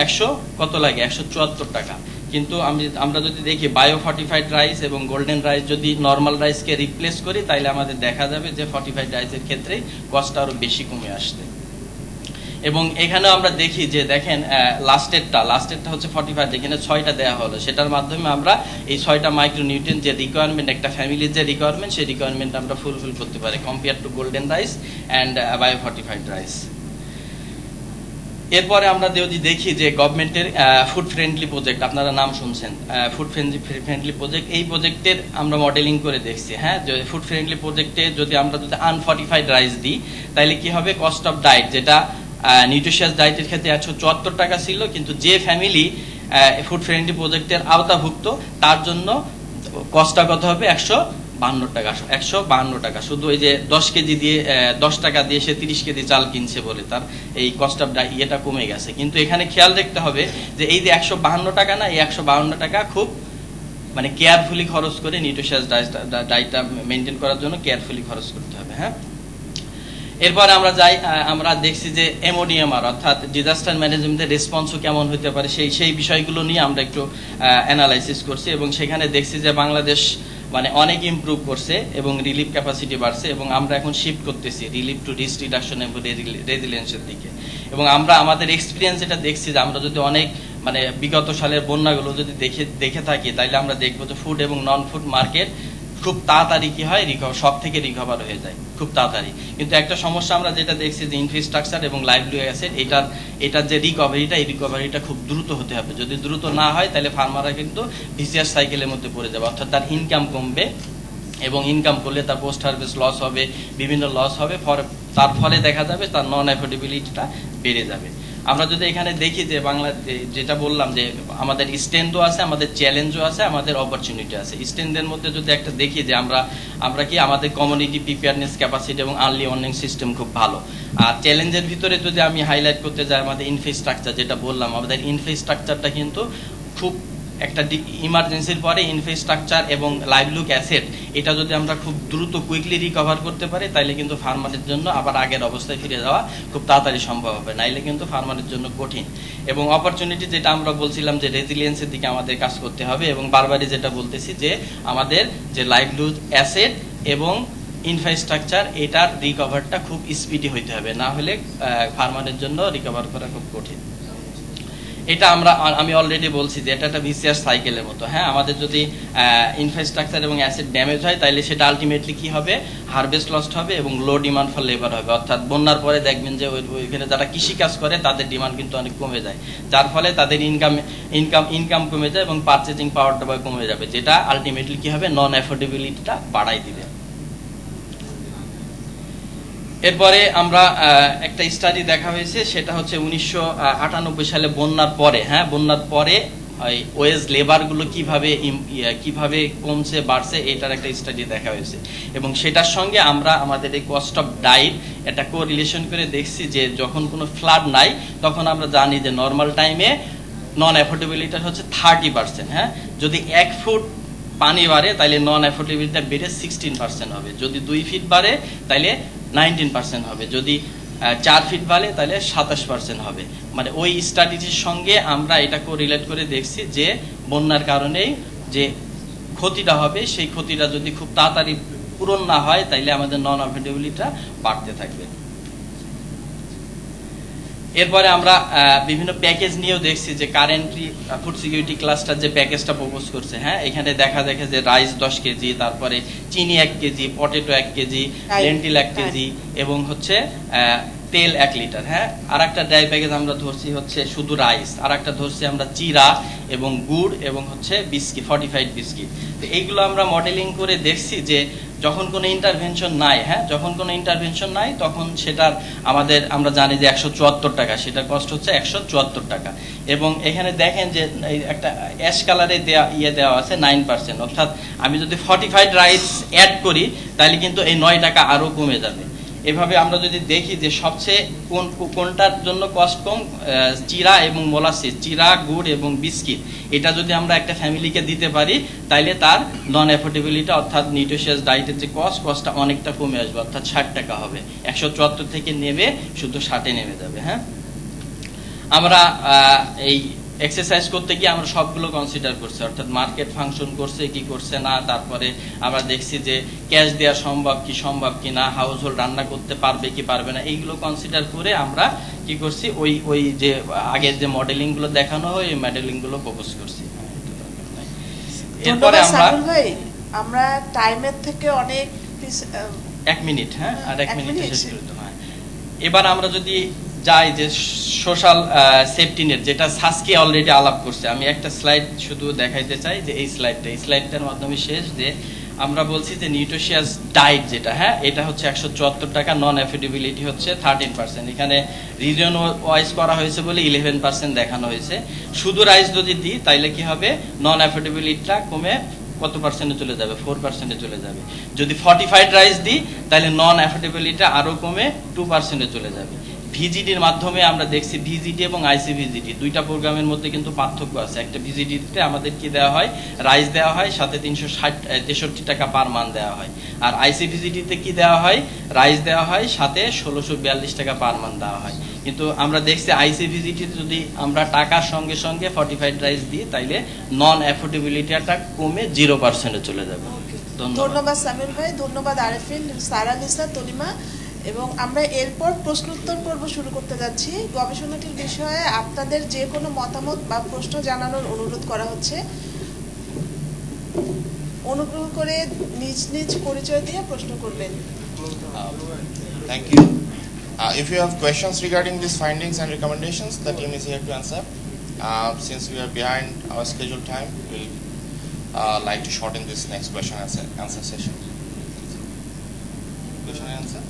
কত লাগে 174 টাকা। কিন্তু আমরা যদি দেখি বায়ো ফর্টিফাইড রাইস এবং গোল্ডেন রাইস যদি নর্মাল রাইসকে রিপ্লেস করি, তাইলে আমাদের দেখা যাবে যে ফর্টিফাইড রাইসের ক্ষেত্রে কস্টটা আরো বেশি কমে আসছে। এবং এখানেও আমরা দেখি যে দেখেন লাস্টেরটা হচ্ছে 45, যেখানে 6টা দেওয়া হলো, সেটার মাধ্যমে আমরা এই 6টা মাইক্রোনিউট্রিয়েন্ট যে রিকোয়ারমেন্ট একটা ফ্যামিলির যে রিকোয়ারমেন্ট, সেই রিকোয়ারমেন্ট আমরা ফুলফিল করতে পারি compare to golden rice and bio fortified rice. এরপরে আমরা যদি দেখি যে গভর্নমেন্টের ফুড ফ্রেন্ডলি প্রজেক্ট, আপনারা নাম শুনছেন ফুড ফ্রেন্ডলি প্রজেক্ট, এই প্রজেক্টের আমরা মডেলিং করে দেখছি। হ্যাঁ, যে ফুড ফ্রেন্ডলি প্রজেক্টে যদি আমরা আনফর্টিফাইড রাইস দিই তাহলে কি হবে, কস্ট অফ ডায়েট যেটা নিউট্রিশিয়াস ডায়েটের ক্ষেত্রে 174 টাকা ছিল, কিন্তু যে ফ্যামিলি ফুড ফ্রেন্ডলি প্রজেক্টের আওতাভুক্ত তার জন্য কস্টটা কত হবে, 152 টাকা। শুধু এই যে 10 কেজি দিয়ে 10 টাকা দিয়ে সে 30 কেজি চাল কিনছে বলে তার এই কস্ট অফ ইয়েটা কমে গেছে। কিন্তু এখানে খেয়াল রাখতে হবে যে এই যে 152 টাকা না, এই 152 টাকা খুব মানে কেয়ারফুলি খরচ করে নিউট্রিশিয়াস ডায়েটটা মেনটেন করার জন্য কেয়ারফুলি খরচ করতে হবে। হ্যাঁ, এরপর আমরা দেখছি যে এমওডিএমআর অর্থাৎ ডিজাস্টার ম্যানেজমেন্টের রেসপন্সও কেমন হতে পারে সেই বিষয়গুলো নিয়ে আমরা একটু অ্যানালাইসিস করছি, এবং সেখানে দেখছি যে বাংলাদেশ মানে অনেক ইমপ্রুভ করছে এবং রিলিফ ক্যাপাসিটি বাড়ছে, এবং আমরা এখন শিফট করতেছি রিলিফ টু রিস্ক রিডাকশন এবং রেজিলিয়েন্সের দিকে। এবং আমরা আমাদের এক্সপিরিয়েন্স এটা দেখছি যে আমরা যদি অনেক মানে বিগত সালের বন্যাগুলো যদি দেখে থাকি তাহলে আমরা দেখবো যে ফুড এবং নন ফুড মার্কেট খুব তাড়াতাড়ি কি হয়, সব থেকে রিকভার হয়ে যায় খুব তাড়াতাড়ি। কিন্তু একটা সমস্যা আমরা যেটা দেখছি যে ইনফ্রাস্ট্রাকচার এবং লাইভলিহুড অ্যাসেট এটার যে রিকভারিটা খুব দ্রুত হতে হবে। যদি দ্রুত না হয় তাহলে ফার্মাররা কিন্তু ভিসিয়াস সাইকেলের মধ্যে পড়ে যাবে, অর্থাৎ তার ইনকাম কমবে, এবং ইনকাম করলে তার পোস্ট হারভেস্ট লস হবে, বিভিন্ন লস হবে, তার ফলে দেখা যাবে তার নন অ্যাফোর্ডেবিলিটিটা বেড়ে যাবে। আমরা যদি এখানে দেখি যে যেটা বললাম যে আমাদের স্ট্রেংথও আছে, আমাদের চ্যালেঞ্জও আছে, আমাদের অপরচুনিটি আছে। স্ট্রেংথের মধ্যে যদি একটা দেখি যে আমরা কি আমাদের কমিউনিটি প্রিপেয়ারনেস ক্যাপাসিটি এবং আর্লি ওয়ার্নিং সিস্টেম খুব ভালো। আর চ্যালেঞ্জের ভিতরে যদি আমি হাইলাইট করতে যাই আমাদের ইনফ্রাস্ট্রাকচার, যেটা বললাম আমাদের ইনফ্রাস্ট্রাকচারটা কিন্তু খুব একটা ইমার্জেন্সির পরে ইনফ্রাস্ট্রাকচার এবং লাইভলিহুড অ্যাসেট এটা যদি আমরা খুব দ্রুত কুইকলি রিকভার করতে পারি তাহলে কিন্তু ফার্মারের জন্য আবার আগের অবস্থায় ফিরে যাওয়া খুব তাড়াতাড়ি সম্ভব হবে, নাইলে কিন্তু ফার্মারের জন্য কঠিন। এবং অপরচুনিটি যেটা আমরা বলছিলাম যে রেজিলিয়েন্সের দিকে আমাদের কাজ করতে হবে, এবং বারবারই যেটা বলতেছি যে আমাদের যে লাইভলিহুড অ্যাসেট এবং ইনফ্রাস্ট্রাকচার এটার রিকভারটা খুব স্পিডি হইতে হবে, না হলে ফার্মারের জন্য রিকভার করা খুব কঠিন। এটা আমি অলরেডি বলছি যে এটা একটা ভিসিয়াস সাইকেলের মতো। হ্যাঁ, আমাদের যদি ইনফ্রাস্ট্রাকচার এবং অ্যাসেট ড্যামেজ হয় তাহলে সেটা আলটিমেটলি কি হবে, হারভেস্ট লস্ট হবে এবং লো ডিমান্ড ফর লেবার হবে, অর্থাৎ বন্যার পরে দেখবেন যে ওইখানে যারা কৃষিকাজ করে তাদের ডিমান্ড কিন্তু অনেক কমে যায়, যার ফলে তাদের ইনকাম কমে যায় এবং পারচেজিং পাওয়ারটা কমে যাবে, যেটা আলটিমেটলি কি হবে, নন অ্যাফোর্ডেবিলিটিটা বাড়াই দিবে। এরপরে আমরা একটা স্টাডি দেখা হয়েছে, সেটা হচ্ছে 1998 সালে বন্যার পরে। হ্যাঁ, বন্যার পরে ওয়েজ লেবারগুলো কিভাবে কমছে বাড়ছে এটার একটা স্টাডি দেখা হয়েছে, এবং সেটার সঙ্গে আমরা আমাদের এই কস্ট অফ ডায়েট একটা কোরিলেশন করে দেখছি যে যখন কোনো ফ্লাড নাই তখন আমরা জানি যে নর্মাল টাইমে নন অ্যাফোর্ডেবিলিটি হচ্ছে 30%। হ্যাঁ, যদি 1 ফুট পানি বাড়ে তাহলে নন অ্যাফোর্ডেবিলিটি বেড়ে 16% হবে, যদি 2 ফিট বাড়ে তাহলে 19% হবে, যদি 4 ফিট বাড়ে তাহলে 27% হবে। মানে ওই স্টাডিটির সঙ্গে আমরা এটা রিলেট করে দেখছি যে বন্যার কারণেই যে ক্ষতিটা হবে সেই ক্ষতিটা যদি খুব তাড়াতাড়ি পূরণ না হয় তাহলে আমাদের নন অ্যাফোর্ডেবিলিটিটা বাড়তে থাকবে। এরপরে আমরা বিভিন্ন প্যাকেজ নিয়েও দেখছি যে কারেন্টলি ফুড সিকিউরিটি ক্লাস্টার যে প্যাকেজটা প্রপোজ করছে। হ্যাঁ, এখানে দেখা যে রাইস 10 কেজি, তারপরে চিনি 1 KG, potato 1 KG, lentil 1 KG এবং হচ্ছে তেল 1 লিটার। হ্যাঁ, আর একটা ড্রাই প্যাকেজ আমরা ধরছি হচ্ছে শুধু রাইস, আর একটা ধরছি আমরা চিরা এবং গুড় এবং হচ্ছে বিস্কিট, ফর্টিফাইড বিস্কিট। তো এইগুলো আমরা মডেলিং করে দেখছি যে যখন কোনো ইন্টারভেনশন নাই, হ্যাঁ, যখন কোনো ইন্টারভেনশন নাই তখন সেটার আমরা জানি যে 174 টাকা, সেটার কস্ট হচ্ছে 174 টাকা। এবং এখানে দেখেন যে একটা অ্যাশ কালারে দেওয়া আছে 9%, অর্থাৎ আমি যদি ফর্টিফাইড রাইস অ্যাড করি তাহলে কিন্তু এই 9 টাকা আরও কমে যাবে। এভাবে আমরা যদি দেখি যে সবচেয়ে কোনটার জন্য কস্ট কম, চিরা এবং মোলাসিস, চিরা, গুড় এবং বিস্কিট, এটা যদি আমরা একটা ফ্যামিলিকে দিতে পারি তাহলে তার নন অ্যাফোর্ডেবিলিটি অর্থাৎ নিউট্রিশিয়াস ডায়েটের যে কস্টটা অনেকটা কমে আসবে, অর্থাৎ 60 টাকা হবে, 174 থেকে নেমে শুধু 60-এ নেমে যাবে। হ্যাঁ, আমরা এই এক্সারসাইজ করতে গিয়ে আমরা সবগুলো কনসিডার করছি, অর্থাৎ মার্কেট ফাংশন করছে কি করছে না, তারপরে আমরা দেখছি যে ক্যাশ দেওয়া সম্ভব কি না, হাউস হোল্ড রান্না করতে পারবে কি পারবে না, এইগুলো কনসিডার করে আমরা কি করছি ওই যে আগের যে মডেলিং গুলো দেখানো হয় এই মডেলিং গুলো প্রপোজ করছি। এরপরে আমরা টাইমের থেকে অনেক 1 মিনিট, হ্যাঁ, আর 1 মিনিট শেষ করতে হয়। এবার আমরা যদি যাই যে সোশ্যাল সেফটি নেট, যেটা সাসকি অলরেডি আলাপ করছে, আমি একটা স্লাইড শুধু দেখাইতে চাই যে এই স্লাইডটার মাধ্যমে শেষ, যে আমরা বলছি যে নিউট্রিশিয়াস ডায়েট যেটা, হ্যাঁ, এটা হচ্ছে 174 টাকা, নন অ্যাফোর্ডেবিলিটি হচ্ছে 13%। এখানে রিজন ওয়াইজ করা হয়েছে বলে 11% দেখানো হয়েছে। শুধু রাইস যদি দিই তাইলে কি হবে, নন অ্যাফোর্ডেবিলিটিটা কমে কত পার্সেন্টে চলে যাবে, 4% চলে যাবে। যদি ফর্টিফাইড রাইস দিই তাহলে নন অ্যাফোর্ডেবিলিটিটা আরও কমে 2% চলে যাবে। ভিজিডির মাধ্যমে আমরা দেখছি, ভিজিডি এবং আইসিভিজিডি দুইটা প্রোগ্রামের মধ্যে কিন্তু পার্থক্য আছে। একটা ভিজিডিতে আমাদের কি দেওয়া হয়, রাইস দেওয়া হয়, সাথে 363 টাকা পার মান দেওয়া হয়। আর আইসিভিজিডিতে কি দেওয়া হয়, রাইস দেওয়া হয়, সাথে 1642 টাকা পার মান দেওয়া হয়। কিন্তু আমরা দেখছি আইসিভিজিডিতে যদি আমরা টাকার সঙ্গে সঙ্গে ফর্টিফাইড রাইস দিই তাইলে নন অ্যাফোর্ডেবিলিটিটা কমে 0%-এ চলে যাবে। ধন্যবাদ সামির ভাই, ধন্যবাদ আরেফিন, সারা লিসা, তলিমা। এবং আমরা এরপর প্রশ্নোত্তর পর্ব শুরু করতে যাচ্ছি। গবেষণাটির বিষয়ে আপনাদের যে কোনো মতামত বা প্রশ্ন জানানোর অনুরোধ করা হচ্ছে। অনুগ্রহ করে নিজ নিজ পরিচয় দিয়ে প্রশ্ন করবেন। Thank you. If you have questions regarding these findings and recommendations, the team is here to answer. Since we are behind our scheduled time, we'll like to shorten this next question answer session. Question and answer.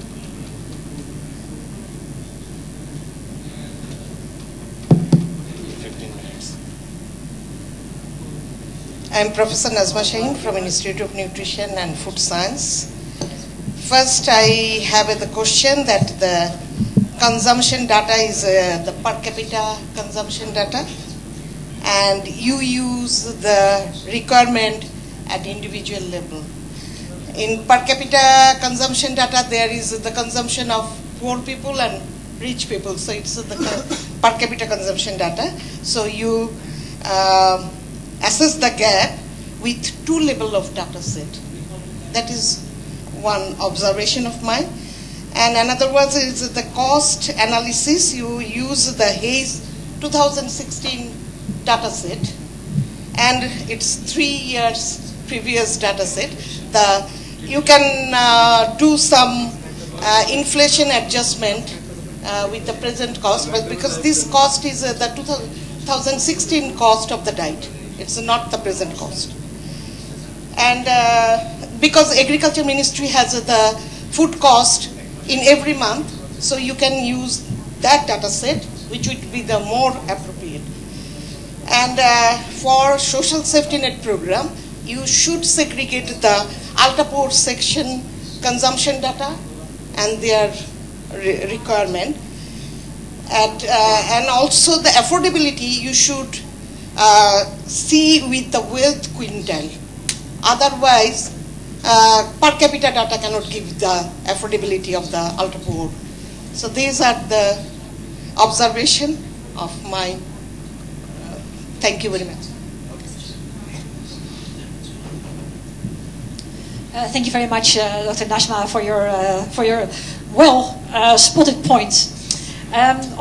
I'm Professor Nazma Shaheen from Institute of Nutrition and Food Science. First, I have the question that the consumption data is the per capita consumption data, and you use the requirement at individual level. In per capita consumption data, there is the consumption of poor people and rich people, so it's the per capita consumption data. So you assess the gap with two level of data set. That is one observation of mine. And another one is the cost analysis. You use the Hayes 2016 data set, and it's 3 years previous data set. You can do some inflation adjustment with the present cost, but because this cost is the 2016 cost of the diet. It's not the present cost. And because Agriculture Ministry has the food cost in every month, so you can use that data set, which would be the more appropriate. And for social safety net program, you should segregate the ultra-poor section consumption data and their requirement. And also the affordability you should see with the wealth quintile. Otherwise, per capita data cannot give the affordability of the ultra poor. So these are the observation of my. Thank you very much. Thank you very much, Dr. Nashma, for your well spotted points.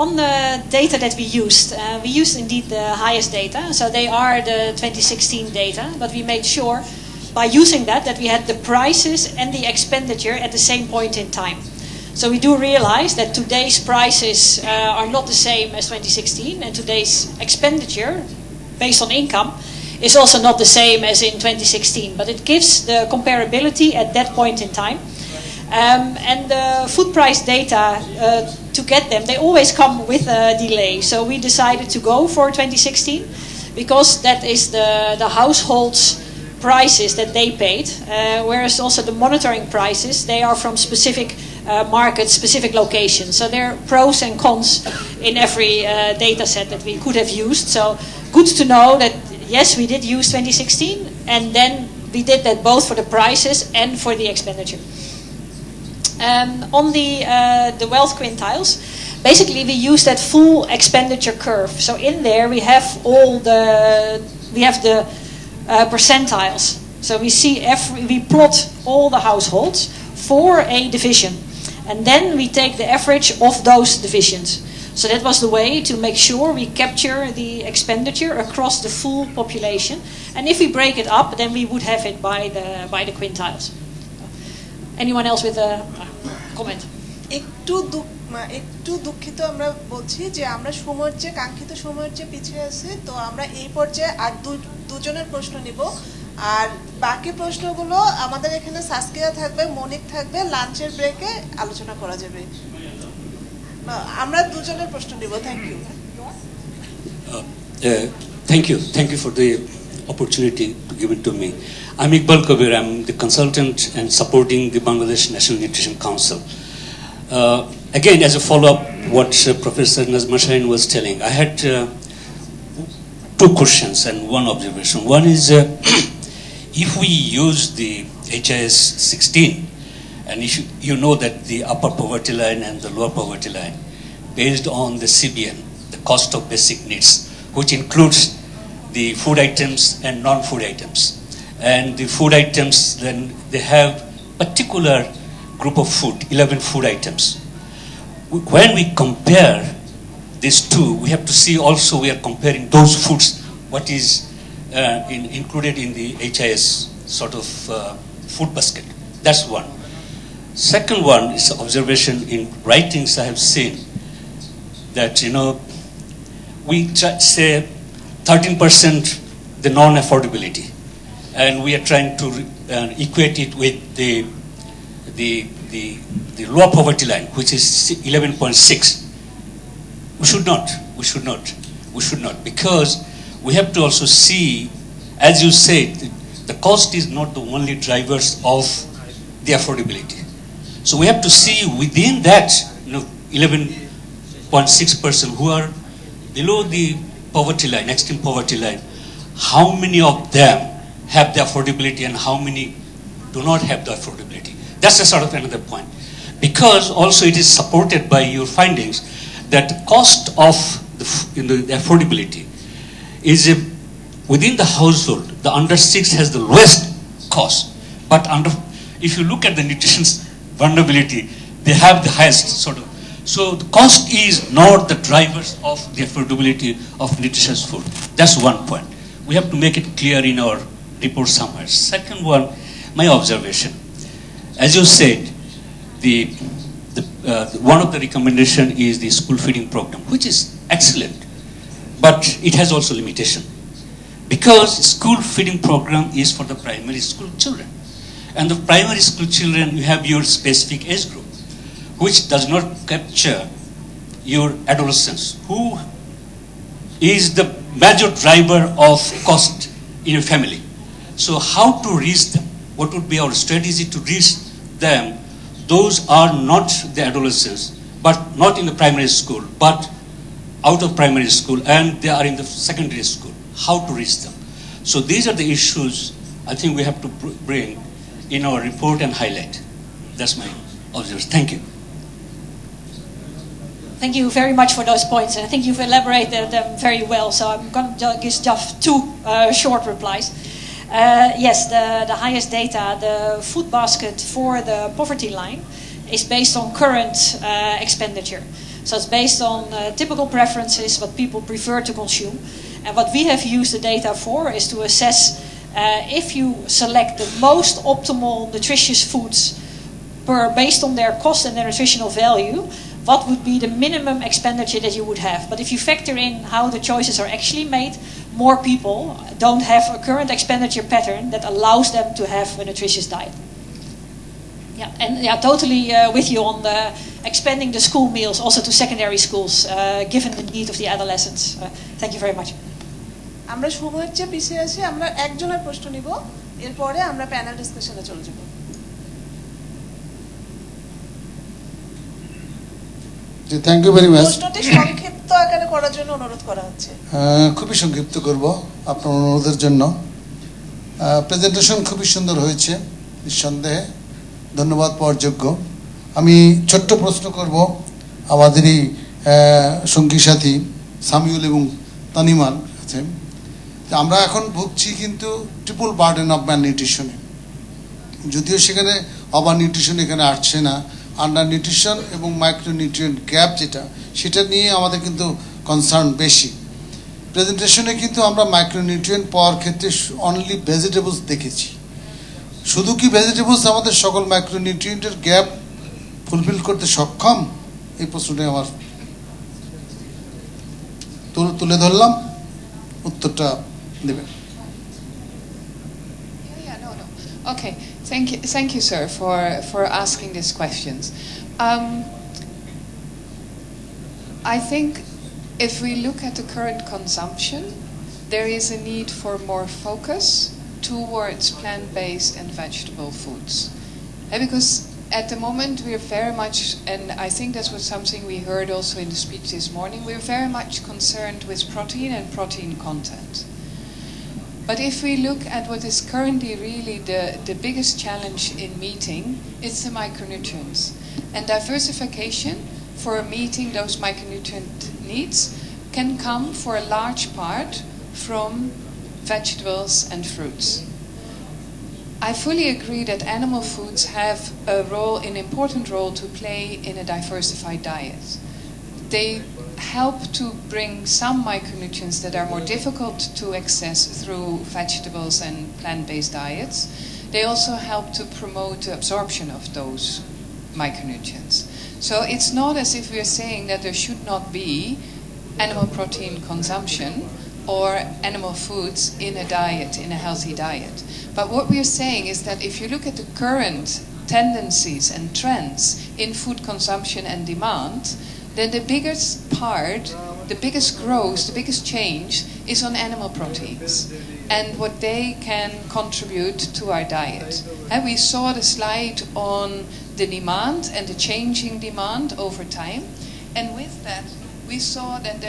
On the data that we used indeed the highest data, so they are the 2016 data, but we made sure by using that we had the prices and the expenditure at the same point in time. So we do realize that today's prices are not the same as 2016, and today's expenditure based on income is also not the same as in 2016, but it gives the comparability at that point in time. And the food price data, to get them, they always come with a delay. So we decided to go for 2016 because that is the households' prices that they paid, whereas also the monitoring prices, they are from specific markets, specific locations. So there are pros and cons in every data set that we could have used. So good to know that, yes, we did use 2016, and then we did that both for the prices and for the expenditure. On the wealth quintiles, basically we use that full expenditure curve. So in there we have the percentiles. So we plot all the households for a division, and then we take the average of those divisions. So that was the way to make sure we capture the expenditure across the full population. And if we break it up, then we would have it by the quintiles. Anyone else with a comment? একটু একটু দুঃখিত আমরা বলছি যে আমরা সময়ের চেয়ে কাঙ্ক্ষিত সময়ের চেয়ে পিছিয়ে আছি, তো আমরা এই পর্যায়ে আর দুজনের প্রশ্ন নিব, আর বাকি প্রশ্নগুলো আমাদের এখানে সাসকিয়া থাকবে, মনিক থাকবে, লাঞ্চের ব্রেকে আলোচনা করা যাবে। আমরা দুজনের প্রশ্ন নিব। Thank you. Thank you for the opportunity given to me. I'm Iqbal Kabir. I'm the consultant and supporting the Bangladesh National Nutrition Council. Again, as a follow-up, what Professor Nazma Shaheen was telling, I had two questions and one observation. One is, if we use the HIS 16, and you know that the upper poverty line and the lower poverty line, based on the CBN, the cost of basic needs, which includes the food items and non-food items. And the food items, then they have particular group of food, 11 food items. When we compare these two, we have to see also we are comparing those foods, what is included in the HIS sort of food basket. That's one. Second one is observation in writings I have seen that, we say 13% the non-affordability, and we are trying to equate it with the lower poverty line, which is 11.6. We should not, because we have to also see, as you said, the cost is not the only drivers of the affordability. So we have to see within that, 11.6% who are below the poverty line, extreme poverty line, how many of them have the affordability and how many do not have the affordability. That's a sort of another point. Because also it is supported by your findings that the cost of the affordability is within the household, the under 6 has the lowest cost. But if you look at the nutrition vulnerability, they have the highest sort of. So the cost is not the drivers of the affordability of nutritious food. That's one point. We have to make it clear in our report somewhere. Second one, my observation. As you said, one of the recommendation is the school feeding program, which is excellent, but it has also limitation. Because school feeding program is for the primary school children. And the primary school children, you have your specific age group, which does not capture your adolescents, who is the major driver of cost in a family. So how to reach them? What would be our strategy to reach them? Those are not the adolescents, but not in the primary school, but out of primary school, and they are in the secondary school. How to reach them? So these are the issues I think we have to bring in our report and highlight. That's my observation. Thank you. Thank you very much for those points, and I think you've elaborated them very well, so I'm going to give just two short replies. Yes, the highest data, the food basket for the poverty line is based on current expenditure. So it's based on typical preferences, what people prefer to consume. And what we have used the data for is to assess if you select the most optimal nutritious foods based on their cost and their nutritional value, what would be the minimum expenditure that you would have. But if you factor in how the choices are actually made, more people don't have a current expenditure pattern that allows them to have a nutritious diet. Yeah, and totally with you on expanding the school meals also to secondary schools, given the need of the adolescents. Thank you very much. আমরা সময়ের চেয়ে পিছিয়ে আছি, আমরা একজনের প্রশ্ন নিব, এরপরে আমরা প্যানেল ডিসকাশনে চলে যাব। Thank you very much. প্রশ্নটি সংক্ষিপ্ত আকারে করার জন্য অনুরোধ করা হচ্ছে। খুবই সংক্ষিপ্ত করব আপনার অনুরোধের জন্য। প্রেজেন্টেশন খুবই সুন্দর হয়েছে, নিঃসন্দেহে ধন্যবাদ পাওয়ার যোগ্য। আমি ছোট্ট প্রশ্ন করব আমাদেরই সঙ্গী সাথী সামিউল এবং তানিমার কাছে। আমরা এখন ভুগছি কিন্তু ট্রিপল বার্ডেন অফ ম্যাল নিউট্রিশনে, যদিও সেখানে ওভার নিউট্রিশন এখানে আসছে না, আন্ডার নিউট্রিশন এবং মাইক্রোনিউট্রিয়েন্ট গ্যাপ সেটা নিয়ে আমাদের কিন্তু কনসার্ন বেশি। প্রেজেন্টেশনে কিন্তু আমরা মাইক্রোনিউট্রিয়েন্ট পাওয়ার ক্ষেত্রে অনলি ভেজিটেবলস দেখেছি। শুধু কি ভেজিটেবলস আমাদের সকল মাইক্রোনিউট্রিয়েন্টের গ্যাপ ফুলফিল করতে সক্ষম? এই প্রশ্নটি আমার তুলে ধরলাম, উত্তরটা দেবেন। Okay, thank you, sir, for asking these questions. I think if we look at the current consumption, there is a need for more focus towards plant-based and vegetable foods. And because at the moment we're very much, and I think that was something we heard also in the speech this morning, we're very much concerned with protein and protein content. But if we look at what is currently really the biggest challenge in meeting, it's the micronutrients. And diversification for meeting those micronutrient needs can come for a large part from vegetables and fruits. I fully agree that animal foods have an important role to play in a diversified diet. They help to bring some micronutrients that are more difficult to access through vegetables and plant-based diets. They also help to promote the absorption of those micronutrients. So it's not as if we're saying that there should not be animal protein consumption or animal foods in a diet, in a healthy diet. But what we're saying is that if you look at the current tendencies and trends in food consumption and demand, then the biggest part, the biggest growth, the biggest change is on animal proteins and what they can contribute to our diet. And we saw the slide on the demand and the changing demand over time, and with that we saw that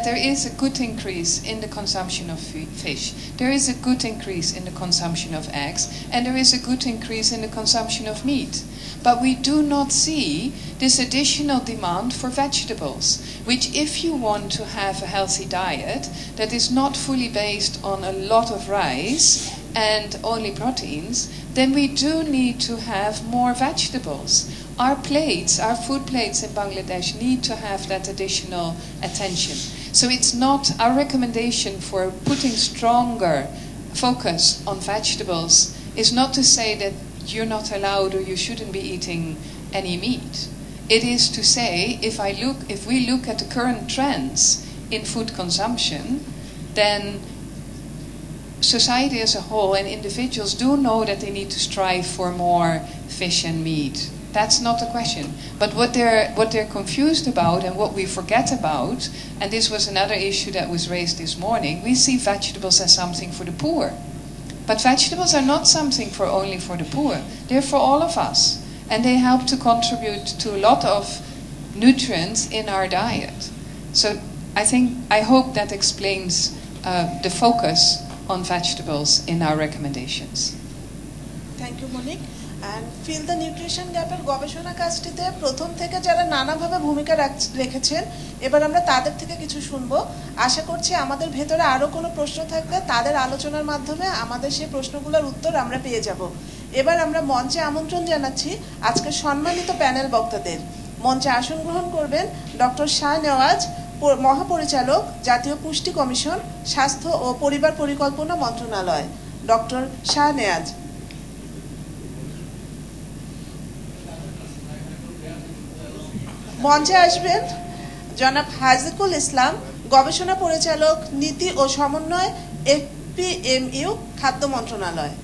there is a good increase in the consumption of fish. There is a good increase in the consumption of eggs, and there is a good increase in the consumption of meat. But we do not see this additional demand for vegetables, which if you want to have a healthy diet that is not fully based on a lot of rice and only proteins, then we do need to have more vegetables. Our plates, our food plates in Bangladesh need to have that additional attention. So it's not our recommendation for putting stronger focus on vegetables is not to say that you're not allowed or you shouldn't be eating any meat. It is to say, if we look at the current trends in food consumption, then society as a whole and individuals do know that they need to strive for more fish and meat. That's not the question. But what they're confused about and what we forget about, and this was another issue that was raised this morning, we see vegetables as something for the poor. But vegetables are not something only for the poor. They're for all of us. And they help to contribute to a lot of nutrients in our diet. So I hope that explains the focus on vegetables in our recommendations. Thank you, Monique. And Fill the Nutrition Gap-এর গবেষণা কাজটিতে প্রথম থেকে যারা নানাভাবে ভূমিকা রেখেছেন, এবার আমরা তাদের থেকে কিছু শুনবো। আশা করছি আমাদের ভেতরে আরো কোনো প্রশ্ন থাকলে তাদের আলোচনার মাধ্যমে আমাদের সেই প্রশ্নগুলোর উত্তর আমরা পেয়ে যাব। এবার আমরা মঞ্চে আমন্ত্রণ জানাচ্ছি আজকের সম্মানিত প্যানেল বক্তাদের। মঞ্চে আসন গ্রহণ করবেন ডক্টর শাহ নেওয়াজ, মহাপরিচালক, জাতীয় পুষ্টি কমিশন, স্বাস্থ্য ও পরিবার পরিকল্পনা মন্ত্রণালয়। ডক্টর শাহ নেওয়াজ। মঞ্চে আসবেন জনাব হাজিকুল ইসলাম, গবেষণা পরিচালক, নীতি ও সমন্বয়, এফপিএমইউ, খাদ্য মন্ত্রণালয়।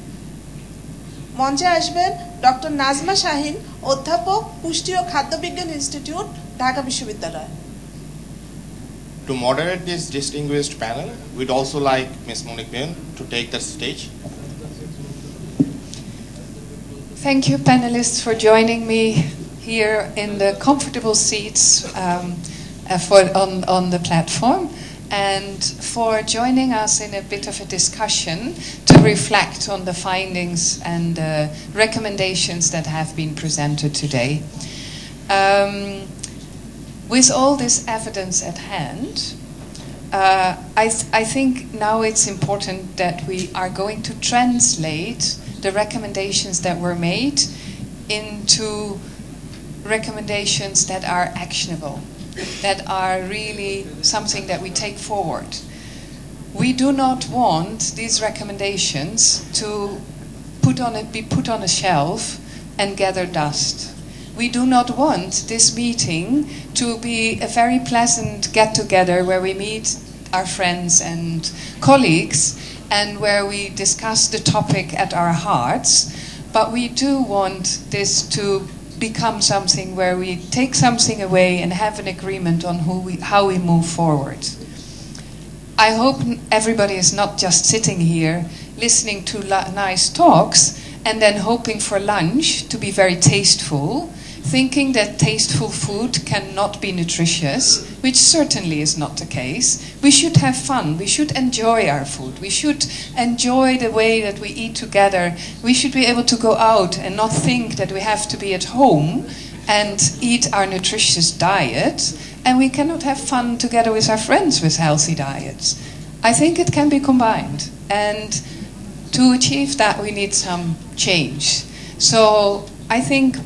মঞ্চে আসবেন ডক্টর নাজমা শাহিন, অধ্যাপক, পুষ্টি ও খাদ্য বিজ্ঞান ইনস্টিটিউট, ঢাকা বিশ্ববিদ্যালয়। To moderate this distinguished panel, we'd also like Ms. Monique Bin to take the stage. Thank you, panelists, for joining me here in the comfortable seats on the platform, and for joining us in a bit of a discussion to reflect on the findings and recommendations that have been presented today. With all this evidence at hand, I think now it's important that we are going to translate the recommendations that were made into recommendations that are actionable, that are really something that we take forward. We do not want these recommendations to be put on a shelf and gather dust. we do not want this meeting to be a very pleasant get-together where we meet our friends and colleagues and where we discuss the topic at our hearts, but we do want this to become something where we take something away and have an agreement on how we move forward. I hope everybody is not just sitting here listening to nice talks and then hoping for lunch to be very tasteful, thinking that tasteful food cannot be nutritious, which certainly is not the case. We should have fun. We should enjoy our food. We should enjoy the way that we eat together. We should be able to go out and not think that we have to be at home and eat our nutritious diet, and we cannot have fun together with our friends with healthy diets. I think it can be combined, and to achieve that we need some change. So I think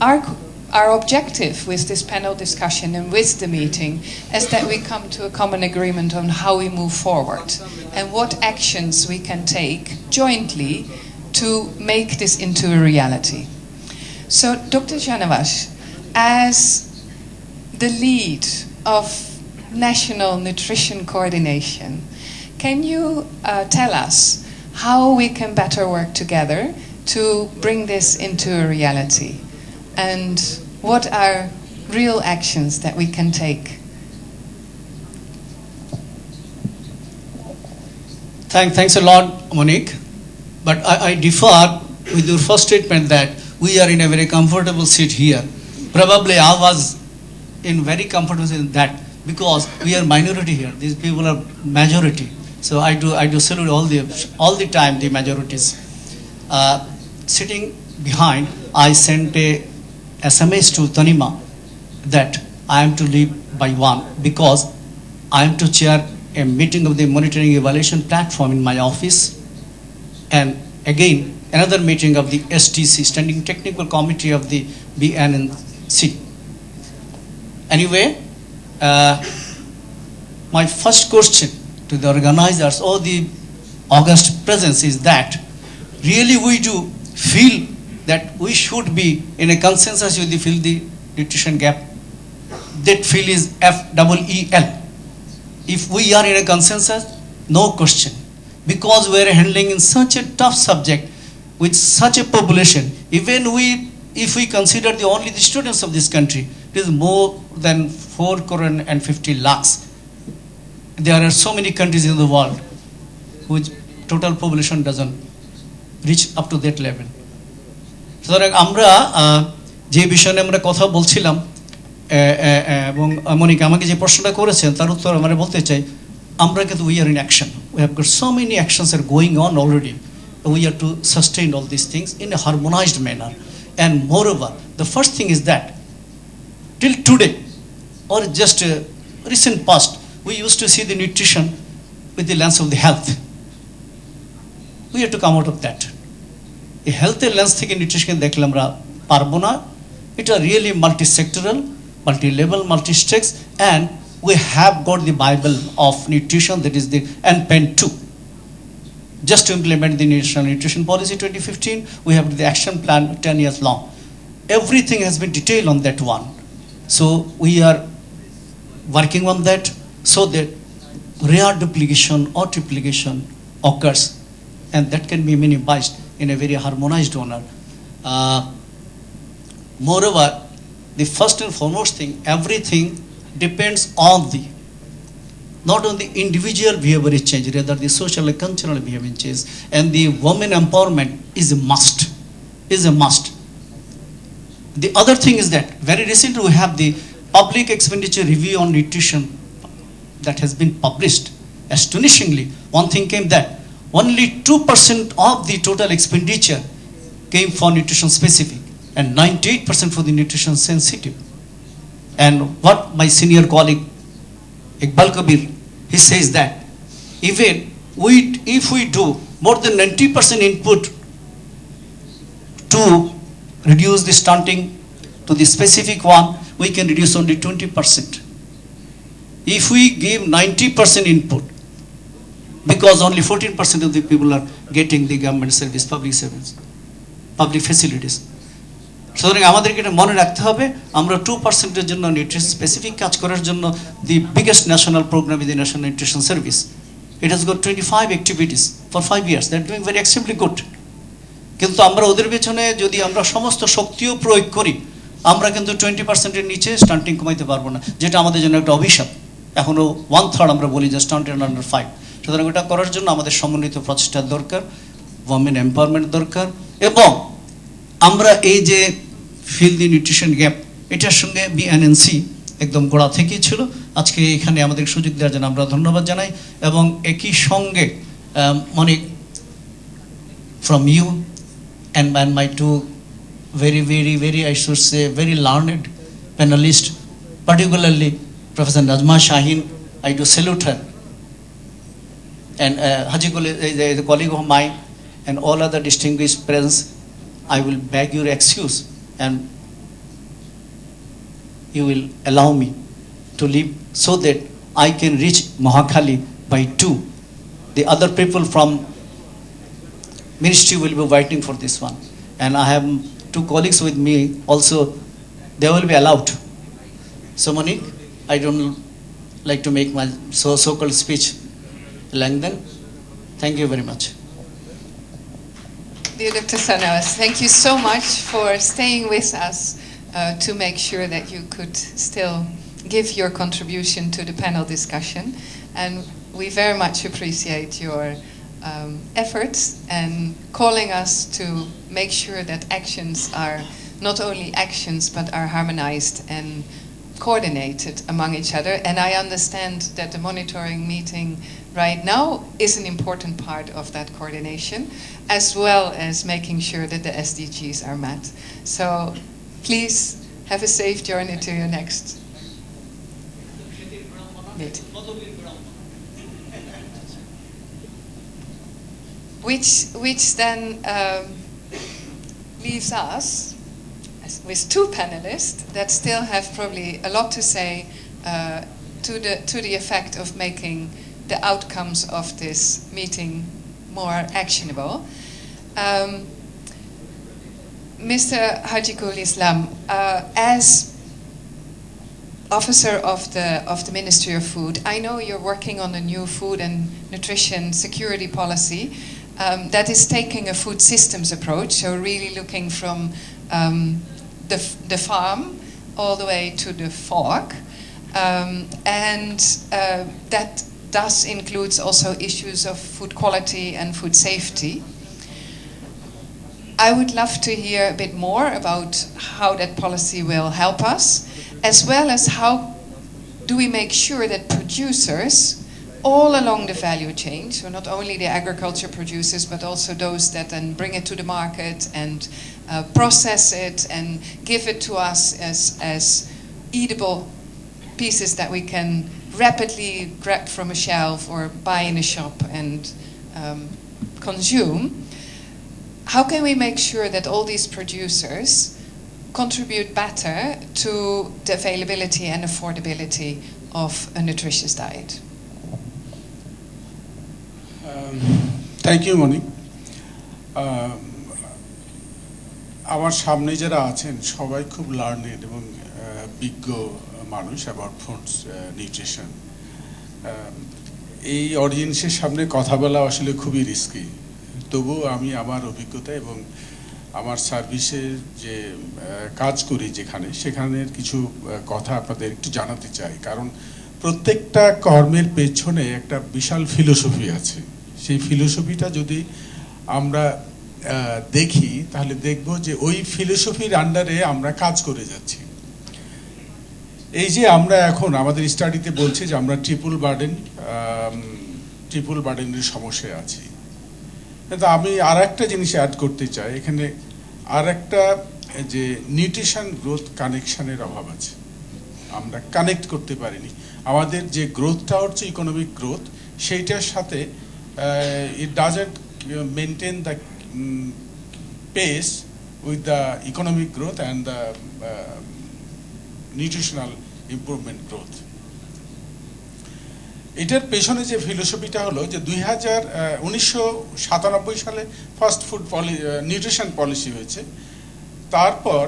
our objective with this panel discussion and with the meeting is that we come to a common agreement on how we move forward and what actions we can take jointly to make this into a reality. So, Dr. Janavas, as the lead of National Nutrition Coordination, can you tell us how we can better work together to bring this into a reality? And what are real actions that we can take? Thanks a lot, Monique. But I differ with your first statement that we are in a very comfortable seat here. Probably I was in very comfortable seat in that because we are minority here. These people are majority. So I do salute all the time the majorities. Sitting behind, I sent a SMS to Tanima that I am to leave by 1 because I am to chair a meeting of the monitoring evaluation platform in my office, and again another meeting of the STC, Standing Technical Committee of the BNNC. Anyway, my first question to the organizers or the August presence is that really we do feel that we should be in a consensus with the fill the nutrition gap. That fill is FEEL. If we are in a consensus, no question. Because we are handling in such a tough subject with such a population, even if we consider only the students of this country, it is more than 4 crore and 50 lakhs. There are so many countries in the world which total population doesn't reach up to that level. সুতরাং আমরা যে বিষয়ে আমরা কথা বলছিলাম এবং মনিকা আমাকে যে প্রশ্নটা করেছেন তার উত্তর আমরা বলতে চাই আমরা কিন্তু we are in action. We have got so many actions are going on already. We have to sustain all these things in a harmonized manner. And moreover, the first thing is that till today or just recent past, we used to see the nutrition with the lens of the health. We have to come out of that. A healthy lens থেকে nutrition দেখলে আমরা পারবো না. It are really multi-sectoral, multi-level, multi-stakes, and we have got the Bible of nutrition, that is the NPEN 2. Just to implement the National Nutrition Policy 2015, we have the action plan 10 years long. Everything has been detailed on that one. So we are working on that so that rare duplication or triplication occurs, and that can be minimized in a very harmonized manner. Moreover, the first and foremost thing, everything depends on not on the individual behavior change, rather the social and cultural behavior change, and the women empowerment is a must. The other thing is that very recently we have the public expenditure review on nutrition that has been published. Astonishingly, one thing came that only 2% of the total expenditure came for nutrition specific and 98% for the nutrition sensitive. And what my senior colleague Iqbal Kabir, he says that even if we do more than 90% input to reduce the stunting to the specific one, we can reduce only 20%. If we give 90% input, because only 14% of the people are getting the government service, public service, public facilities. সুতরাং আমাদেরকে এটা মনে রাখতে হবে, আমরা 2%-এর জন্য nutrition specific কাজ করার জন্য দি biggest national programme is the national nutrition service. It has got 25 activities for 5 years, that doing very extremely good. কিন্তু আমরা ওদের পেছনে যদি আমরা সমস্ত শক্তিও প্রয়োগ করি, আমরা কিন্তু 20%-এর নিচে স্টান্টিং কমাইতে পারবো না, যেটা আমাদের জন্য একটা অভিশাপ। এখনও 1/3 আমরা বলি যে স্টান্টেড আন্ডার 5। সুতরাং এটা করার জন্য আমাদের সমন্বিত প্রচেষ্টার দরকার, ওমেন এম্পাওয়ারমেন্ট দরকার, এবং আমরা এই যে ফিল দি নিউট্রিশন গ্যাপ, এটার সঙ্গে বিএনএনসি একদম গোড়া থেকেই ছিল। আজকে এখানে আমাদের সুযোগ দেওয়ার জন্য আমরা ধন্যবাদ জানাই, এবং একই সঙ্গে অনেক from you and my two very I should say very learned panelists, particularly Professor Najma Shaheen, I do salute her, and Haji is a colleague of mine, and all other distinguished presence. I will beg your excuse, and you will allow me to leave so that I can reach Mahakali by 2. The other people from ministry will be waiting for this one, and I have 2 colleagues with me also. They will be allowed. So Monique, I don't like to make my so-called speech lengthen. Thank you very much. Dear Dr. Sanos, thank you so much for staying with us to make sure that you could still give your contribution to the panel discussion. And we very much appreciate your efforts and calling us to make sure that actions are not only actions but are harmonized and coordinated among each other. And I understand that the monitoring meeting right now is an important part of that coordination, as well as making sure that the SDGs are met. So please have a safe journey to your next meeting. Which then leaves us with 2 panelists that still have probably a lot to say to the effect of making the outcomes of this meeting more actionable. Mr. Hajikul Islam, as officer of the Ministry of Food, I know you're working on a new food and nutrition security policy that is taking a food systems approach, so really looking from the farm all the way to the fork, and that thus includes also issues of food quality and food safety. I would love to hear a bit more about how that policy will help us, as well as how do we make sure that producers all along the value chain, so not only the agriculture producers, but also those that then bring it to the market and process it and give it to us as eatable pieces that we can rapidly grab from a shelf or buy in a shop and consume. How can we make sure that all these producers contribute better to the availability and affordability of a nutritious diet? Thank you Monique. আমার সামনে যারা আছেন সবাই খুব learned এবং বিজ্ঞ মানুষ about foods nutrition. এই অডিয়েন্সের সামনে কথা বলা আসলে খুবই রিস্কি, তবু আমি আমার অভিজ্ঞতা এবং আমার সার্ভিসের যে কাজ করি সেখানের কিছু কথা আপনাদের একটু জানাতে চাই। কারণ প্রত্যেকটা কর্মের পেছনে একটা বিশাল ফিলোসফি আছে। সেই ফিলোসফিটা যদি আমরা দেখি তাহলে দেখব যে ওই ফিলোসফির আন্ডারে আমরা কাজ করে যাচ্ছি। এই যে আমরা এখন আমাদের স্টাডিতে বলছি যে আমরা ট্রিপল বার্ডেনের সমস্যায় আছি, কিন্তু আমি আর একটা জিনিস অ্যাড করতে চাই। এখানে আর একটা যে নিউট্রিশন গ্রোথ কানেকশনের অভাব আছে, আমরা কানেক্ট করতে পারিনি। আমাদের যে গ্রোথটা হচ্ছে ইকোনমিক গ্রোথ, সেইটার সাথে it doesn't maintain the pace with the economic growth and the nutritional improvement growth. এটার পেছনে যে ফিলোসফিটা হলো যে 1997 সালে ফার্স্ট ফুড নিউট্রিশন পলিসি হয়েছে। তারপর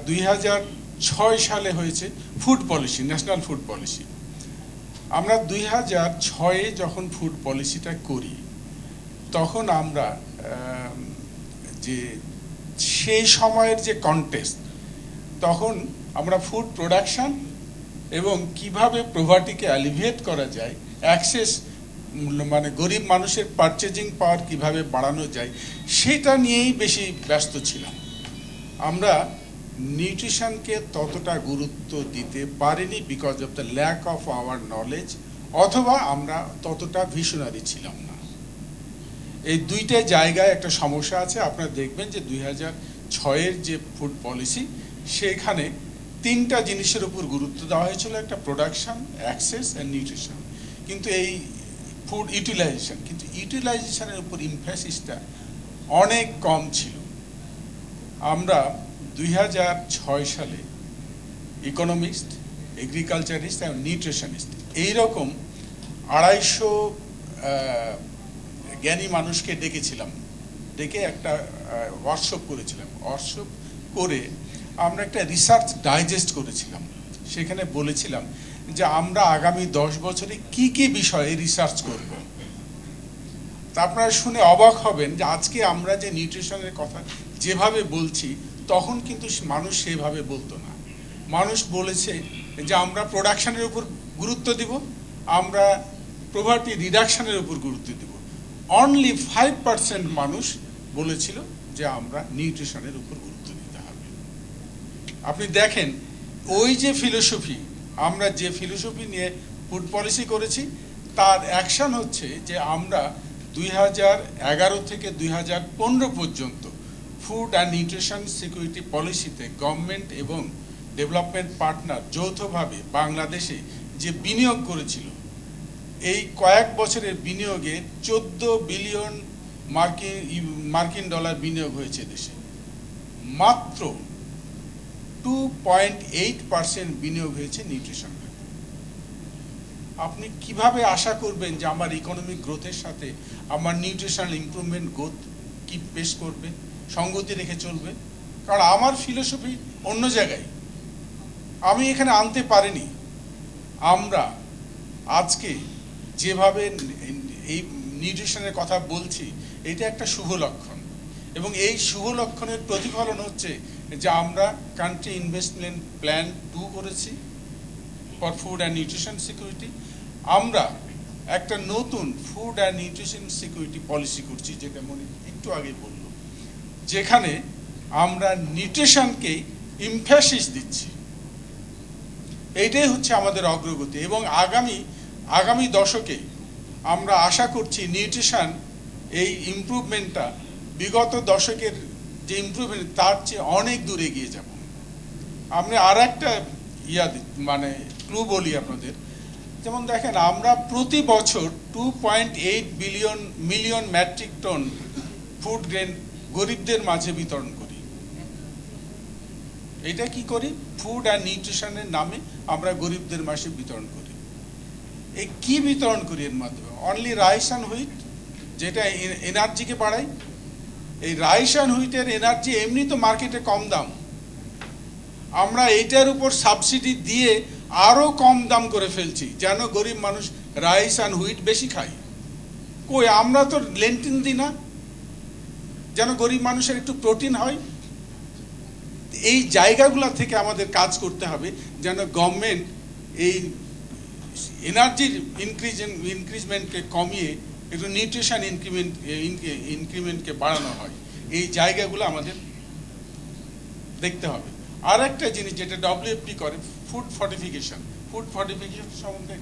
2006 সালে হয়েছে food policy, national food policy. আমরা 2006-এ যখন ফুড পলিসিটা করি তখন আমরা যে সেই সময়ের যে কনটেক্সট, তখন আমরা ফুড প্রোডাকশন এবং কিভাবে প্রভার্টিকে অ্যালিভিয়েট করা যায়, অ্যাক্সেস মানে গরিব মানুষের পারচেজিং পাওয়ার কিভাবে বাড়ানো যায়, সেটা নিয়েই বেশি ব্যস্ত ছিলাম। আমরা নিউট্রিশনকে ততটা গুরুত্ব দিতে পারিনি because of the lack of our knowledge, অথবা আমরা ততটা ভিশনারি ছিলাম না। এই দুইটা জায়গায় একটা সমস্যা আছে। আপনারা দেখবেন যে 2006-এর যে ফুড পলিসি, সেখানে 3টা জিনিসের উপর গুরুত্ব দেওয়া হয়েছিল, একটা প্রোডাকশন, অ্যাক্সেস অ্যান্ড নিউট্রিশন, কিন্তু এই ফুড ইউটিলাইজেশন, কিন্তু ইউটিলাইজেশনের উপর ইমফ্যাসিসটা অনেক কম ছিল। আমরা 2006 সালে ইকোনমিস্ট, এগ্রিকালচারিস্ট এবং নিউট্রিশনিস্ট এইরকম 250 জ্ঞানী মানুষকে ডেকেছিলাম, ডেকে একটা ওয়ার্কশপ করেছিলাম। ওয়ার্কশপ করে আমরা একটা রিসার্চ ডাইজেস্ট করেছিলাম। সেখানে বলেছিলাম যে আমরা আগামী 10 বছরে কি কি বিষয়ে রিসার্চ করব। তা আপনারা শুনে অবাক হবেন যে আজকে আমরা যে নিউট্রিশনের কথা যেভাবে বলছি, তখন কিন্তু মানুষ সেভাবে বলতো না। মানুষ বলেছে যে আমরা প্রোডাকশনের উপর গুরুত্ব দিব, আমরা প্রভার্টি রিডাকশনের উপর গুরুত্ব দিব। অনলি 5% মানুষ বলেছিল যে আমরা নিউট্রিশনের উপর গুরুত্ব দিতে হবে। আপনি দেখেন ওই যে ফিলোসফি, আমরা যে ফিলোসফি নিয়ে ফুড পলিসি করেছি, তার অ্যাকশন হচ্ছে যে আমরা 2011 থেকে 2015 পর্যন্ত ফুড অ্যান্ড নিউট্রিশন সিকিউরিটি পলিসিতে গভর্নমেন্ট এবং ডেভেলপমেন্ট পার্টনার যৌথভাবে বাংলাদেশে যে বিনিয়োগ করেছিল, এই কয়েক বছরের বিনিয়োগে 14 বিলিয়ন মার্কিন ডলার বিনিয়োগ হয়েছে দেশে। মাত্র 2.8% বিনিয়োগ হয়েছে নিউট্রিশন। আপনি কিভাবে আশা করবেন যে আমার ইকোনমিক গ্রোথের সাথে আমার নিউট্রিশনাল ইমপ্রুভমেন্ট গ্রোথ কি পেশ করবে, সঙ্গতি রেখে চলবে? কারণ আমার ফিলোসফি অন্য জায়গায়, আমি এখানে আনতে পারিনি। আমরা আজকে যেভাবে এই নিউট্রিশনের কথা বলছি, এটা একটা শুভ লক্ষণ, এবং এই শুভ লক্ষণের প্রতিফলন হচ্ছে যে আমরা কান্ট্রি ইনভেস্টমেন্ট প্ল্যান 2 করেছি for food and nutrition security. আমরা একটা নতুন food and nutrition security policy করছি, যেটা মনে একটু আগে বলল, যেখানে আমরা নিউট্রিশনকে ইমফ্যাসিস দিচ্ছি। এইটাই হচ্ছে আমাদের অগ্রগতি, এবং আগামী দশকে আমরা আশা করছি নিউট্রিশন এই ইমপ্রুভমেন্টটা বিগত দশকের যে ইমপ্রুভমেন্ট তার চেয়ে অনেক দূর এগিয়ে যাব। আমি আর একটা মানে ক্লু বলি আপনাদের, যেমন দেখেন আমরা প্রতি বছর 2.8 million metric ton food grain গরিবদের মাঝে বিতরণ করি। এটা কি করি? ফুড অ্যান্ড নিউট্রিশনের নামে আমরা গরিবদের মাঝে বিতরণ করি। এই কি বিতরণ করি এর মাধ্যমে? অনলি রাইস অ্যান্ড হুইট, যেটা এনার্জিকে বাড়ায়। এই রাইস অ্যান্ড হুইটের এনার্জি এমনি তো মার্কেটে কম দাম, আমরা এইটার উপর সাবসিডি দিয়ে আরো কম দাম করে ফেলছি যেন গরিব মানুষ রাইস অ্যান্ড হুইট বেশি খায়। কই, আমরা তো লেন্টিন দিই না যেন গরিব মানুষের একটু প্রোটিন হয়। এই জায়গাগুলো থেকে আমাদের কাজ করতে হবে যেন গভর্নমেন্ট এই এনার্জির ইনক্রিজমেন্টকে কমিয়ে একটু নিউট্রিশন ইনক্রিমেন্টকে বাড়ানো হয়। এই জায়গাগুলো আমাদের দেখতে হবে। আর একটা জিনিস যেটা WFP করে, ফুড ফর্টিফিকেশন সম্বন্ধে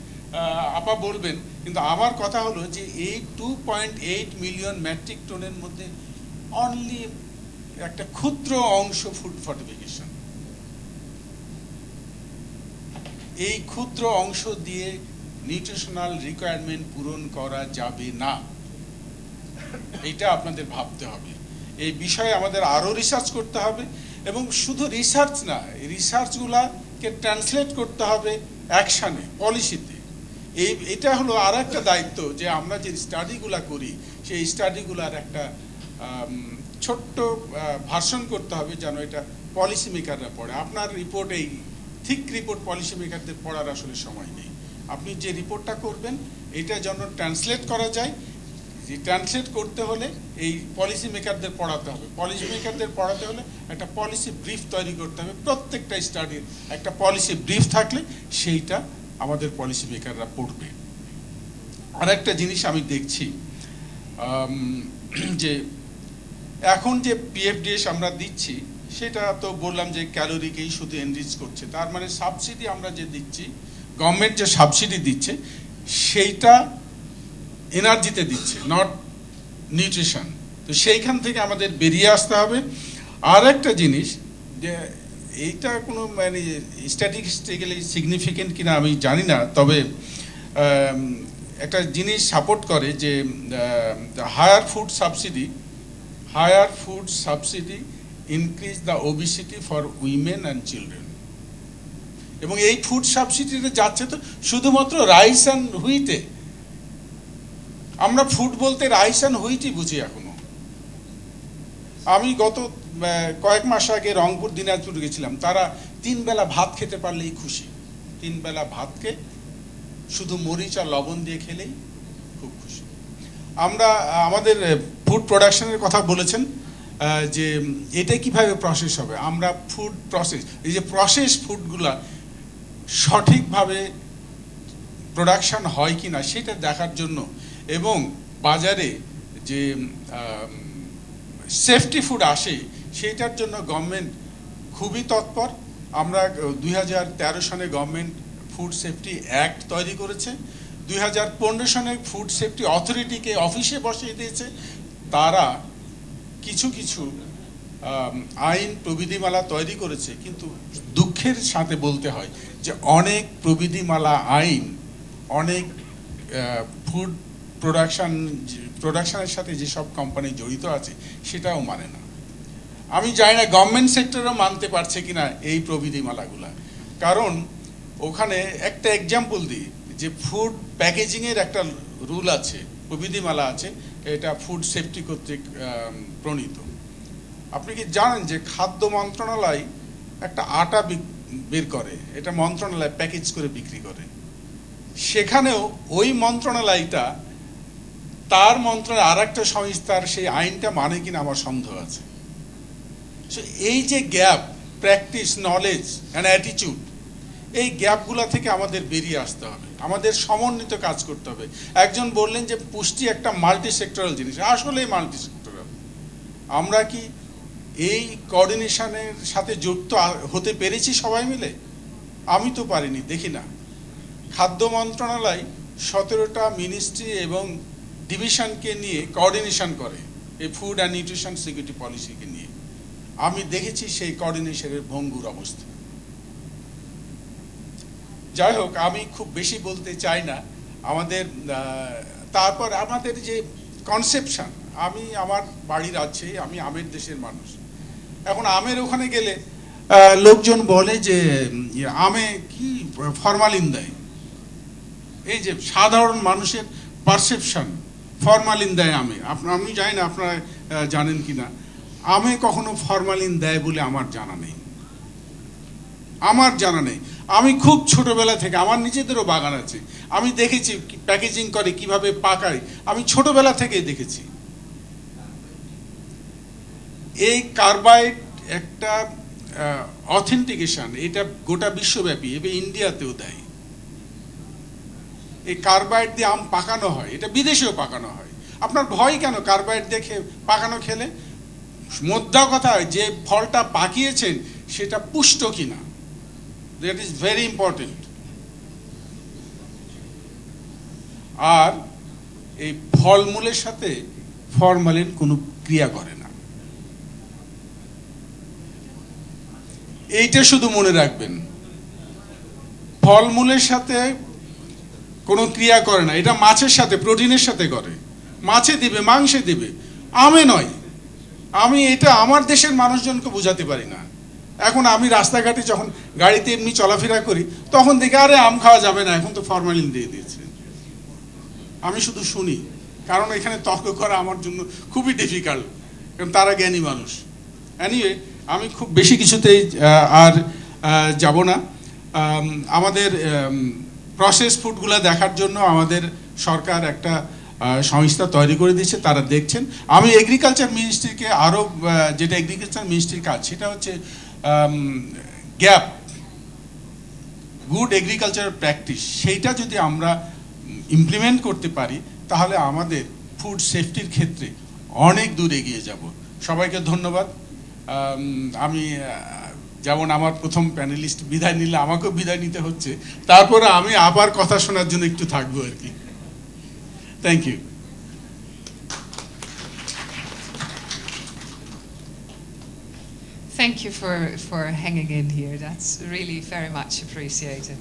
আপা বলবেন, কিন্তু আমার কথা হলো যে এই 2.8 মিলিয়ন মেট্রিক টনের মধ্যে অনলি একটা ক্ষুদ্র অংশ ফুড ফর্টিফিকেশন। এই ক্ষুদ্র অংশ দিয়ে নিউট্রিশনাল রিকোয়ারমেন্ট পূরণ করা যাবে না, এটা আপনাদের ভাবতে হবে। এই বিষয়ে আমাদের আরো রিসার্চ করতে হবে, এবং শুধু রিসার্চ না, এই রিসার্চগুলাকে ট্রান্সলেট করতে হবে অ্যাকশনে, পলিসিতে। এটা হলো আর একটা দায়িত্ব যে আমরা যে স্টাডিগুলা করি সেই স্টাডিগুলার একটা ছোট্ট ভার্সন করতে হবে যেন এটা পলিসি মেকাররা পড়ে। আপনার রিপোর্ট এই থিক রিপোর্ট পলিসি মেকারদের পড়ার আসলে সময় নেই। আপনি যে রিপোর্টটা করবেন এটা যেন ট্রান্সলেট করা যায়, যে ট্রান্সলেট করতে হলে এই পলিসি মেকারদের পড়াতে হবে। পলিসি মেকারদের পড়াতে হলে একটা পলিসি ব্রিফ তৈরি করতে হবে। প্রত্যেকটা স্টাডির একটা পলিসি ব্রিফ থাকলে সেইটা আমাদের পলিসি মেকাররা পড়বে। আর একটা জিনিস আমি দেখছি যে এখন যে পিএফডিএস আমরা দিচ্ছি সেটা তো বললাম যে ক্যালোরিকেই শুধু এনরিচ করছে, তার মানে সাবসিডি আমরা যে দিচ্ছি, গভর্নমেন্ট যে সাবসিডি দিচ্ছে সেইটা এনার্জিতে দিচ্ছে, নট নিউট্রিশন। তো সেইখান থেকে আমাদের বেরিয়ে আসতে হবে। আর একটা জিনিস যে এইটা কোনো মানে স্ট্যাটিস্টিক্যালি সিগনিফিকেন্ট কিনা আমি জানি না, তবে একটা জিনিস সাপোর্ট করে যে higher food subsidy increase the obesity for women and children. এবং এই ফুড সাবসিডিতে যাচ্ছে তো শুধুমাত্র রাইস অ্যান্ড হুইটে। আমরা ফুড বলতে রাইস অ্যান্ড হুইটই বুঝি এখনো। আমি গত কয়েক মাস আগে রংপুর দিনাজপুর গেছিলাম, তারা 3 বেলা ভাত খেতে পারলেই খুশি। 3 বেলা ভাতকে শুধু মরিচ আর লবণ দিয়ে খেলেই খুব খুশি। আমরা আমাদের ফুড প্রোডাকশনের কথা বলেছেন যে এটা কিভাবে প্রসেস হবে। আমরা ফুড প্রসেস, এই যে প্রসেস ফুডগুলা সঠিকভাবে প্রোডাকশন হয় কি না সেটা দেখার জন্য, এবং বাজারে যে সেফটি ফুড আসে সেটার জন্য গভর্নমেন্ট খুবই তৎপর। আমরা 2013 সনে গভর্নমেন্ট ফুড সেফটি অ্যাক্ট তৈরি করেছে, 2015 সনে ফুড সেফটি অথরিটিকে অফিসে বসিয়ে দিয়েছে। তারা কিছু কিছু আইন প্রবিধিমালা তৈরি করেছে, কিন্তু দুঃখের সাথে বলতে হয় যে অনেক প্রবিধিমালা আইন অনেক ফুড প্রোডাকশনের সাথে যেসব কোম্পানি জড়িত আছে সেটাও মানে না। আমি জানি না গভর্নমেন্ট সেক্টরও মানতে পারছে কিনা এই প্রবিধিমালাগুলা, কারণ ওখানে একটা এক্সাম্পল দিই যে ফুড প্যাকেজিংয়ের একটা রুল আছে, প্রবিধিমালা আছে, এটা ফুড সেফটি কর্তৃক প্রণীত। আপনি কি জানেন যে খাদ্য মন্ত্রণালয় একটা আটা বের করে, এটা মন্ত্রণালয় প্যাকেজ করে বিক্রি করে। সেখানেও ওই মন্ত্রণালয়টা তার মন্ত্রণালয় আর একটা সংস্থার সেই আইনটা মানে কিনা আমার সন্দেহ আছে। এই যে gap, practice, knowledge and attitude, এই গ্যাপগুলা থেকে আমাদের বেরিয়ে আসতে হবে, আমাদের সমন্বিত কাজ করতে হবে। একজন বললেন যে পুষ্টি একটা মাল্টি সেক্টরাল জিনিস, আসলেই মাল্টি সেক্টরাল। আমরা কি এই কোঅর্ডিনেশনের সাথে যুক্ত হতে পেরেছি সবাই মিলে? আমি তো পারিনি, দেখি না। খাদ্য মন্ত্রণালয় 17টা মিনিস্ট্রি এবং ডিভিশনকে নিয়ে কোঅর্ডিনেশন করে এই ফুড অ্যান্ড নিউট্রিশন সিকিউরিটি পলিসিকে নিয়ে। আমি দেখেছি সেই কোঅর্ডিনেশনের ভঙ্গুর অবস্থা। যাই হোক, আমি খুব বেশি বলতে চাই না। তারপর আমাদের যে কনসেপশন, আমি আমার বাড়ির আছে, আমি আমের দেশের মানুষ। এখন আমের ওখানে গেলে লোকজন বলে যে আমে কি ফরমালিন দেয়। এই যে সাধারণ মানুষের পারসেপশন, ফরমালিন দেয় আমে। আমি জানি না আপনারা জানেন কিনা, আমে কখনো ফরমালিন দেয় বলে আমার জানা নেই। আমি খুব ছোটবেলা থেকে, আমার নিজেদেরও বাগান আছে, আমি দেখেছি প্যাকেজিং করে কিভাবে পাকায়, আমি ছোটবেলা থেকেই দেখেছি। এই কার্বাইড একটা অথেন্টিকেশন, এটা গোটা বিশ্বব্যাপী, এবং ইন্ডিয়াতেও দেয়। এই কার্বাইড দিয়ে আম পাকানো হয়, এটা বিদেশেও পাকানো হয়। আপনার ভয় কেন কার্বাইড দেখে পাকানো খেলে? মোদ্দা কথা, যে ফলটা পাকিয়েছেন সেটা পুষ্ট কিনা, দ্যাট ইজ ভেরি ইম্পর্টেন্ট। আর এই ফলমূলের সাথে ফরমালিন কোনো ক্রিয়া করে না, এইটা শুধু মনে রাখবেন। ফলমূলের সাথে কোনো ক্রিয়া করে না, এটা মাছের সাথে, প্রোটিনের সাথে করে। মাছে দিবে, মাংসে দিবে, আমে নয়। আমি এটা আমার দেশের মানুষজনকে বোঝাতে পারি না। এখন আমি রাস্তাঘাটে যখন গাড়িতে এমনি চলাফেরা করি তখন দেখি আরে আম খাওয়া যাবে না, এখন তো ফরমালিন দিয়ে দিয়েছে। আমি শুধু শুনি, কারণ এখানে তর্ক করা আমার জন্য খুবই ডিফিকাল্ট। এবং তারা জ্ঞানী মানুষ। এনিওয়ে, আমি খুব বেশি কিছুতেই আর যাব না। আমাদের প্রসেস ফুডগুলো দেখার জন্য আমাদের সরকার একটা সংস্থা তৈরি করে দিয়েছে, তারা দেখছেন। আমি এগ্রিকালচার মিনিস্ট্রিকে আরও, যেটা এগ্রিকালচার মিনিস্ট্রির কাজ, সেটা হচ্ছে গ্যাপ, গুড এগ্রিকালচার প্র্যাকটিস, সেইটা যদি আমরা ইমপ্লিমেন্ট করতে পারি তাহলে আমাদের ফুড সেফটির ক্ষেত্রে অনেক দূর এগিয়ে যাব। সবাইকে ধন্যবাদ। আমি যেমন আমার প্রথম প্যানেলিস্ট বিদায় নিলে আমাকেও বিদায় নিতে হচ্ছে, তারপরে আমি আবার কথা শোনার জন্য একটু থাকবো আর কি। Thank you. Thank you for hanging in here. That's really very much appreciated.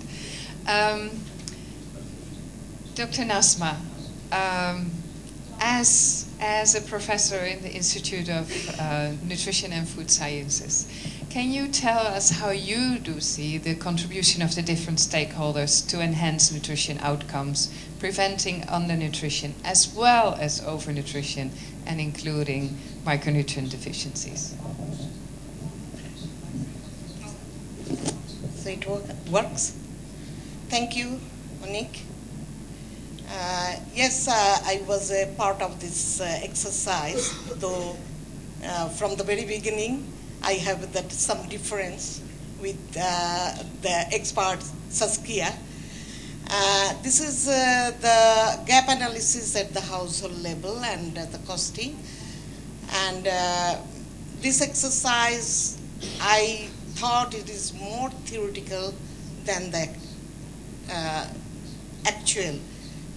Dr. Nasma, as a professor in the Institute of Nutrition and Food Sciences, can you tell us how you do see the contribution of the different stakeholders to enhance nutrition outcomes, preventing undernutrition as well as overnutrition and including micronutrient deficiencies? So it works. Thank you, Monique. Yes, I was a part of this exercise, though from the very beginning I have that some difference with the expert Saskia. This is the gap analysis at the household level and the costing. And this exercise, I thought it is more theoretical than the actual,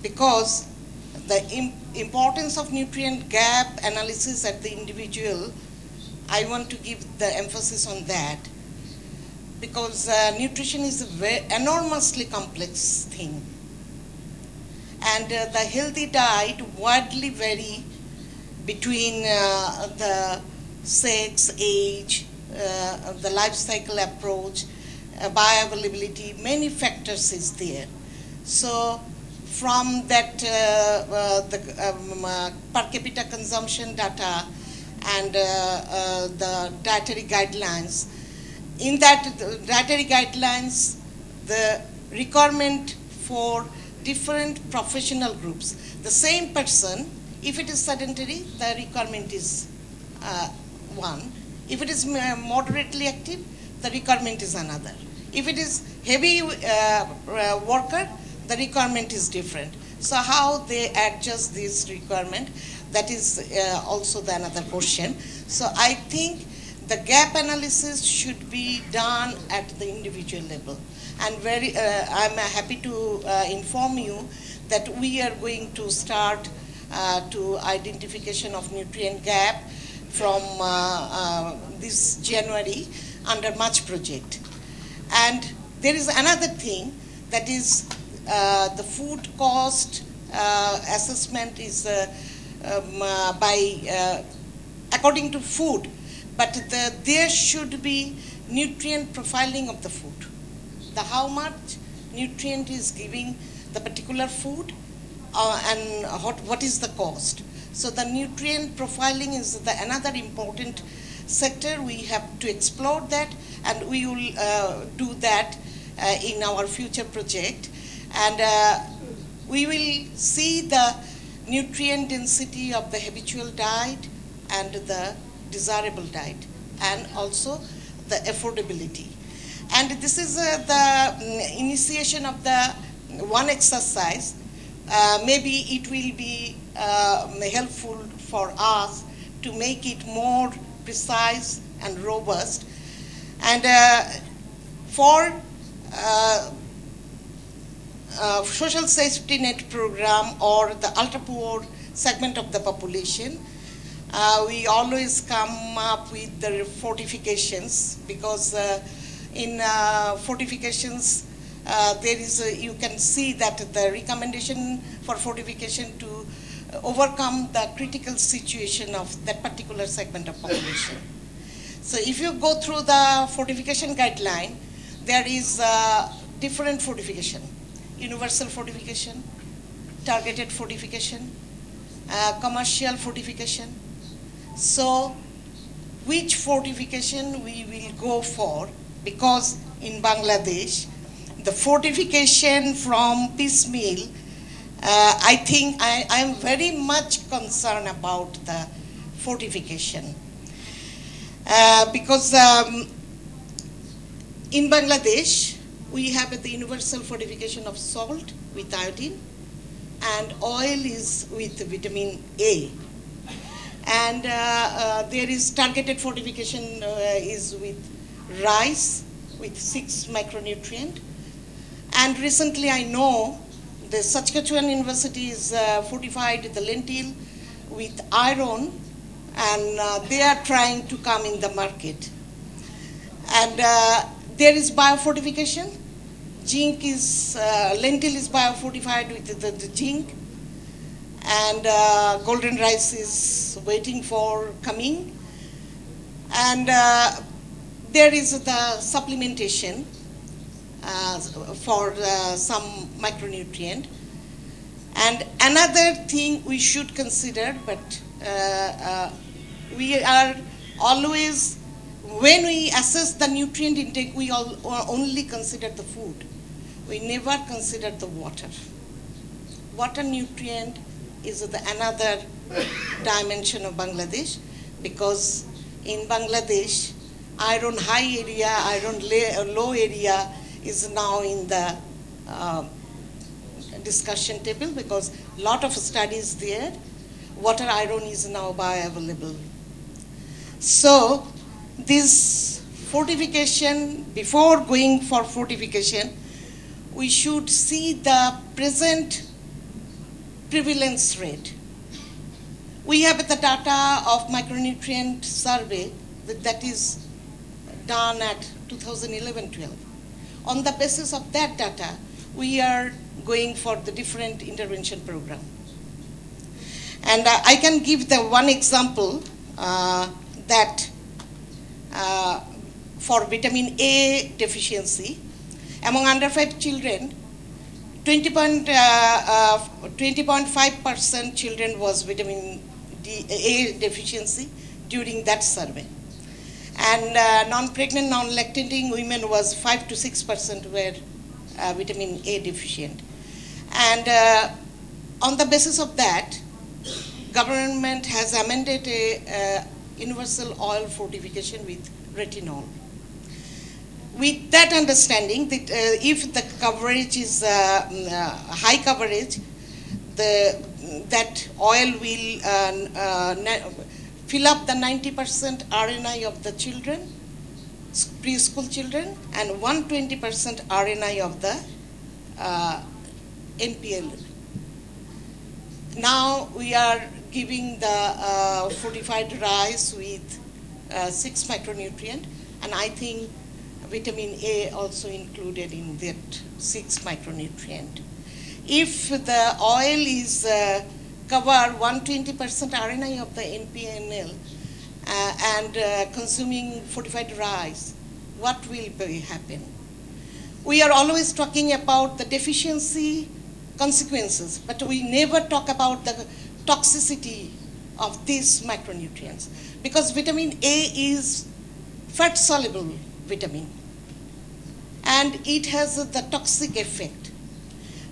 because the importance of nutrient gap analysis at the individual, I want to give the emphasis on that, because nutrition is a very enormously complex thing. And the healthy diet widely vary between the sex, age, the life cycle approach, bioavailability, many factors is there. So from that the per capita consumption data and the dietary guidelines, in that dietary guidelines, the requirement for different professional groups, the same person, if it is sedentary, the requirement is one. If it is moderately active, the requirement is another. If it is heavy worker, the requirement is different. So how they adjust this requirement, that is also the another question. So I think the gap analysis should be done at the individual level. And I'm happy to inform you that we are going to start to identification of nutrient gap from this January under MUCH project. And there is another thing, that is the food cost assessment is by according to food, but there should be nutrient profiling of the food. How much nutrient is giving the particular food and what is the cost. So the nutrient profiling is another important sector. We have to explore that, and we will do that in our future project. And we will see the nutrient density of the habitual diet and the desirable diet, and also the affordability. And this is the initiation of the one exercise. Maybe it will be helpful for us to make it more precise and robust. And for social safety net program or the ultra poor segment of the population, we always come up with the fortifications, because in fortifications there is you can see that the recommendation for fortification to overcome the critical situation of that particular segment of population. So if you go through the fortification guideline, there is different fortification: universal fortification, targeted fortification, commercial fortification, So which fortification we will go for, because in Bangladesh, the fortification from piecemeal, I think I am very much concerned about the fortification. Because in Bangladesh, we have the universal fortification of salt with iodine, and oil is with vitamin A. And there is targeted fortification is with rice with 6 micronutrient. And recently I know the Saskatchewan University is fortified the lentil with iron, and they are trying to come in the market. And there is biofortification. Zinc is, lentil is biofortified with the zinc, and golden rice is waiting for coming. And there is the supplementation for some micronutrient. And another thing we should consider, but we are always, when we assess the nutrient intake, we only consider the food. We never consider the water. Water nutrient is another dimension of Bangladesh, because in Bangladesh, iron high area, iron low area is now in the discussion table, because a lot of studies there. Water iron is now bioavailable. So this fortification, before going for fortification, we should see the present prevalence rate. We have the data of micronutrient survey that is done at 2011-12. On the basis of that data, we are going for the different intervention program. And I can give the one example that for vitamin A deficiency, among under 5 children, 20.5% children was vitamin A deficiency during that survey. And non-pregnant, non-lactating women was 5 to 6% were vitamin A deficient. And on the basis of that, government has amended a universal oil fortification with retinol. With that understanding that if the coverage is high coverage, that oil will fill up the 90% RNI of the children, preschool children, and 120% RNI of the NPL. Now we are giving the fortified rice with 6 micronutrient, and I think vitamin A also included in that 6 micronutrient. If the oil is cover 120% RNI of the NPNL and consuming fortified rice, what will happen? We are always talking about the deficiency consequences, but we never talk about the toxicity of these micronutrients, because vitamin A is fat-soluble vitamin, and it has the toxic effect.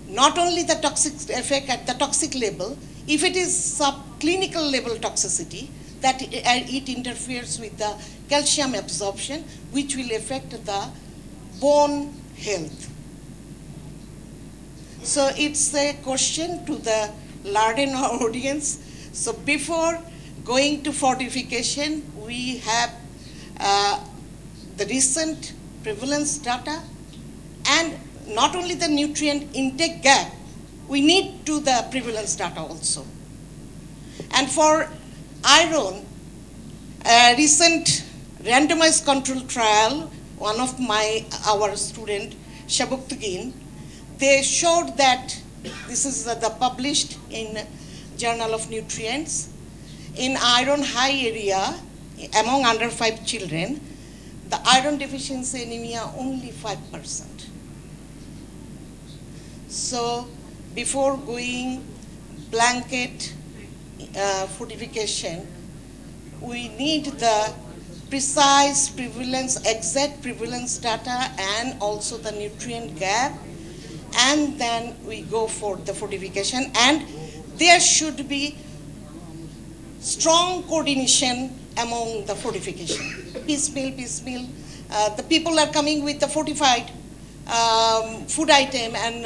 Not only the toxic effect at the toxic level, if it is subclinical level toxicity, that it interferes with the calcium absorption, which will affect the bone health. So it's a question to the learned audience. So before going to fortification, we have the recent prevalence data, and not only the nutrient intake gap, we need to the prevalence data also. And for iron, a recent randomized control trial, one of our student, Shabuktugin, they showed that, this is the published in Journal of Nutrients, in iron high area, among under 5 children, the iron deficiency anemia only 5%. So before going blanket fortification, we need the precise prevalence, exact prevalence data, and also the nutrient gap, and then we go for the fortification. And there should be strong coordination among the fortification. Piecemeal. The people are coming with the fortified food item and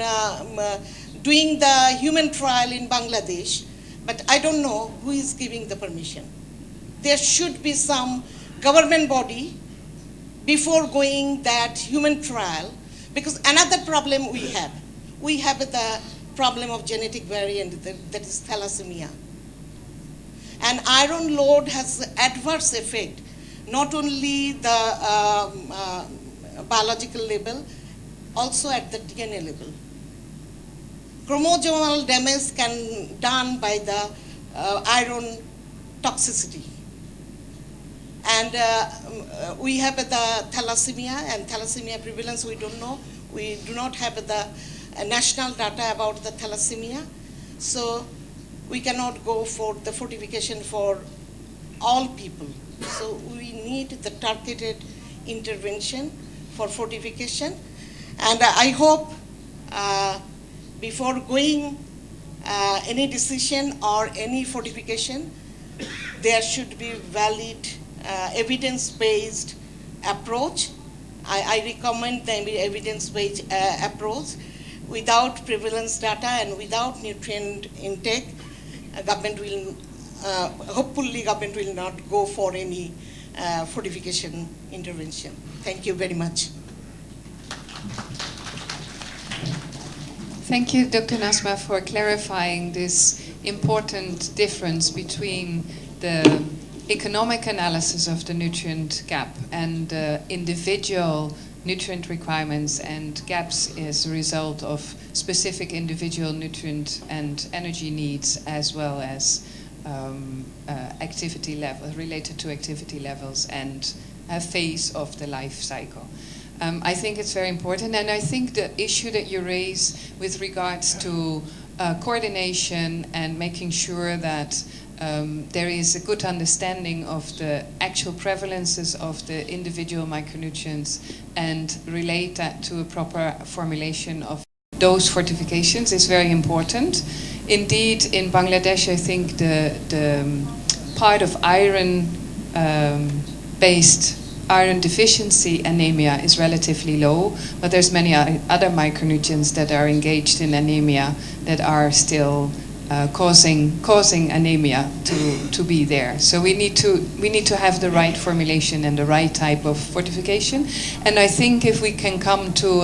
doing the human trial in Bangladesh, but I don't know who is giving the permission. There should be some government body before going that human trial, because another problem we have the problem of genetic variant, that is thalassemia. And iron load has adverse effect, not only the biological level, also at the DNA level. Chromosomal damage can done by the iron toxicity. And we have the thalassemia, and thalassemia prevalence we don't know. We do not have the national data about the thalassemia. So we cannot go for the fortification for all people. So we need the targeted intervention for fortification. And I hope before going any decision or any fortification, there should be valid evidence-based approach. I recommend the evidence-based approach. Without prevalence data and without nutrient intake, government will, hopefully government will not go for any fortification intervention. Thank you very much. Thank you, Dr. Nasma, for clarifying this important difference between the economic analysis of the nutrient gap and individual nutrient requirements and gaps as a result of specific individual nutrient and energy needs, as well as activity level related to activity levels and a phase of the life cycle. I think it's very important, and I think the issue that you raise with regards to coordination and making sure that there is a good understanding of the actual prevalences of the individual micronutrients and relate that to a proper formulation of dose fortifications is very important. Indeed, in Bangladesh, I think the part of iron-based iron deficiency anemia is relatively low, but there's many other micronutrients that are engaged in anemia that are still causing anemia to be there. So we need to have the right formulation and the right type of fortification. And I think if we can come to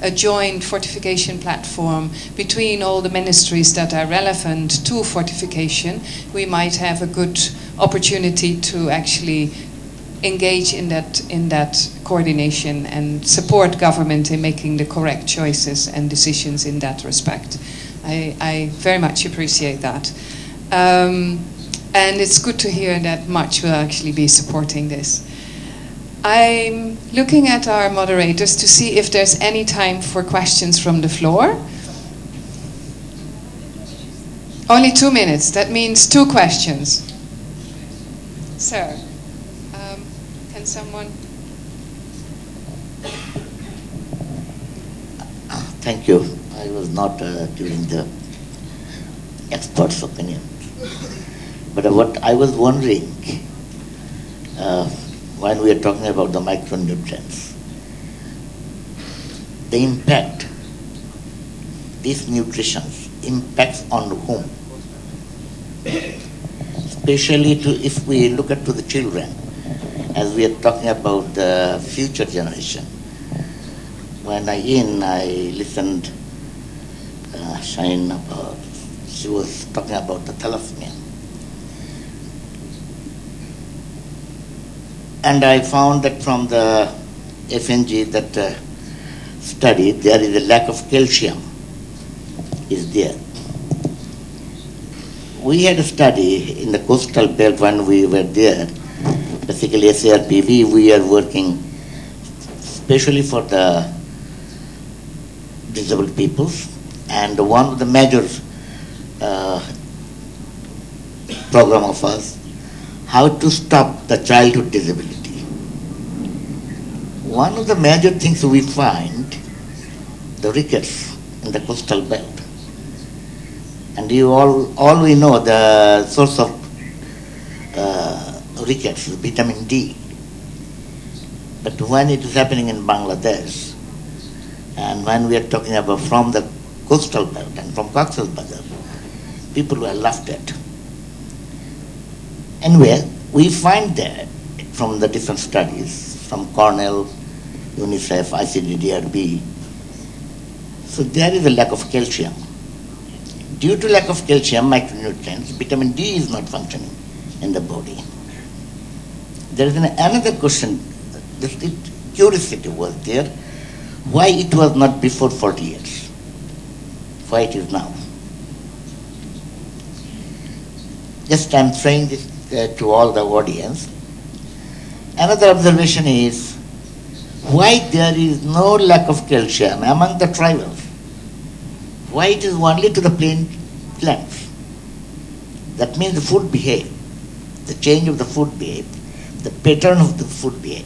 a joint fortification platform between all the ministries that are relevant to fortification, we might have a good opportunity to actually engage in that coordination and support government in making the correct choices and decisions in that respect. I very much appreciate that. And it's good to hear that much will actually be supporting this. I'm looking at our moderators to see if there's any time for questions from the floor. Only 2 minutes. That means 2 questions. Sir, can someone? Thank you. I was not giving the expert's opinion. But what I was wondering, when we are talking about the micronutrients, the impact, these nutrition impacts on whom? Especially if we look at to the children, as we are talking about the future generation. When I listened Shine about, she was talking about the thalassemia. And I found that from the FNG that study, there is a lack of calcium is there. We had a study in the coastal belt when we were there. Basically, SARPV, we are working especially for the disabled peoples. And one of the major program of us, how to stop the childhood disability. One of the major things we find, the rickets in the coastal belt. And you all we know the source of rickets is vitamin D. But when it is happening in Bangladesh, and when we are talking about from the coastal belt and from Cox's Bazar, people were laughed at. Anyway, we find that from the different studies, from Cornell, UNICEF, ICDDRB, so there is a lack of calcium. Due to lack of calcium, micronutrients, vitamin D is not functioning in the body. There is another question, this curiosity was there, why it was not before 40 years, why it is now. Just I'm saying this to all the audience. Another observation is, why there is no lack of calcium among the tribals? Why it is only to the plain plants? That means the food behave, the change of the food behave, the pattern of the food behave.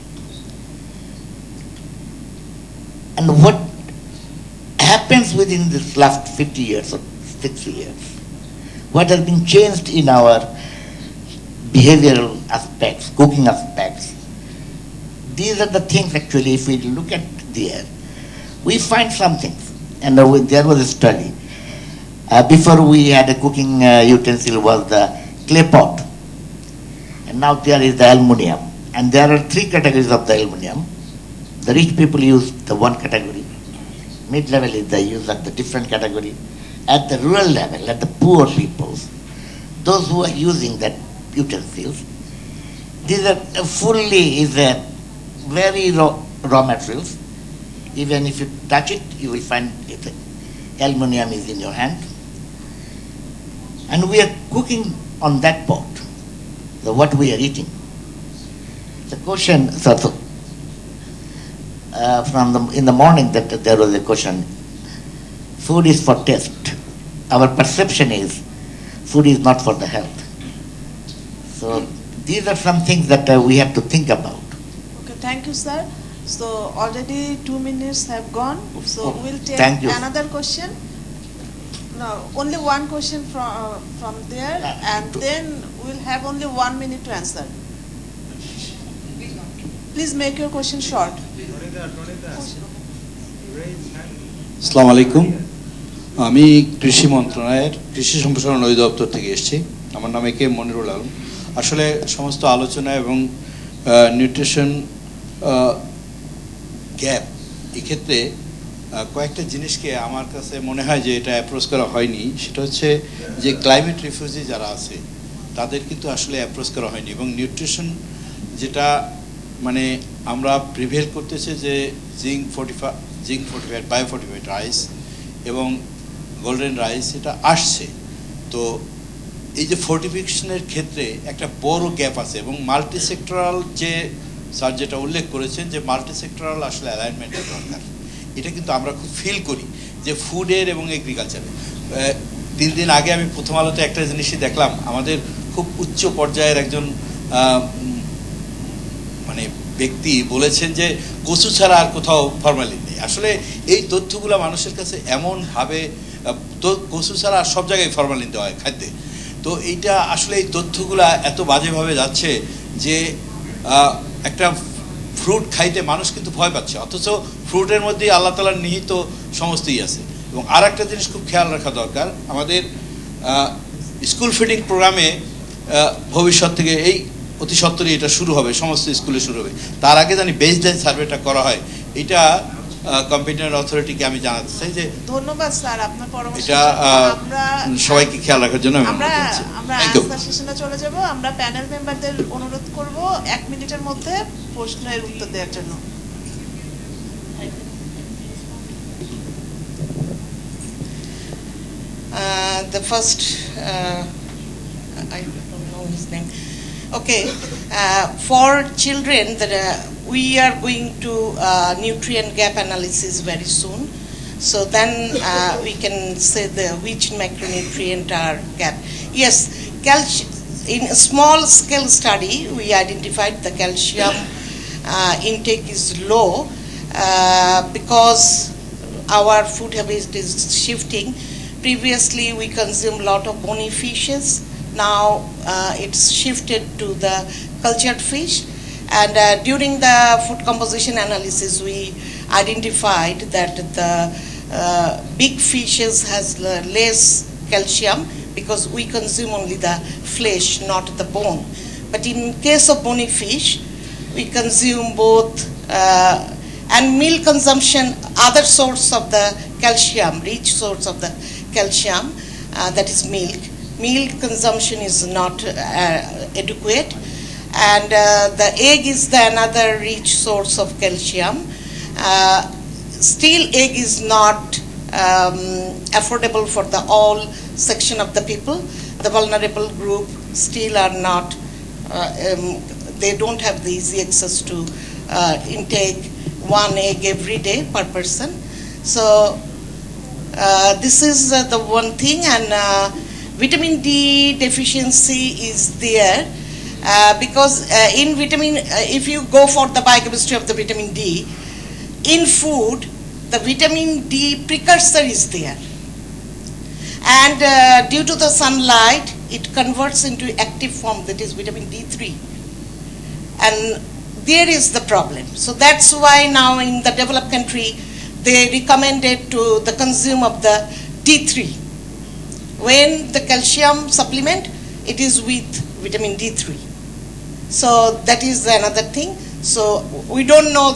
And what happens within this last 50 years or 60 years? What has been changed in our behavioral aspects, cooking aspects? These are the things actually, if we look at there, we find some things. And there was a study. Before we had a cooking utensil was the clay pot. And now there is the aluminium. And there are three categories of the aluminium. The rich people use the one category. Mid-level is they use at the different category. At the rural level, at the poor peoples, those who are using that utensils, these are fully is a very raw materials. Even if you touch it, you will find it, aluminium is in your hand. And we are cooking on that pot, so what we are eating. The question, in the morning that there was a question, food is for taste. Our perception is, food is not for the health. So these are some things that we have to think about. Okay, thank you, sir. So already 2 minutes have gone. So we'll take another question. No, only one question from there, and then we'll have only 1 minute to answer. Please make your question short. আসসালামু আলাইকুম, আমি কৃষি মন্ত্রণালয়ের কৃষি সম্প্রসারণ অধিদপ্তর থেকে এসেছি। আমার নাম কে মনিরুল আলম। আসলে সমস্ত আলোচনা এবং নিউট্রিশন গ্যাপ এক্ষেত্রে কয়েকটা জিনিসকে আমার কাছে মনে হয় যে এটা অ্যাপ্রোচ করা হয়নি। সেটা হচ্ছে যে ক্লাইমেট রিফিউজি যারা আছে তাদের কিন্তু আসলে অ্যাপ্রোচ করা হয়নি, এবং নিউট্রিশন যেটা মানে আমরা প্রিভেল করতেছে যে জিঙ্ক 45 বায়ো-45 রাইস এবং গোল্ডেন রাইস এটা আসছে। তো এই যে ফোর্টিফিকেশনের ক্ষেত্রে একটা বড় গ্যাপ আছে, এবং মাল্টি সেক্টরাল যে স্যার যেটা উল্লেখ করেছেন যে মাল্টি সেক্টরাল আসলে অ্যালাইনমেন্টের দরকার, এটা কিন্তু আমরা খুব ফিল করি যে ফুডের এবং এগ্রিকালচারের। 3 দিন আগে আমি প্রথম আলোতে একটা জিনিসই দেখলাম, আমাদের খুব উচ্চ পর্যায়ের একজন মানে ব্যক্তি বলেছেন যে কচু ছাড়া আর কোথাও ফরমালিন নেই। আসলে এই তথ্যগুলো মানুষের কাছে এমনভাবে, কচু ছাড়া সব জায়গায় ফরমালিন দেওয়া হয় খাদ্যে। তো এইটা আসলে এই তথ্যগুলা এত বাজেভাবে যাচ্ছে যে একটা ফ্রুট খাইতে মানুষ কিন্তু ভয় পাচ্ছে, অথচ ফ্রুটের মধ্যেই আল্লাহ তাআলার নিহিত সমস্তই আছে। এবং আর একটা জিনিস খুব খেয়াল রাখা দরকার, আমাদের স্কুল ফিডিং প্রোগ্রামে ভবিষ্যৎ থেকে এই অতি সত্বরই এটা শুরু হবে, সমস্ত স্কুলে শুরু হবে। তার আগে জানি বেসলাইন সার্ভেটা করা হয়, এটা কম্পিটেন্ট অথরিটিকে আমি জানাতে চাই যে ধন্যবাদ স্যার আপনার পরামর্শ। এটা সবাইকে খেয়াল রাখার জন্য আমরা আনসার সেশনে চলে যাব। আমরা প্যানেল মেম্বারদের অনুরোধ করব 1 মিনিটের মধ্যে প্রশ্নের উত্তর দেওয়ার জন্য। The first, I don't know his name. Okay, for children, that we are going to nutrient gap analysis very soon. So then we can say which macronutrient are gap. Yes, in a small scale study, we identified the calcium intake is low because our food habit is shifting. Previously, we consumed a lot of bony fishes. Now it's shifted to the cultured fish. And during the food composition analysis, we identified that the big fishes has less calcium because we consume only the flesh, not the bone. But in case of bony fish, we consume both, and meal consumption, other source of the calcium, rich source of the calcium, that is milk. Milk consumption is not adequate. And the egg is the another rich source of calcium. Still, egg is not affordable for the all section of the people. The vulnerable group still are not, they don't have the easy access to intake one egg every day per person. So this is the one thing, and vitamin D deficiency is there because in vitamin, if you go for the biochemistry of the vitamin D, in food, the vitamin D precursor is there. And due to the sunlight, it converts into active form, that is vitamin D3. And there is the problem. So that's why now in the developed country, they recommended to the consume of the D3. When the calcium supplement, it is with vitamin D3. So that is another thing. So we don't know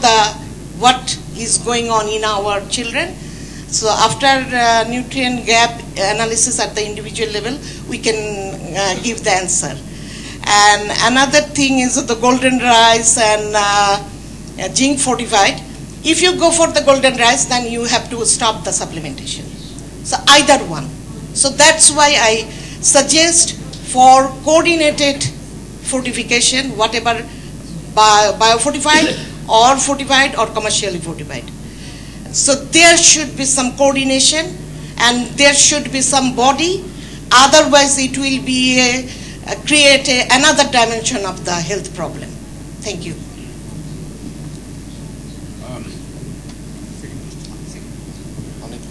what is going on in our children. So after nutrient gap analysis at the individual level, we can give the answer. And another thing is the golden rice and zinc fortified. If you go for the golden rice, then you have to stop the supplementation. So either one. So that's why I suggest for coordinated fortification, whatever biofortified or fortified or commercially fortified. So there should be some coordination and there should be some body, otherwise it will be create another dimension of the health problem. Thank you.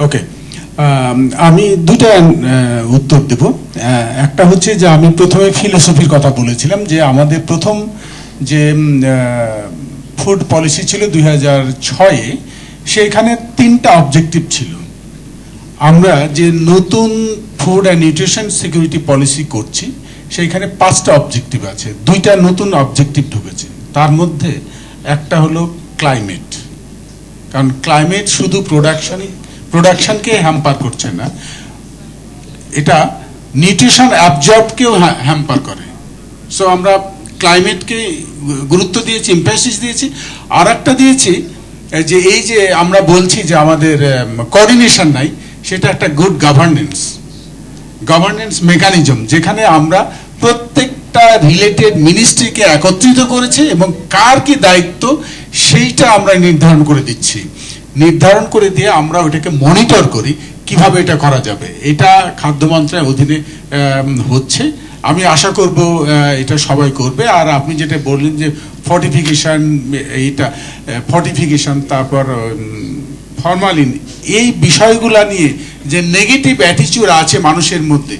ওকে, আমি দুটা উত্তর দেব। একটা হচ্ছে যে আমি প্রথমে ফিলোসফির কথা বলেছিলাম যে আমাদের প্রথম যে ফুড পলিসি ছিল 2006-এ, সেইখানে 3টা অবজেক্টিভ ছিল। আমরা যে নতুন food and nutrition security policy করছি সেইখানে 5টা অবজেক্টিভ আছে, 2টা নতুন অবজেক্টিভ ঢুকেছে। তার মধ্যে একটা হলো ক্লাইমেট, কারণ ক্লাইমেট শুধু প্রোডাকশনকে হ্যাম্পার করছে না, এটা নিউট্রিশন অ্যাবজর্বকেও হ্যাম্পার করে। সো আমরা ক্লাইমেটকে গুরুত্ব দিয়েছি, এমফাসিস দিয়েছি। আর একটা দিয়েছি যে এই যে আমরা বলছি যে আমাদের কোঅর্ডিনেশন নাই, সেটা একটা গুড গভর্নেন্স মেকানিজম, যেখানে আমরা প্রত্যেকটা রিলেটেড মিনিস্ট্রিকে একত্রিত করেছি এবং কার কি দায়িত্ব সেইটা আমরা নির্ধারণ করে দিচ্ছি। নির্ধারণ করে দিয়ে আমরা ওটাকে মনিটর করি কিভাবে এটা করা যাবে। এটা খাদ্য মন্ত্রণালয়ের অধীনে হচ্ছে। আমি আশা করব এটা সবাই করবে। আর আপনি যেটা বললেন যে ফর্টিফিকেশন, তারপর ফরমালিন, এই বিষয়গুলা নিয়ে যে নেগেটিভ অ্যাটিটিউড আছে মানুষের মধ্যে,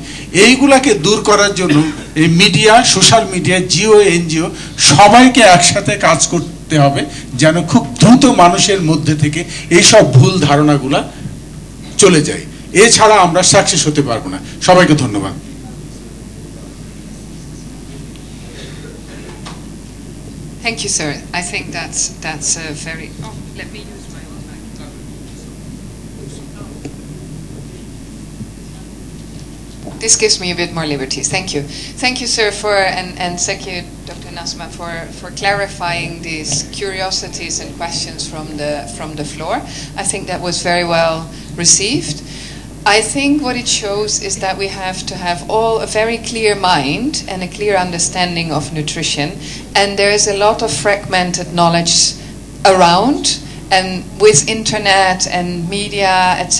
এইগুলাকে দূর করার জন্য এই media, social media, Jio, NGO সবাইকে একসাথে কাজ করতে হবে, যেন খুব দ্রুত মানুষের মধ্যে থেকে এইসব ভুল ধারণাগুলা চলে যায়। এছাড়া আমরা সাকসেস হতে পারবো না। সবাইকে ধন্যবাদ। Thank you, sir. I think that's a very. Oh, let me use my own mic. This gives me a bit more liberties. Thank you. Thank you, sir, and thank you, Dr. Nasma, for clarifying these curiosities and questions from the floor. I think that was very well received. I think what it shows is that we have to have all a very clear mind and a clear understanding of nutrition, and there is a lot of fragmented knowledge around, and with internet and media, etc.,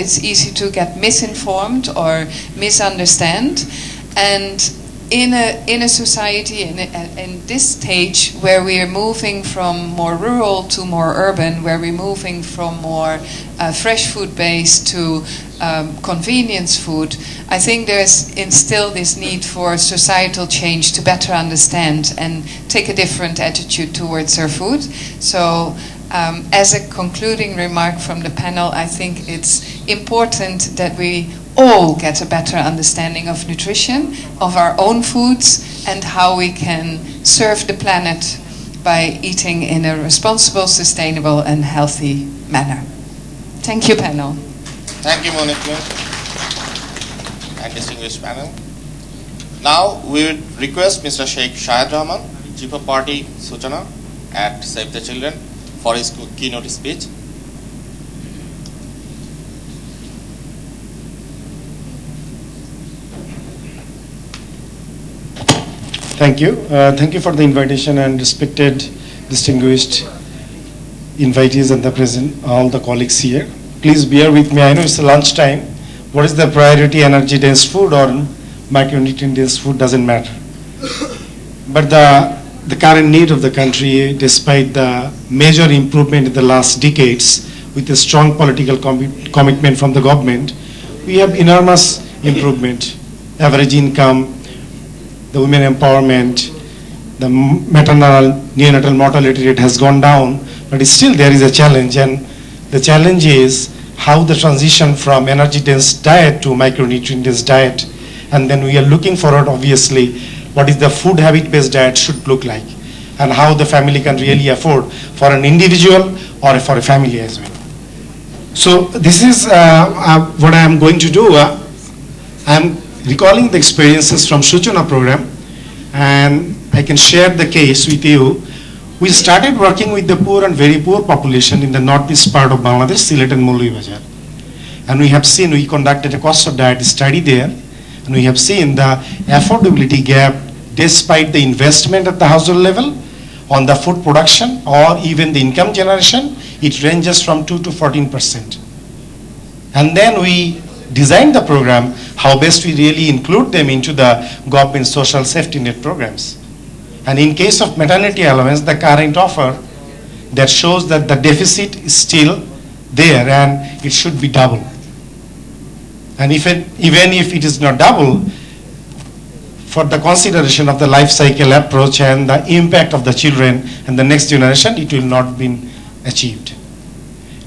it's easy to get misinformed or misunderstand. And in a society in this stage where we are moving from more rural to more urban, where we're moving from more fresh food based to convenience food, I think there's still this need for societal change to better understand and take a different attitude towards our food. So as a concluding remark from the panel, I think it's important that we all get a better understanding of nutrition, of our own foods, and how we can serve the planet by eating in a responsible, sustainable, and healthy manner. Thank you, panel. Thank you, Monica, and distinguished panel. Now we would request Mr. Sheikh Shahid Rahman, Chief of Party Suchana at Save the Children, for his keynote speech. Thank you. Thank you for the invitation, and respected, distinguished invitees and the present, all the colleagues here. Please bear with me. I know it's lunchtime. What is the priority, energy dense food or micronutrient dense food, doesn't matter. But the current need of the country, despite the major improvement in the last decades, with a strong political commitment from the government, we have enormous improvement. Average income, the women empowerment, the maternal neonatal mortality rate has gone down, but still there is a challenge, and the challenge is how the transition from energy dense diet to micronutrient dense diet, and then we are looking forward, obviously, what is the food habit based diet should look like, and how the family can really afford for an individual or for a family as well. So this is what I am going to do. I am recalling the experiences from Suchana program, and I can share the case with you. We started working with the poor and very poor population in the northeast part of Bangladesh, Sylhet and Bazaar. And we have seen, we conducted a cost of diet study there, and we have seen the affordability gap, despite the investment at the household level on the food production or even the income generation, it ranges from 2 to 14%. And then we designed the program how best we really include them into the government social safety net programs. And in case of maternity allowance, the current offer that shows that the deficit is still there and it should be double. And even if it is not double, for the consideration of the life cycle approach and the impact of the children and the next generation, it will not be achieved.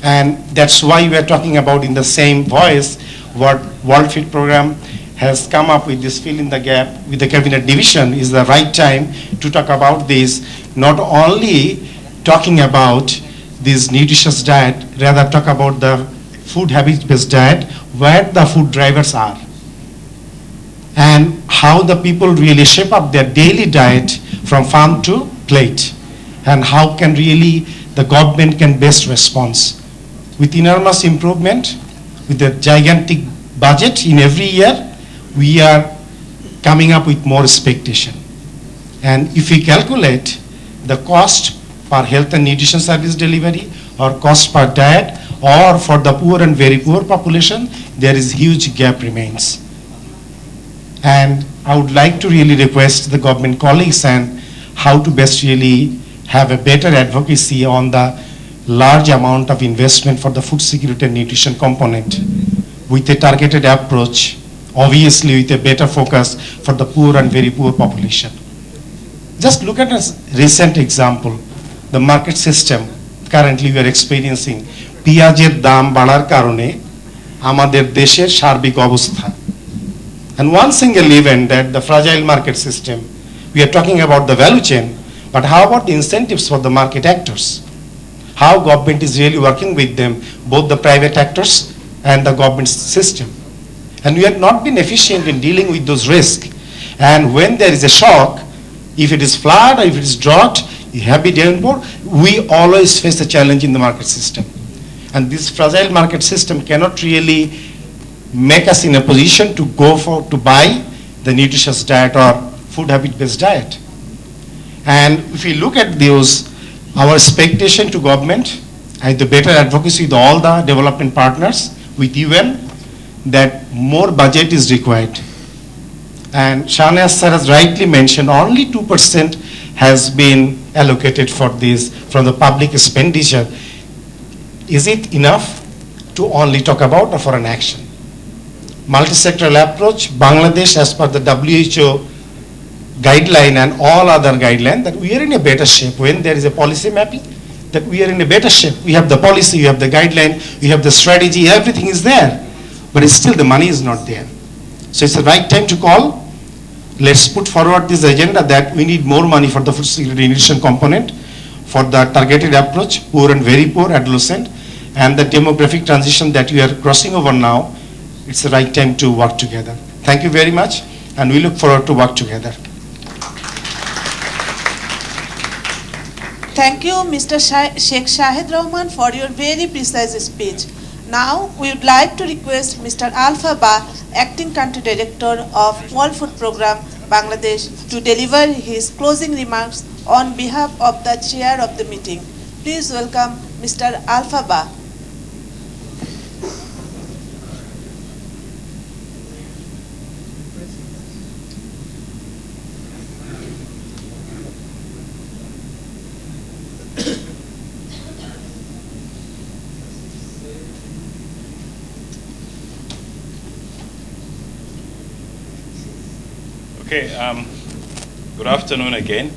And that's why we are talking about in the same voice what World Feed Program has come up with, this fill in the gap with the cabinet division is the right time to talk about this, not only talking about this nutritious diet, rather talk about the food habit based diet, where the food drivers are, and how the people really shape up their daily diet from farm to plate, and how can really the government can best response. With enormous improvement, with a gigantic budget in every year, we are coming up with more expectation. And if we calculate the cost per health and nutrition service delivery or cost per diet or for the poor and very poor population, there is huge gap remains. And I would like to really request the government colleagues and how to best really have a better advocacy on the large amount of investment for the food security and nutrition component with a targeted approach, obviously with a better focus for the poor and very poor population. Just look at a recent example, the market system currently we are experiencing. পেঁয়াজের দাম বাড়ার কারণে আমাদের দেশের সার্বিক অবস্থা. And one single event, that the fragile market system, we are talking about the value chain, but how about the incentives for the market actors? How government is really working with them, both the private actors and the government system. And we have not been efficient in dealing with those risks. And when there is a shock, if it is flood or if it is drought, heavy downpour, we always face a challenge in the market system. And this fragile market system cannot really make us in a position to to buy the nutritious diet or food habit based diet. And if we look at those, our expectation to government and the better advocacy with all the development partners, with UN, that more budget is required. And Shahniaz sir has rightly mentioned only 2% has been allocated for this from the public expenditure. Is it enough to only talk about or for an action? Multi-sectoral approach, Bangladesh as per the WHO guideline and all other guidelines, that we are in a better shape when there is a policy mapping, that we are in a better shape. We have the policy, we have the guideline, we have the strategy, everything is there. But it's still the money is not there. So it's the right time to call. Let's put forward this agenda that we need more money for the food security nutrition component, for the targeted approach, poor and very poor, adolescent, and the demographic transition that we are crossing over now. It's the right time to work together. Thank you very much, and we look forward to work together. Thank you, Mr. Sheikh Shahid Rahman, for your very precise speech. Now, we would like to request Mr. Alpha Ba, Acting Country Director of World Food Programme, Bangladesh, to deliver his closing remarks on behalf of the chair of the meeting. Please welcome Mr. Alpha Ba. Okay, good afternoon again.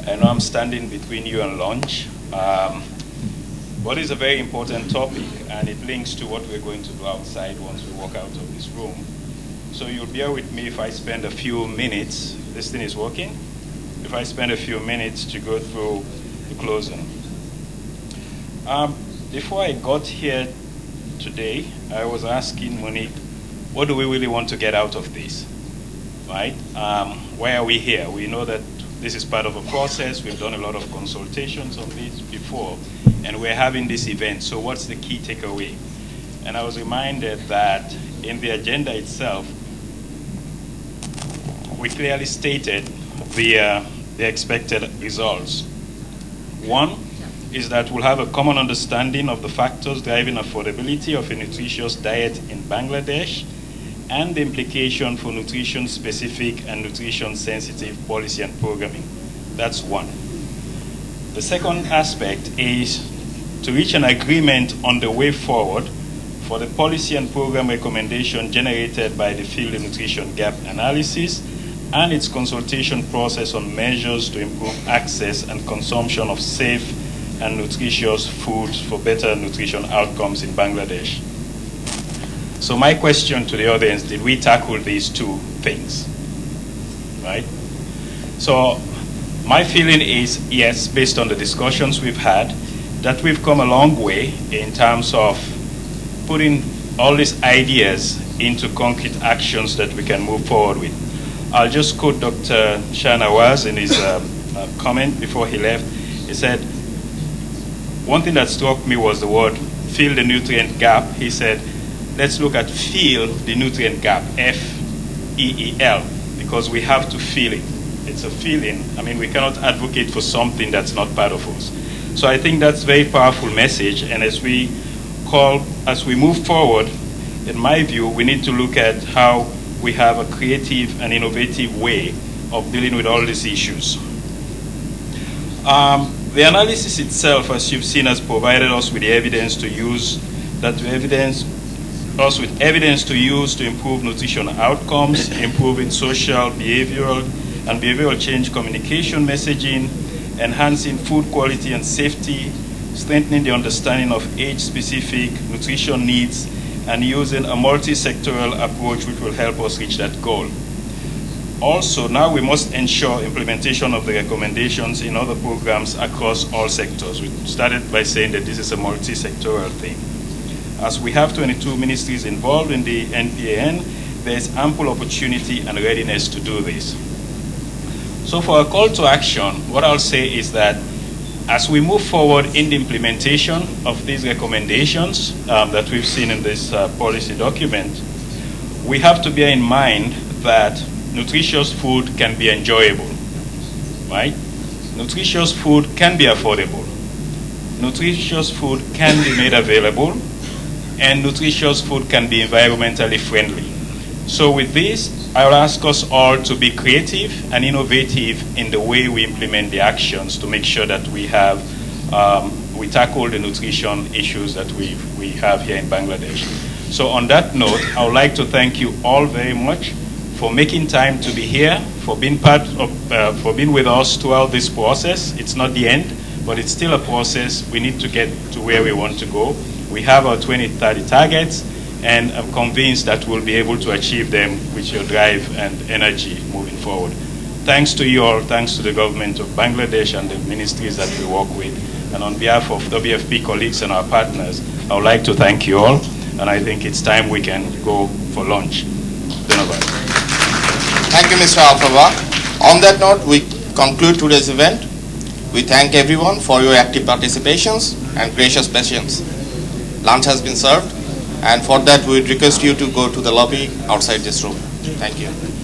I know I'm standing between you and lunch. But it's a very important topic, and it links to what we're going to do outside once we walk out of this room. So you'll bear with me if I spend a few minutes. This thing is working. If I spend a few minutes to go through the closing. Before I got here today, I was asking Monique, what do we really want to get out of this? Right? Why are we here? We know that this is part of a process. We've done a lot of consultations on this before, and we're having this event. So what's the key takeaway? And I was reminded that in the agenda itself, we clearly stated the expected results. One is that we'll have a common understanding of the factors driving affordability of a nutritious diet in Bangladesh, and the implication for nutrition-specific and nutrition-sensitive policy and programming. That's one. The second aspect is to reach an agreement on the way forward for the policy and program recommendation generated by the Field Nutrition Gap Analysis and its consultation process on measures to improve access and consumption of safe and nutritious foods for better nutrition outcomes in Bangladesh. So my question to the audience, did we tackle these two things? Right? So my feeling is, yes, based on the discussions we've had, that we've come a long way in terms of putting all these ideas into concrete actions that we can move forward with. I'll just quote Dr. Shahnawaz in his comment before he left. He said, one thing that struck me was the word, fill the nutrient gap. He said, let's look at fill the nutrient gap, F-E-E-L, because we have to feel it. It's a feeling. I mean, we cannot advocate for something that's not part of us. So I think that's a very powerful message, and as we move forward, in my view, we need to look at how we have a creative and innovative way of dealing with all these issues. The analysis itself, as you've seen, has provided us with the evidence to use, evidence to use to improve nutrition outcomes, improving social, behavioral, and behavioral change communication messaging, enhancing food quality and safety, strengthening the understanding of age-specific nutrition needs, and using a multi-sectoral approach which will help us reach that goal. Also, now we must ensure implementation of the recommendations in other programs across all sectors. We started by saying that this is a multi-sectoral thing. As we have 22 ministries involved in the NPAN, there is ample opportunity and readiness to do this. So for a call to action, what I'll say is that as we move forward in the implementation of these recommendations that we've seen in this policy document, we have to bear in mind that nutritious food can be enjoyable, right? Nutritious food can be affordable. Nutritious food can be made available, and nutritious food can be environmentally friendly. So with this, I will ask us all to be creative and innovative in the way we implement the actions to make sure that we have, we tackle the nutrition issues that we have here in Bangladesh. So on that note, I would like to thank you all very much for making time to be here, for being for being with us throughout this process. It's not the end, but it's still a process. We need to get to where we want to go. We have our 2030 targets, and I'm convinced that we'll be able to achieve them with your drive and energy moving forward. Thanks to you all, thanks to the government of Bangladesh and the ministries that we work with. And on behalf of WFP colleagues and our partners, I would like to thank you all, and I think it's time we can go for lunch. Thank you, Mr. Alfava. On that note, we conclude today's event. We thank everyone for your active participations and gracious patience. Lunch has been served, and for that we request you to go to the lobby outside this room. Thank you.